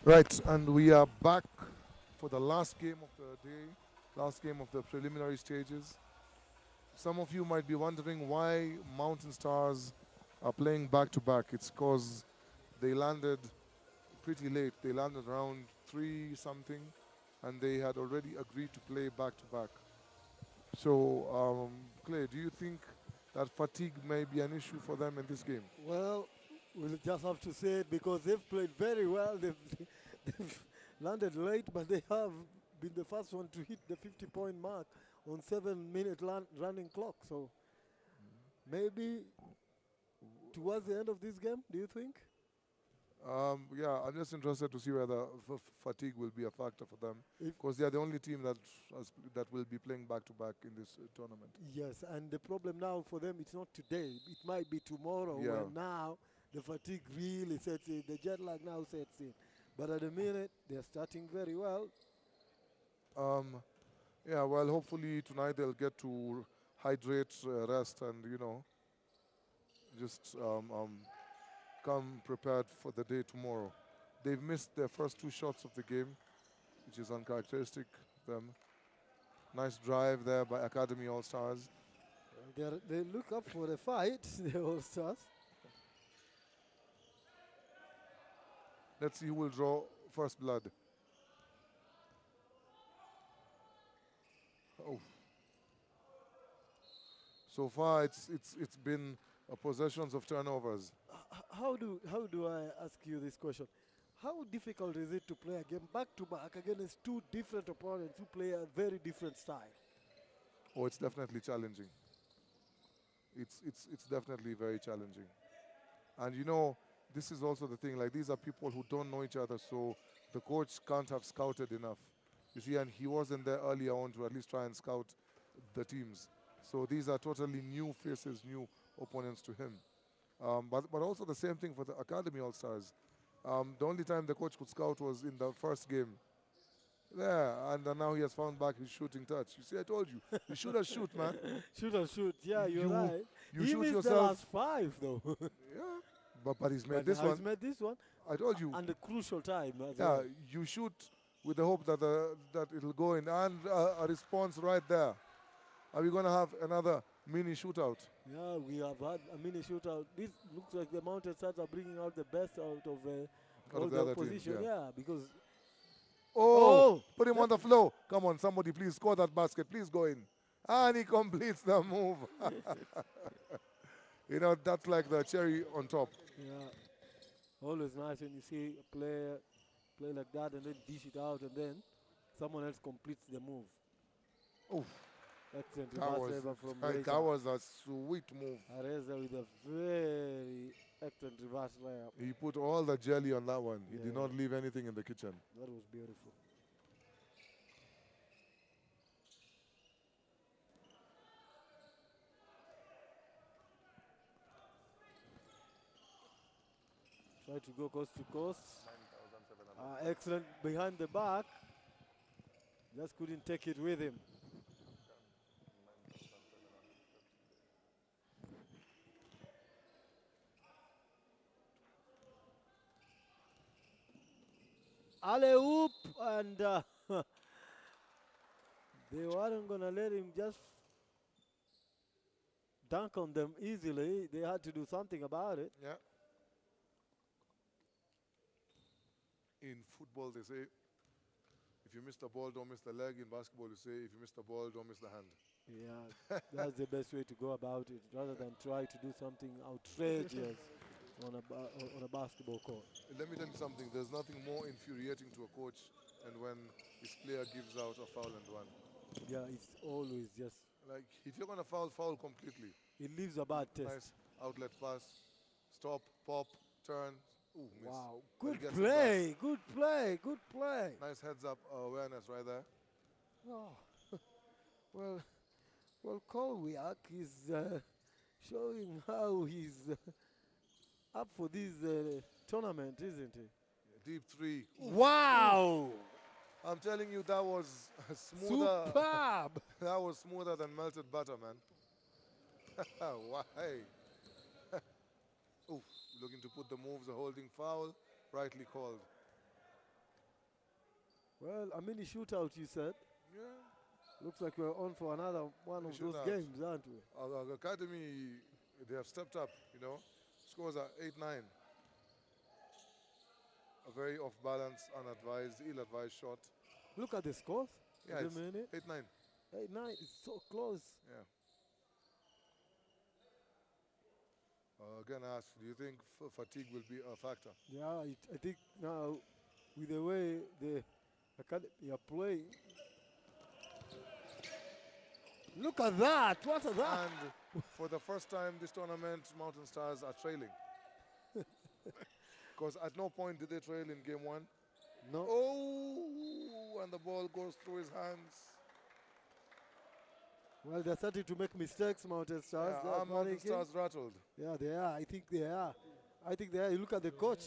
Right, and we are back for the last game of the day, last game of the preliminary stages. Some of you might be wondering why Mountain Stars are playing back to back. It's because they landed pretty late. They landed around 3 something, and they had already agreed to play back to back. So, Clay, do you think that fatigue may be an issue for them in this game? Well, we'll just have to say it because they've played very well. They've landed late, but they have been the first one to hit the 50-point mark on 7-minute running clock. So maybe towards the end of this game, do you think? Yeah, I'm just interested to see whether fatigue will be a factor for them If because they are the only team that will be playing back to back in this tournament. Yes, and the problem now for them, it's not today. It might be tomorrow Yeah. when now the fatigue really sets in. The jet lag now sets in. But at the minute, they're starting very well. Um, yeah, well, hopefully tonight they'll get to hydrate, rest, and just come prepared for the day tomorrow. They've missed their first 2 shots of the game, which is uncharacteristic of them. Nice drive there by Academy All Stars. They look up for a fight, the All Stars. Let's see who will draw first blood. Oh. So far, it's been possessions of turnovers. How do I ask you this question? How difficult is it to play a game back to back against two different opponents who play a very different style? Oh, it's definitely challenging. It's definitely very challenging. And this is also the thing. Like these are people who don't know each other, so the coach can't have scouted enough. You see, and he wasn't there earlier on to at least try and scout the teams. So these are totally new faces, new opponents to him. But also the same thing for the Academy All Stars. The only time the coach could scout was in the first game. There, and now he has found back his shooting touch. You see, I told you, you should have shoot, man. Shoot or shoot. Yeah, you're You- right. you he shoot missed the yourself. last 5, though. Yeah, but he's made But this now one. he's made this one. I told you. And the crucial time as Yeah, well. you shoot with the hope that that it'll go in, and a response right there. Are we gonna have another mini shootout? Yeah, we have had a mini shootout. This looks like the Mountain Stars are bringing out the best out of Out all of the the other teams, opposition. yeah. Yeah, because Oh, Oh, put him on the floor. Come on, somebody, please score that basket. Please go in. And he completes the move. That's like the cherry on top. yeah, always nice when you see a player play like that and then dish it out and then someone else completes the move. Oof, Excellent that reverse was lever from that Reza. was a sweet move. Reza with a very excellent reverse layup. He put all the jelly on that one. He did Yeah. not leave anything in the kitchen. That was beautiful. Try to go coast to coast. Excellent behind the back. Just couldn't take it with him. Alley oop, and they weren't gonna let him just dunk on them easily. They had to do something about it. Yeah. In football, they say, if you miss the ball, don't miss the leg. In basketball, you say, if you miss the ball, don't miss the hand. Yeah, that's the best way to go about it, rather than try to do something outrageous on a basketball court. Let me tell you something. There's nothing more infuriating to a coach than when his player gives out a foul and one. Yeah, it's always just, Like, if you're going to foul completely. it leaves a bad taste. Nice outlet pass. Stop, pop, turn. Ooh, miss. Wow, But he good gets it back. play, good play, good play. Nice heads-up awareness right there. Oh, well, Kolwiak is showing how he's up for this tournament, isn't he? Deep three. Wow! I'm telling you, that was smoother. Superb! That was smoother than melted butter, man. Why? Ooh, looking to put the moves, a holding foul. rightly called. Well, a mini shootout, you said. Yeah, Looks like we're on for another one mini of those shootout. games, aren't we? Our academy, they have stepped up, Scores are 8-9. A very off balance, unadvised, ill advised shot. Look at the scores. Yeah, At the it's minute. 8-9. 8-9. It's so close. Yeah. Again, I ask, do you think fatigue will be a factor? Yeah, I think now with the way the academy are playing. Look at that! What is that? And for the first time this tournament, Mountain Stars are trailing. Because at no point did they trail in game one. No. Oh, and the ball goes through his hands. Well, they're starting to make mistakes, Mountain Stars. Yeah, are Mountain Stars rattled? Yeah, they are. I think they are. I think they are. You look at the coach.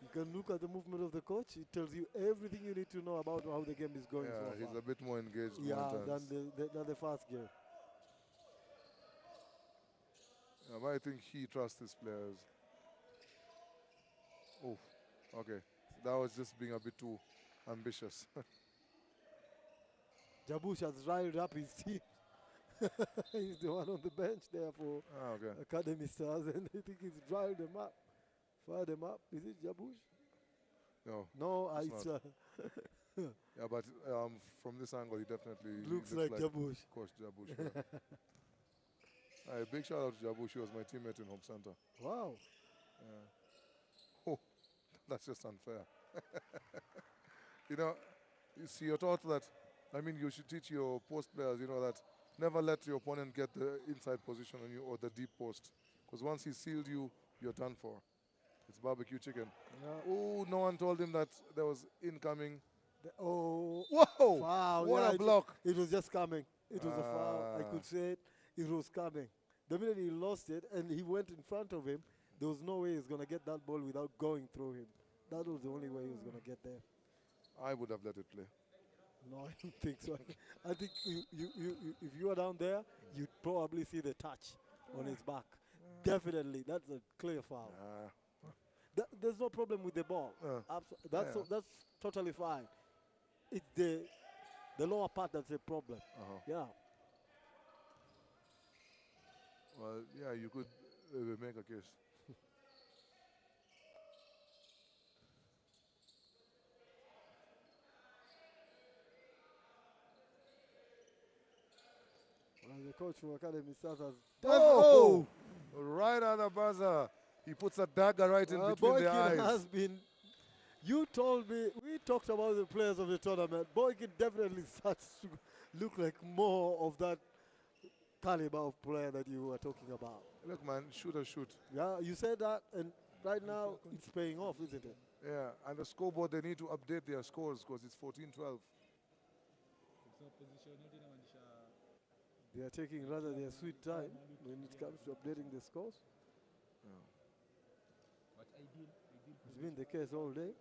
You can look at the movement of the coach. It tells you everything you need to know about how the game is going so far. He's a bit more engaged. Yeah, Mountains. than the first game. Yeah, but I think he trusts his players. Oh, okay. That was just being a bit too ambitious. Jabush has riled up his team. He's the one on the bench there for Academy Stars, and I think he's riled them up, fired them up. Is it Jabush? No, it's yeah, but from this angle, he definitely looks like Jabush. Coach Jabush. Yeah. Big shout out to Jabush. He was my teammate in Home Center. Wow. Yeah. Oh, that's just unfair. You see, you're taught that. I mean, you should teach your post players, that never let your opponent get the inside position on you or the deep post. Because once he sealed you, you're done for. It's barbecue chicken. Yeah. Oh, no one told him that there was incoming. Whoa! Wow! What a block. It was just coming. It was a foul. I could say it. It was coming. The minute he lost it and he went in front of him, there was no way he was going to get that ball without going through him. That was the only way he was going to get there. I would have let it play. No, I don't think so. I think if you were down there, you'd probably see the touch on his back. Definitely. That's a clear foul. There's no problem with the ball. That's totally fine. It's the lower part that's a problem. Yeah. Well, yeah, you could make a case. Well, the coach from Academy Stars has... Right at the buzzer. He puts a dagger right in between Boykin the eyes. has been... You told me, we talked about the players of the tournament. Boykin definitely starts to look like more of that caliber of player that you were talking about. Look, man, shoot or shoot. Yeah, you said that, and right now it's paying off, isn't it? Yeah, and the scoreboard, they need to update their scores because it's 14-12. They are taking rather their sweet time when it comes to updating the scores. It's been the case all day.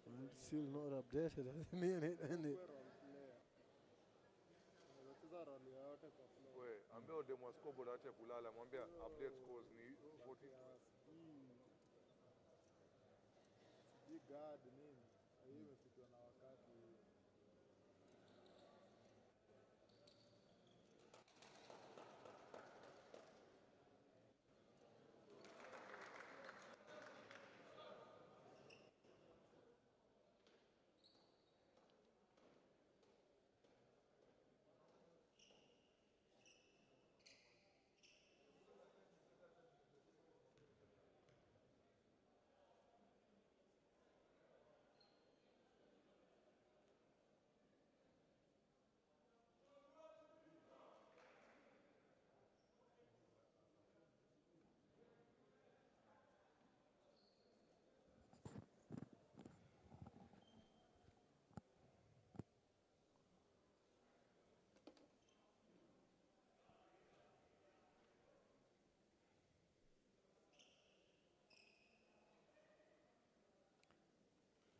And it's still not updated at the minute, and ambia demo scoreboard acha kulala, mwambia update scores ni 14.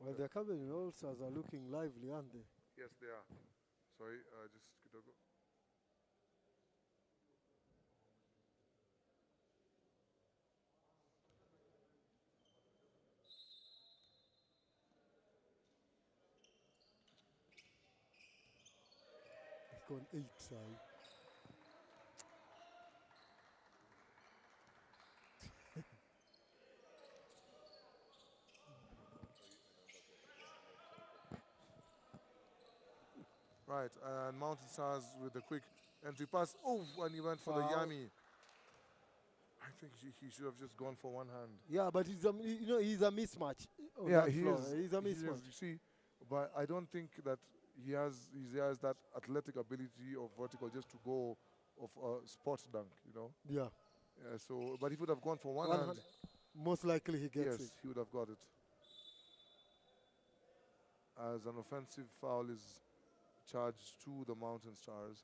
well, the Academy All-Stars are looking lively, aren't they? Yes, they are. Sorry, just kidogo. He's gone 8 side. Right, and Mountain Stars with a quick entry pass. Oh, and he went for the Foul. yummy. I think he should have just gone for one hand. Yeah, but he's he's a mismatch on Yeah, that he floor. is. He's a He is, mismatch. you see, but I don't think that he has that athletic ability of vertical just to go of a spot dunk, you know. Yeah. Yeah, so, but if he would have gone for one One hand, hand. Most likely he gets yes, it. he would have got it. As an offensive foul is charged to the Mountain Stars.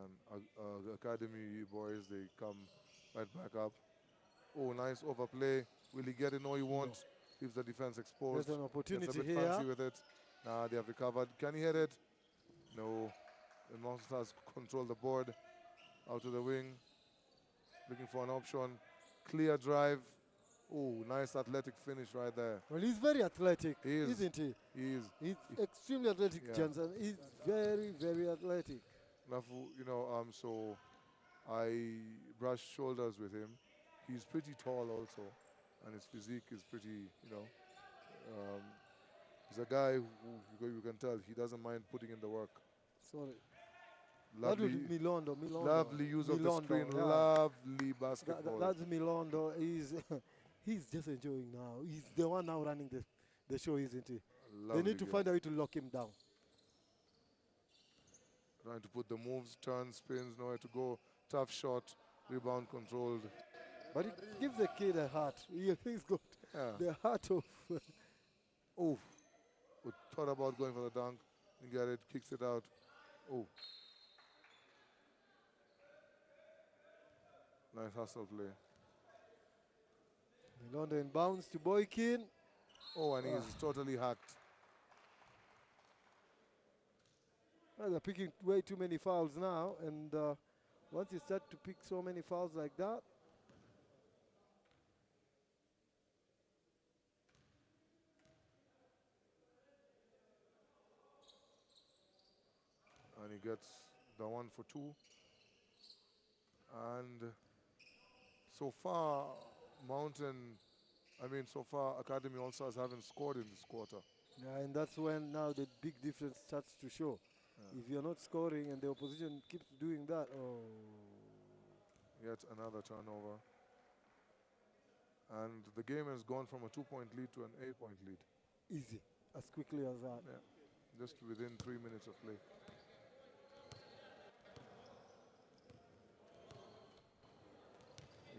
And Academy boys, they come right back up. Oh, nice overplay. Will he get it? No, he won't. Leaves the defense exposed. There's an Gets a opportunity bit here. fancy with it. Nah, they have recovered. Can he hit it? No. The Mountain Stars control the board. Out to the wing. Looking for an option. Clear drive. Oh, nice athletic finish right there. Well, he's very athletic, He is. isn't he? He is. He's extremely athletic, Yeah. Jensen. He's very, very athletic. Nafu, so I brush shoulders with him. He's pretty tall also, and his physique is pretty, um, he's a guy who you can tell he doesn't mind putting in the work. Sorry. That would be Milondo. Lovely use of the screen. Yeah. Lovely basketball. That's Milondo. He's just enjoying now. He's the one now running the show, isn't he? Lovely They need to game. find a way to lock him down. Trying to put the moves, turns, spins, nowhere to go. Tough shot, rebound controlled. But it gives the kid a heart. He's got the heart of... Oh, we thought about going for the dunk. Didn't get it, kicks it out. Oh. Nice hustle play. Milondo inbounds to Boykin. Oh, and he's totally hacked. Well, they're picking way too many fouls now, and once you start to pick so many fouls like that, And he gets the 1 for 2. And so far, so far Academy All-Stars haven't scored in this quarter. yeah, and that's when now the big difference starts to show. Yeah. If you're not scoring and the opposition keeps doing that, oh. Yet another turnover. And the game has gone from a 2-point lead to an 8-point lead. Easy, as quickly as that. Yeah, just within 3 minutes of play.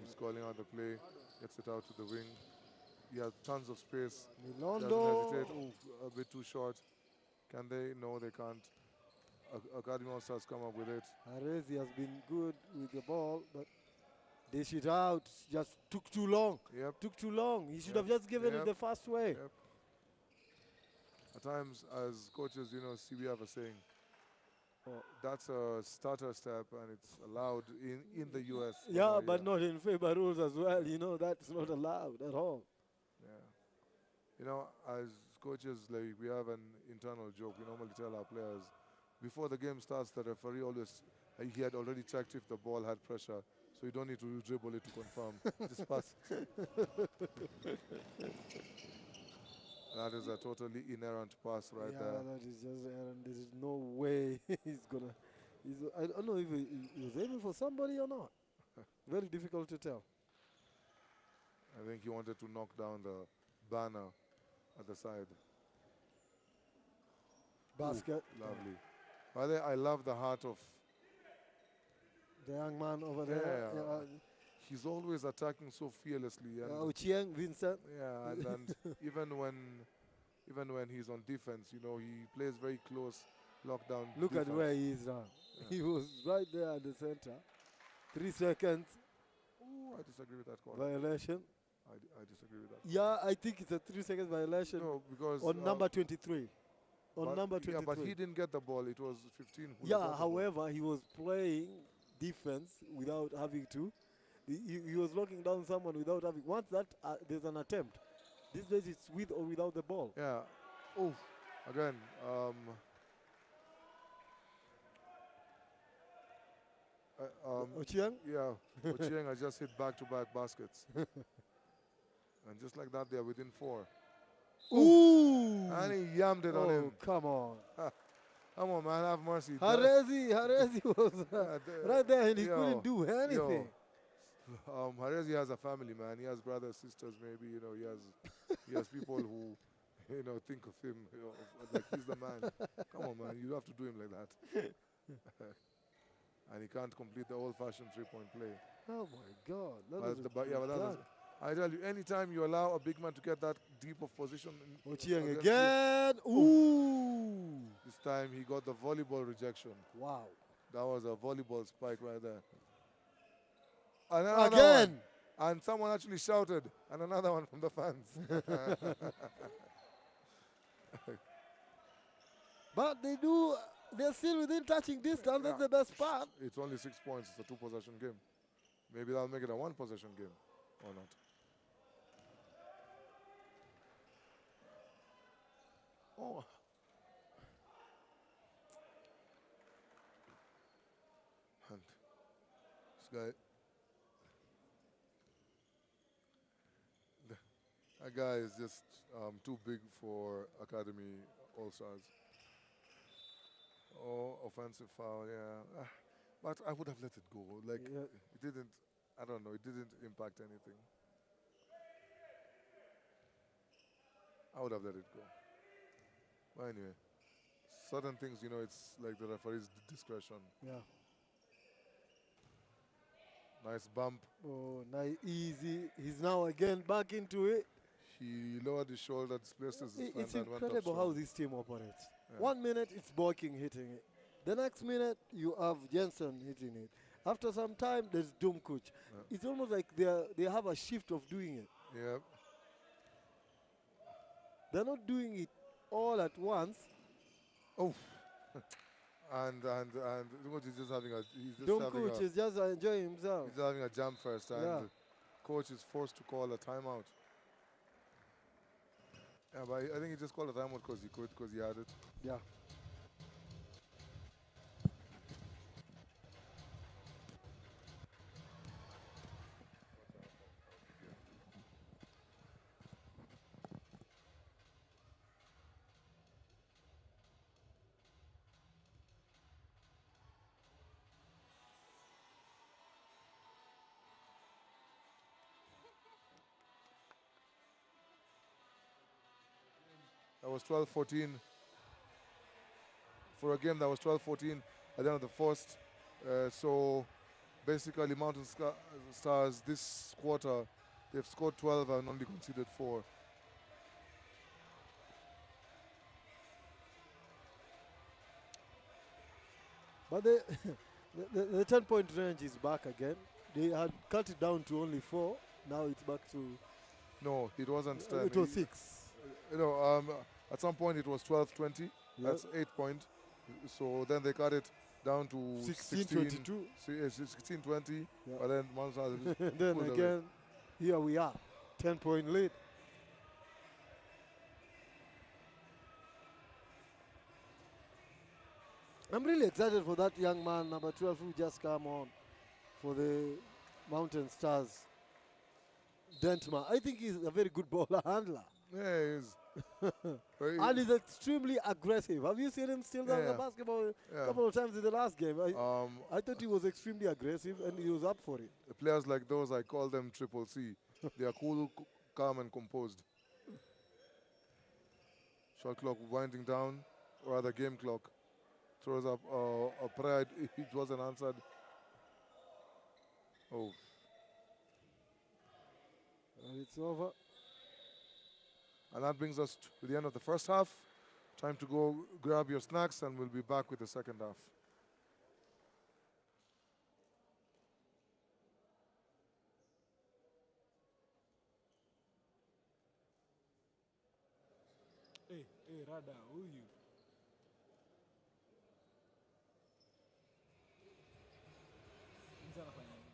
He's calling out the play, gets it out to the wing. He has tons of space. Milondo. Doesn't hesitate. Oh, a bit too short. Can they? No, they can't. Academy All-Stars come up with it. Arezi has been good with the ball, but dish it out. Just took too long. Yep. Took too long. He should have just given it the fast way. Yep. At times, as coaches, see, we have a saying. That's a starter step, and it's allowed in the U.S. Yeah, but not in FIBA rules as well. That's not allowed at all. Yeah. As coaches, like, we have an internal joke. We normally tell our players, before the game starts, the referee he had already checked if the ball had pressure, so you don't need to dribble it to confirm. Just pass it. That is a totally inerrant pass right there. Yeah, that is just errant. There is no way he's gonna. I don't know if he was aiming for somebody or not. Very difficult to tell. I think he wanted to knock down the banner at the side. Basket. Ooh, lovely. By the way, I love the heart of the young man over there. Yeah. He's always attacking so fearlessly. And Chiang Vincent. Yeah, and even when he's on defense, he plays very close, lockdown. Look at where he is now. Yeah. He was right there at the center. 3 seconds. No, I disagree with that call. Violation. I disagree with that. Yeah, I think it's a 3 seconds violation No, because on number 23. On but, number yeah, 23. but he didn't get the ball. It was 15 who Yeah, got the ball. however, he was playing defense without having to. He was locking down someone without having. Once that there's an attempt, this days it's with or without the ball. Yeah. Oh, again. Ochieng? Yeah, Ochieng has just hit back-to-back baskets. And just like that, they're within 4. Ooh! And he yammed it on him. Come on. Come on, man, have mercy. Harezi was right there and he couldn't do anything. Harezi has a family, man. He has brothers, sisters, maybe, he has people who, think of him, like he's the man. Come on, man, you have to do him like that. And he can't complete the old-fashioned three-point play. Oh, my God. I tell you, anytime you allow a big man to get that deep of position. Ochieng again. Ooh. This time he got the volleyball rejection. Wow. That was a volleyball spike right there. Again. One. And someone actually shouted. And another one from the fans. But they're still within touching distance. That's the best part. It's only 6 points. It's a 2-possession game. Maybe that'll make it a 1-possession game. Or not. Oh. And this guy. That guy is just too big for Academy All-Stars. Oh, offensive foul, yeah. But I would have let it go. Like, it didn't, I don't know, it didn't impact anything. I would have let it go. But anyway, certain things, it's like the referee's discretion. Yeah. Nice bump. Oh, nice, easy. He's now again back into it. He lowered his shoulder, displaced his defender. It's incredible how this team operates. Yeah. 1 minute, it's Borking hitting it. The next minute, you have Jensen hitting it. After some time, there's Dumkuch. Yeah. It's almost like they have a shift of doing it. Yeah. They're not doing it all at once. Oh. and Dumkuch is just having Dumkuch is just enjoying himself. He's having a jump first, and the coach is forced to call a timeout. Yeah, but I think he just called a timeout because he had it. Yeah. That was 12-14. For a game that was 12-14 at the end of the first. So basically Mountain Stars this quarter, they've scored 12 and only conceded 4. But the 10-point range is back again. They had cut it down to only 4. Now it's back to... No, it wasn't 10. It was 6. At some point it was 12-20. That's 8 points. So then they cut it down to 16-22. 16-20. Yeah. But then Mountain Stars then again, here we are. 10-point lead. I'm really excited for that young man, number 12, who just come on for the Mountain Stars. Dentma. I think he's a very good baller handler. Yeah, he is. And he's extremely aggressive. Have you seen him steal down the basketball a couple of times in the last game? I thought he was extremely aggressive and he was up for it. The players like those, I call them Triple C. They are cool, calm, and composed. Shot clock winding down, or rather game clock. Throws up a prayer. It wasn't answered. Oh. And it's over. And that brings us to the end of the first half. Time to go grab your snacks and we'll be back with the second half. Rada huyu. Mzee anafanya nini?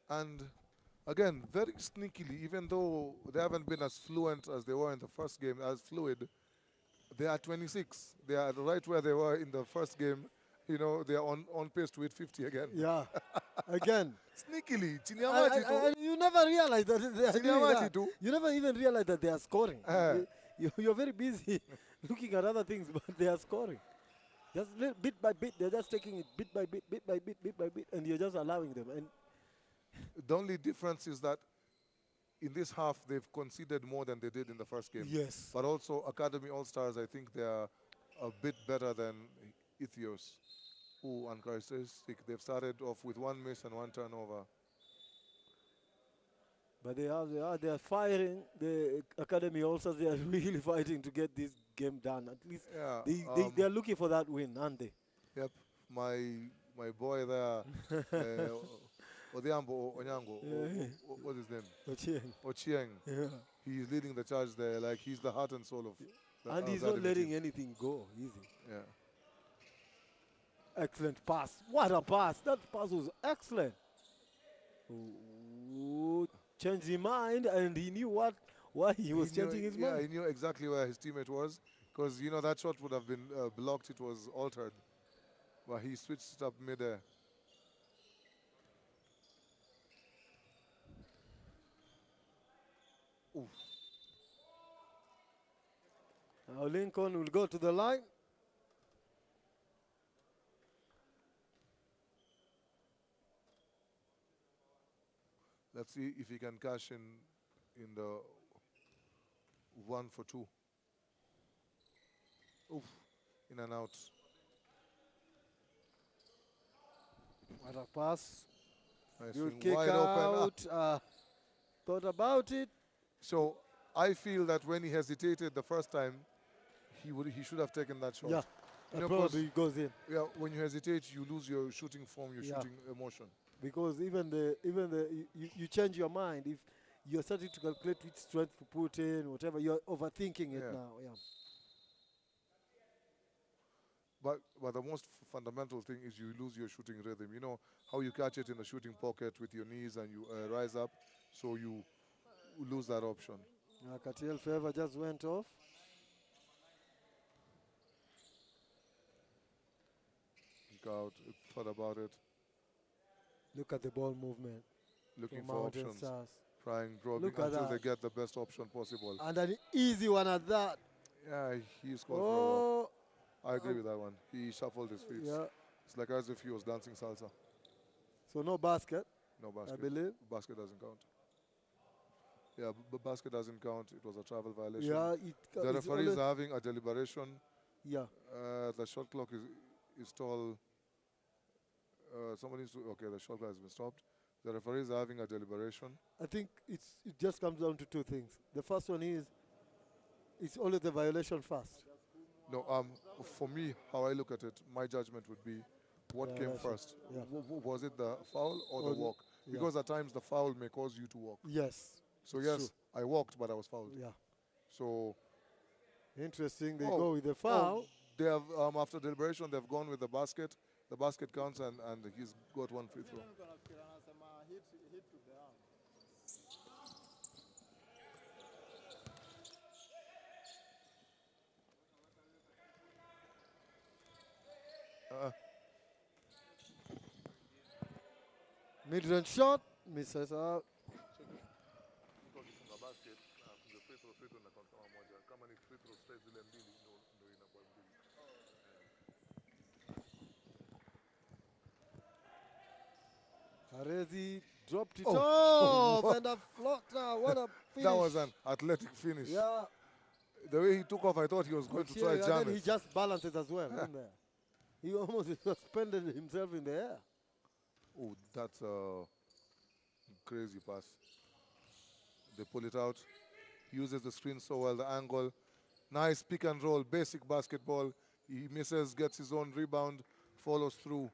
And again, very sneakily, even though they haven't been as fluent as they were in the first game, as fluid, they are 26. They are right where they were in the first game. You know, they are on pace to hit 50 again. Yeah. Again. Sneakily, chini ya maji tu. And you never realize that they are Chini ya doing maji that. tu. You never even realize that they are scoring. Eh. You're very busy looking at other things, but they are scoring. Just bit by bit, they're just taking it bit by bit, bit by bit, bit by bit, and you're just allowing them. And The only difference is that in this half, they've conceded more than they did in the first game. yes, But also, Academy All-Stars, I think they are a bit better than Ethios, who, uncharacteristic, they've started off with one miss and one turnover. but they are fighting. The academy also, they are really fighting to get this game done. At least Yeah. they are looking for that win, aren't they? Yep. My boy there, Odhiambo Onyango, what's his name? Ochieng. Ochieng. Yeah. He's leading the charge there. Like, he's the heart and soul of the And he's not Academy letting team. anything go, is he? Yeah. Excellent pass. What a pass. That pass was excellent. Ooh, changed his mind, and he knew why he was changing his Yeah, mind. he knew exactly where his teammate was. Because, you know, that shot would have been blocked. It was altered. But he switched it up mid-air. Oof. Now Lincoln will go to the line. Let's see if he can cash in the 1 for 2. Oof. In and out. What a pass. Nice Good swing, kick wide open. out. Thought about it. So I feel that when he hesitated the first time, he should have taken that shot. Yeah. You know, 'cause, Probably goes in. yeah, when you hesitate, you lose your shooting form, your Yeah. shooting emotion. Because you change your mind if you're starting to calculate which strength to put in, whatever. You're overthinking it Yeah. now. Yeah. But the most fundamental thing is you lose your shooting rhythm. You know how you catch it in the shooting pocket with your knees and you rise up, so you lose that option. Katiel Favor just went off. Look out, thought about it, Look at the ball movement looking from for Mountain options, Stars. trying, probing Look at until they that. get the best option possible. And an easy one at that. Yeah, he's called for a walk. Oh, I agree with that one. He shuffled his feet. yeah. It's like as if he was dancing salsa. So no basket, No basket. I believe. Basket doesn't count. Yeah, basket doesn't count. It was a travel violation. Yeah, The it's referees always- are having a deliberation. yeah. The shot clock is tall. Somebody needs to. Okay, the shot clock has been stopped. The referees are having a deliberation. I think it just comes down to two things. The first one is it's always the violation first. No, for me, how I look at it, my judgment would be, what came Violation. first? Yeah. Was it the foul or the Or the- walk? yeah. Because at times the foul may cause you to walk. Yes. So it's yes, I walked, but I was fouled. true. Yeah. So Interesting. They Oh, go with the foul. they have after deliberation, they've gone with the basket. The basket counts, and he's got one free throw. Mid-range shot. Misses out. Harezi dropped it off and a floater. What a finish. That was an athletic finish. Yeah. The way he took off, I thought he was going to try Okay, jam and then he it. just balances as well. In there. He almost suspended himself in the air. Oh, that's a crazy pass. They pull it out. He uses the screen so well, the angle. Nice pick and roll, basic basketball. He misses, gets his own rebound, follows through.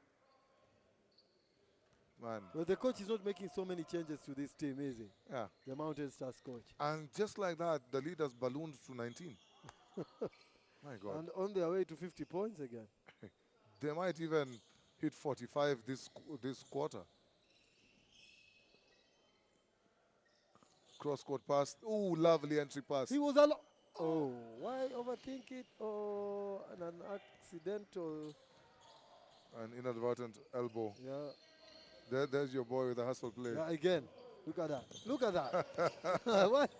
Man, Well, the coach is not making so many changes to this team, is he? yeah. The Mountain Stars coach. And just like that, the lead has ballooned to 19. My God. And on their way to 50 points again. They might even hit 45 this quarter. Cross-court pass. Ooh, lovely entry pass. He was alone. Oh, why overthink it? Oh, and an accidental. An inadvertent elbow. Yeah. There's your boy with the hustle play. Yeah, again. Look at that. Look at that. What?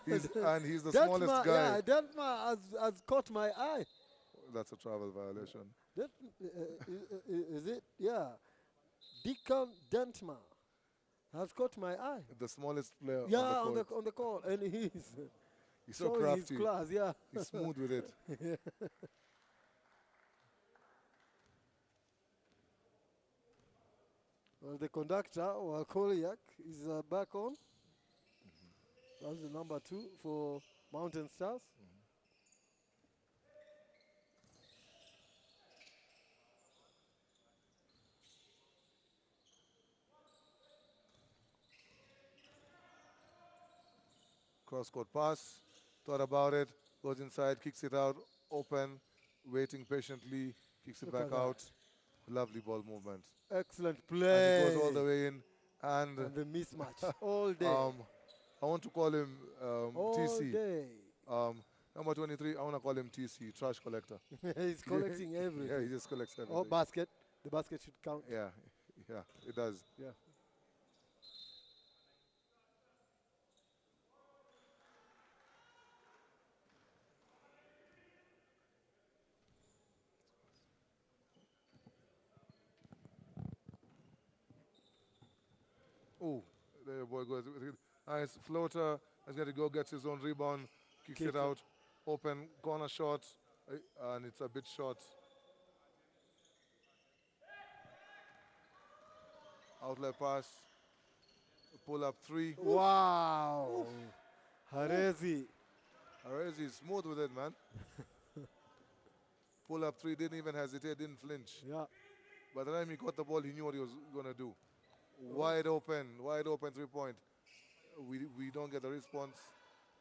And he's the Detma, smallest guy. Yeah, Detma has caught my eye. That's a travel violation. Is it? Yeah. Deacon Dentma has caught my eye. The smallest player Yeah, on the court. on the call. And he's He's so showing crafty. his class, yeah. He's smooth with it. Well, the conductor, or Koliak, is back on. That's the number 2 for Mountain Stars. Cross-court pass. Thought about it. Goes inside, kicks it out. Open. Waiting patiently. Kicks it Look at back that. out. Lovely ball movement. Excellent And play. it goes all the way in. And And the mismatch all day. I want to call him all TC. day. Number 23, I want to call him TC, trash collector. He's collecting everything. Yeah, he just collects everything. Oh, basket. The basket should count. Yeah, it does. Yeah. Oh, there your boy goes. Nice floater. He's going to go, gets his own rebound, kicks Kick it it. out. Open corner shot, and it's a bit short. Outlet pass. Pull up 3. Wow. Harezi. Arezi is smooth with it, man. pull up three, didn't even hesitate, didn't flinch. Yeah. By the time he got the ball, he knew what he was going to do. Oh. Wide open 3-point. We don't get the response.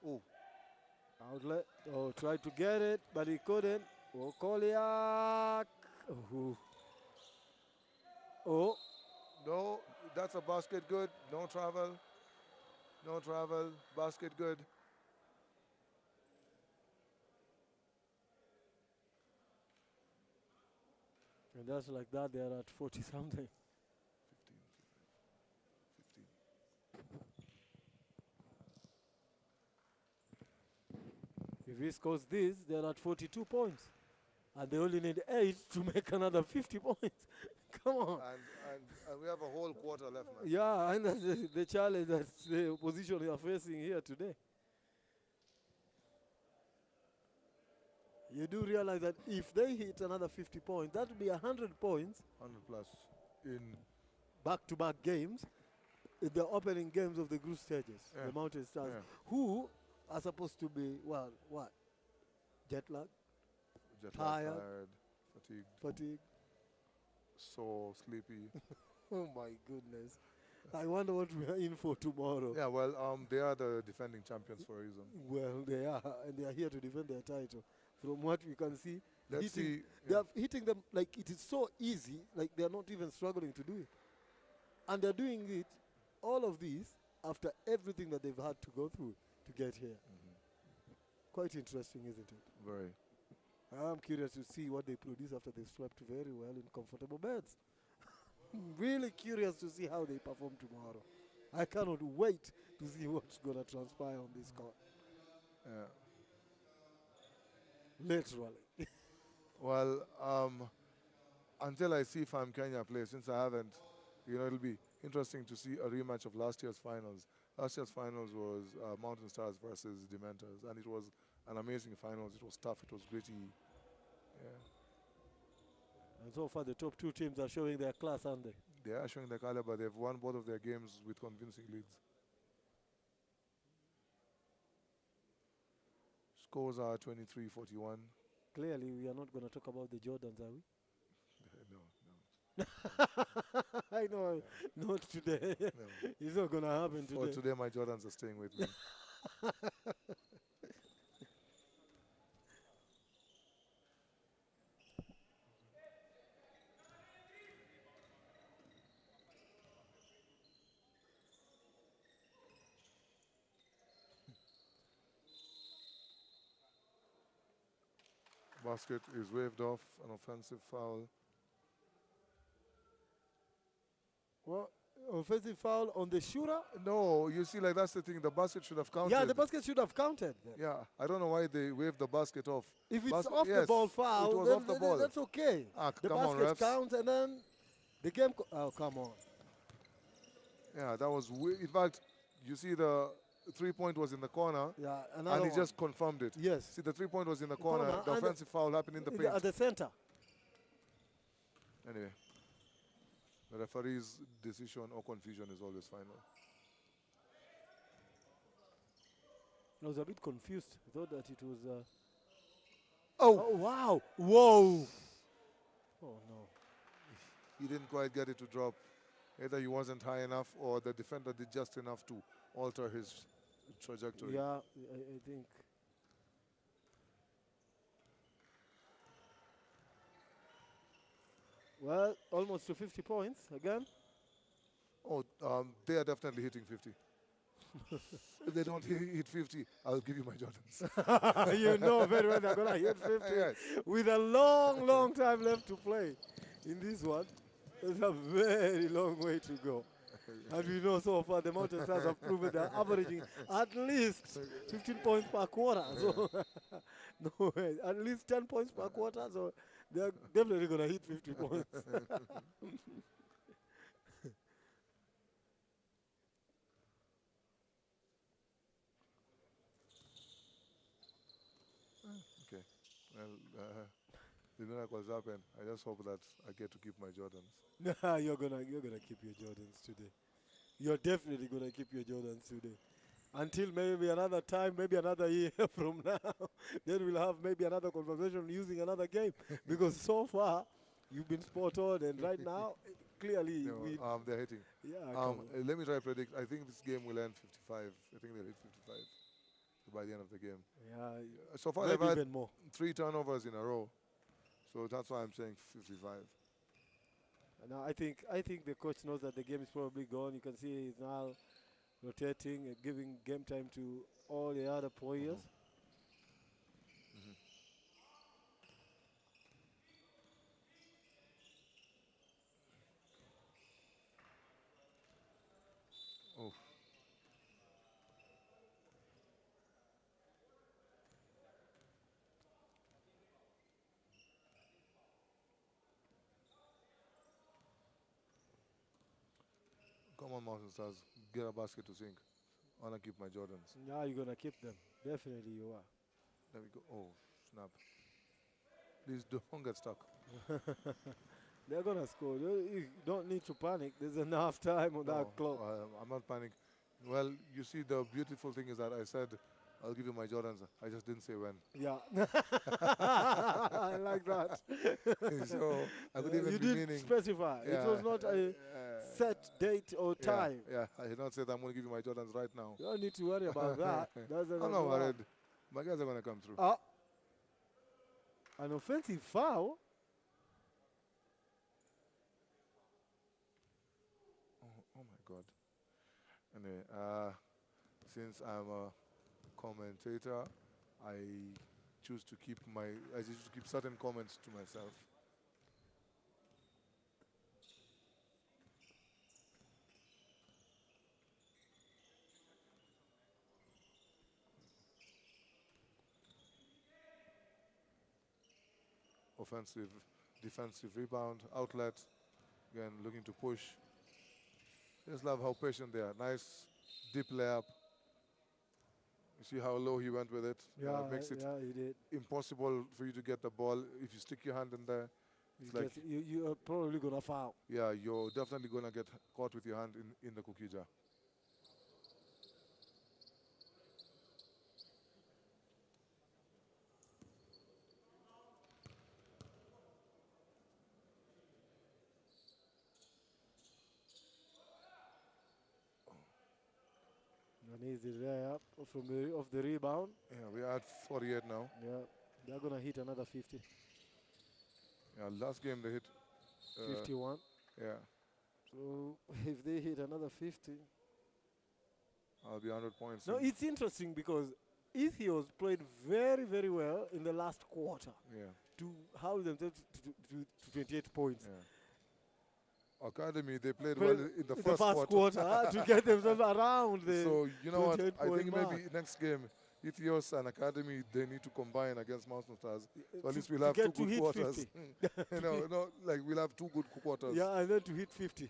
Oh, Outlet. Oh, tried to get it, but he couldn't. Oh, Koliak. Oh. Oh. no, that's a basket good. No travel. No travel. Basket good. And that's like that. They are at 40 something. 15. If he scores this, they're at 42 points. And they only need 8 to make another 50 points. Come on. And we have a whole quarter left, man. Yeah, and that's the challenge that the opposition are facing here today. You do realize that if they hit another 50 points, that would be 100 points 100 plus in back-to-back games in the opening games of the group stages, Yeah. the Mountain Stars, Yeah. who are supposed to be, well, what? Jet lag, jet Tired. lag, tired, fatigued, fatigue. sore, sleepy. Oh my goodness. I wonder what we are in for tomorrow. Yeah, well, they are the defending champions for a reason. Well, they are, and they are here to defend their title. From what we can see, Let's see. they are hitting them like it is so easy, like they are not even struggling to do it. And they're doing it, all of these, after everything that they've had to go through to get here. Quite interesting, isn't it? Very. I'm curious to see what they produce after they've slept very well in comfortable beds. Really curious to see how they perform tomorrow. I cannot wait to see what's going to transpire on this court. Yeah. Literally. Well, until I see Farm Kenya play, since I haven't, it'll be interesting to see a rematch of last year's finals. Last year's finals was Mountain Stars versus Dementors, and it was an amazing finals. It was tough. It was gritty. Yeah. And so far, the top two teams are showing their class, aren't they? They are showing their caliber. They've won both of their games with convincing leads. Scores are 23-41. Clearly, we are not going to talk about the Jordans, are we? No. I know, not today. No. It's not going to happen For today. today, my Jordans are staying with me. Basket is waved off, an offensive foul. Well, offensive foul on the shooter? No, you see, like that's the thing. The basket should have counted. Yeah, the basket should have counted. Then. Yeah, I don't know why they waved the basket off. If it's Basket- off the yes, ball foul, it was then, off the then ball. that's okay. Ah, The come on, basket refs. counts and then the game. Oh, come on. Yeah, that was. In fact, you see the 3-point was in the corner, Yeah, another and he one. just confirmed it. Yes. See, the 3-point was in the corner. corner, The and offensive foul happened in the paint. At the center. Anyway, the referee's decision or confusion is always final. I was a bit confused. I thought that it was. Oh, Oh, wow. Whoa. Oh, no. he didn't quite get it to drop. Either he wasn't high enough or the defender did just enough to alter his trajectory. Yeah, I think. Well, almost to 50 points again. Oh, they are definitely hitting 50. If they don't hit 50, I'll give you my Jordans. You know very well they're going to hit 50 Yes. with a long, long time left to play in this one. There's a very long way to go. And we know so far the Mountain Stars have proven they're averaging at least 15 points per quarter. So, no way. At least 10 points per quarter. So they're definitely going to hit 50 points. Okay. Well, the miracles happen. I just hope that I get to keep my Jordans. You're gonna keep your Jordans today. You're definitely gonna keep your Jordans today. until maybe another time, maybe another year from now. Then we'll have maybe another conversation using another game. Because so far, you've been spot on, and right now, clearly, No, we. they're hitting. Yeah, come on. Let me try to predict. I think this game will end 55. I think they'll hit 55 by the end of the game. Yeah, So far, they've maybe had even more. 3 turnovers in a row. So that's why I'm saying 55. Now I think the coach knows that the game is probably gone. You can see he's now rotating and giving game time to all the other players. Oh, come on, Mountain Stars. Get a basket to sink. I want to keep my Jordans. Now you're gonna keep them. Definitely you are. There we go. Oh, snap. Please don't get stuck. They're gonna score. You don't need to panic. There's enough time on No, that clock. I'm not panicking. Well, you see, the beautiful thing is that I said I'll give you my Jordans. I just didn't say when. Yeah. I like that. So I could even You be did meaning. specify. It Yeah, was not a set date or yeah, time. Yeah, I did not say that I'm going to give you my Jordans right now. You don't need to worry about that. That's I'm not worried. My guys are going to come through. An offensive foul. Oh my God. Anyway, since I'm a commentator, I choose to keep certain comments to myself. Offensive, defensive rebound, outlet. Again, looking to push. Just love how patient they are. Nice deep layup. You see how low he went with it? Yeah, Makes it yeah, he did. impossible for you to get the ball. If you stick your hand in there, it's like, You are probably gonna foul. yeah, you're definitely going to get caught with your hand in the cookie jar. An easy layup from off the rebound. Yeah, we are at 48 now. Yeah, they're gonna hit another 50. Yeah, last game they hit 51. Yeah, So if they hit another 50. I'll be 100 points. No, in. it's interesting because Ethios played very, very well in the last quarter Yeah, to hold themselves to 28 points. yeah. Academy, they played Well, well in the the first first quarter. to get themselves around the. So, you know what? 28 I think point maybe next game, Ethios and Academy, they need to combine against Mountain Stars. So at least we'll to have two get to good hit quarters. 50. Like we'll have 2 good quarters. Yeah, and then to hit 50.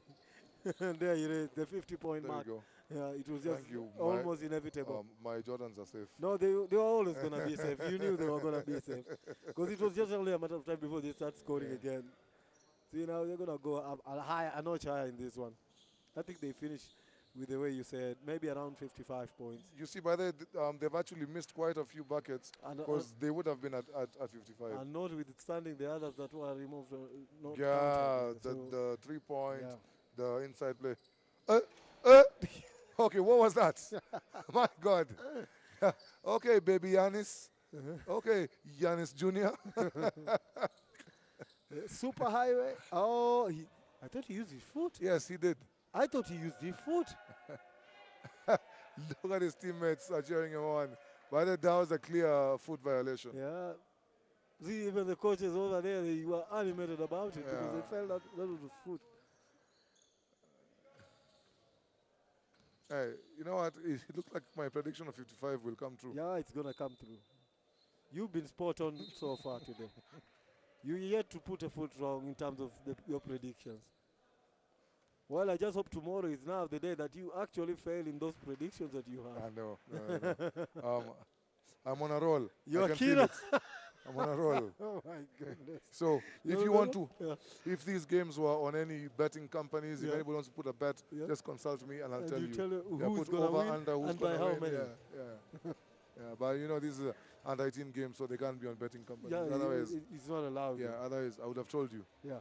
And there it is, the 50-point There mark. we go. Yeah, it was just Thank you. almost inevitable. My Jordans are safe. No, they were always going to be safe. You knew they were going to be safe. Because it was just only a matter of time before they start scoring Yeah. again. See, now they're going to go up a notch higher in this one. I think they finished with the way you said, maybe around 55 points. You see, by the they've actually missed quite a few buckets And, because they would have been at 55. and notwithstanding the others that were removed. Not Yeah, counted. So, the 3-point, yeah. the inside play. Okay, what was that? My God. Okay, baby Giannis. Okay, Giannis Jr. Super highway. Oh, I thought he used his foot. Yes, he did. I thought he used his foot. Look at his teammates are cheering him on. But that was a clear foot violation. Yeah. See, even the coaches over there, they were animated about it because Yeah. they felt that was the foot. Hey, you know what? It looked like my prediction of 55 will come true. Yeah, it's going to come through. You've been spot on so far today. You yet to put a foot wrong in terms of your predictions. Well, I just hope tomorrow is now the day that you actually fail in those predictions that you have. I know. I'm on a roll. You're I can feel killer. it. I'm on a roll. Oh my goodness. So if You're you on want a to, roll? if these games were on any betting companies, if Yeah. anybody wants to put a bet, Yeah. just consult me and I'll And tell you you. tell her Yeah, who's put gonna over, win under, who's and by gonna how win. many. Yeah. But you know, this is a under 18 game, so they can't be on betting companies. Yeah, Otherwise, it's not allowed. yeah, otherwise I would have told you. Yeah.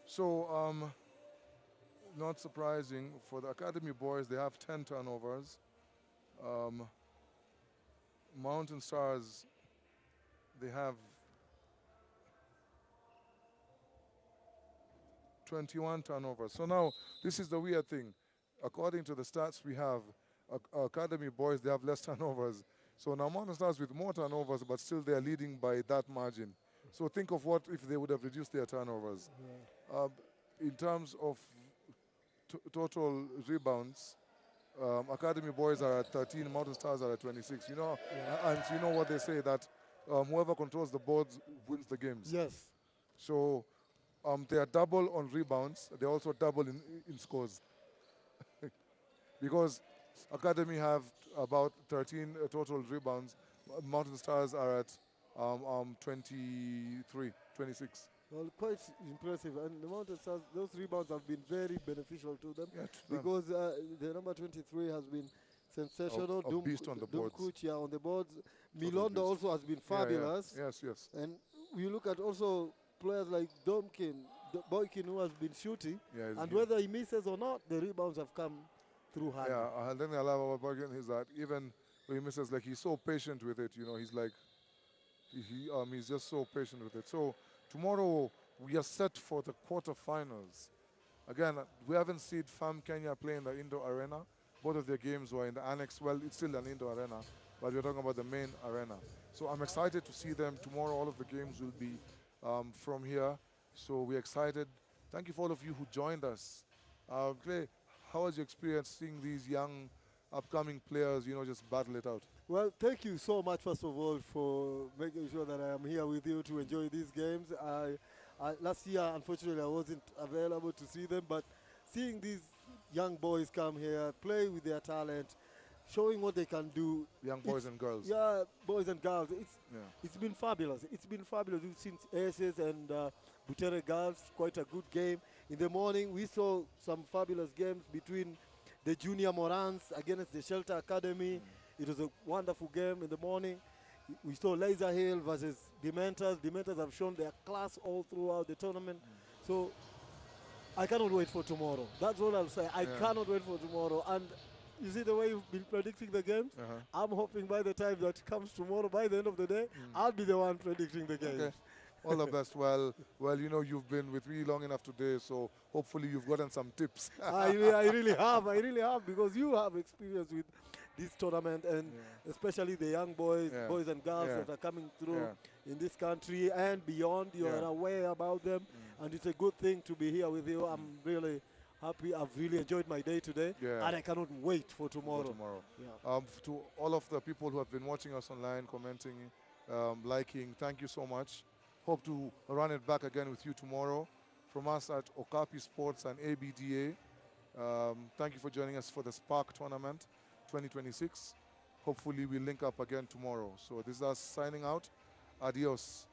So, not surprising for the academy boys, they have 10 turnovers. Um, Mountain Stars, they have 21 turnovers. So now, this is the weird thing. According to the stats we have, academy boys, they have less turnovers. So now Mountain Stars with more turnovers, but still they are leading by that margin. So think of what if they would have reduced their turnovers. In terms of total rebounds, academy boys are at 13, Mountain Stars are at 26. You know, and you know what they say, that whoever controls the boards wins the games. Yes. So they are double on rebounds. They also double in scores. Because academy have about 13 total rebounds. Mountain Stars are at 23, 26. Well, quite impressive. And the Mountain Stars, those rebounds have been very beneficial to them Yeah, because the number 23 has been sensational. A beast on the boards. Kuchia on the boards. Total Milondo beast. also has been Yeah, yeah. fabulous. Yes. And you look at also players like Boykin, who has been shooting, Yeah, and whether he misses or not, the rebounds have come through hard. yeah, and then I love about Bergen is that even when he misses, like, he's so patient with it. You know, he's like, he's just so patient with it. So tomorrow we are set for the quarterfinals. Again, we haven't seen FAM Kenya play in the indoor arena. Both of their games were in the annex. Well, it's still an indoor arena, but we're talking about the main arena. So I'm excited to see them tomorrow. All of the games will be from here. So we're excited. Thank you for all of you who joined us. Clay, how was your experience seeing these young upcoming players, you know, just battle it out? Well, thank you so much, first of all, for making sure that I am here with you to enjoy these games. Last year, unfortunately, I wasn't available to see them, but seeing these young boys come here, play with their talent, showing what they can do. Young boys and girls. Yeah, boys and girls. Yeah. It's been fabulous. It's been fabulous. We've seen Aces and Butere girls, quite a good game. In the morning, we saw some fabulous games between the Junior Morans against the Shelter Academy. It was a wonderful game in the morning. We saw Laser Hill versus Dementors. Dementors have shown their class all throughout the tournament. So I cannot wait for tomorrow. That's what I'll say. I cannot wait for tomorrow. And you see the way you've been predicting the games? I'm hoping by the time that comes tomorrow, by the end of the day, I'll be the one predicting the games. Okay. All the best. Well, you know, you've been with me long enough today, so hopefully you've gotten some tips. I really have, because you have experience with this tournament, and especially the young boys and girls that are coming through in this country and beyond. You are aware about them, and it's a good thing to be here with you. I'm really happy. I've really enjoyed my day today, and I cannot wait for tomorrow. To all of the people who have been watching us online, commenting, liking, thank you so much. Hope to run it back again with you tomorrow. From us at Okapi Sports and ABDA, thank you for joining us for the Spark Tournament 2026. Hopefully we'll link up again tomorrow. So this is us signing out. Adios.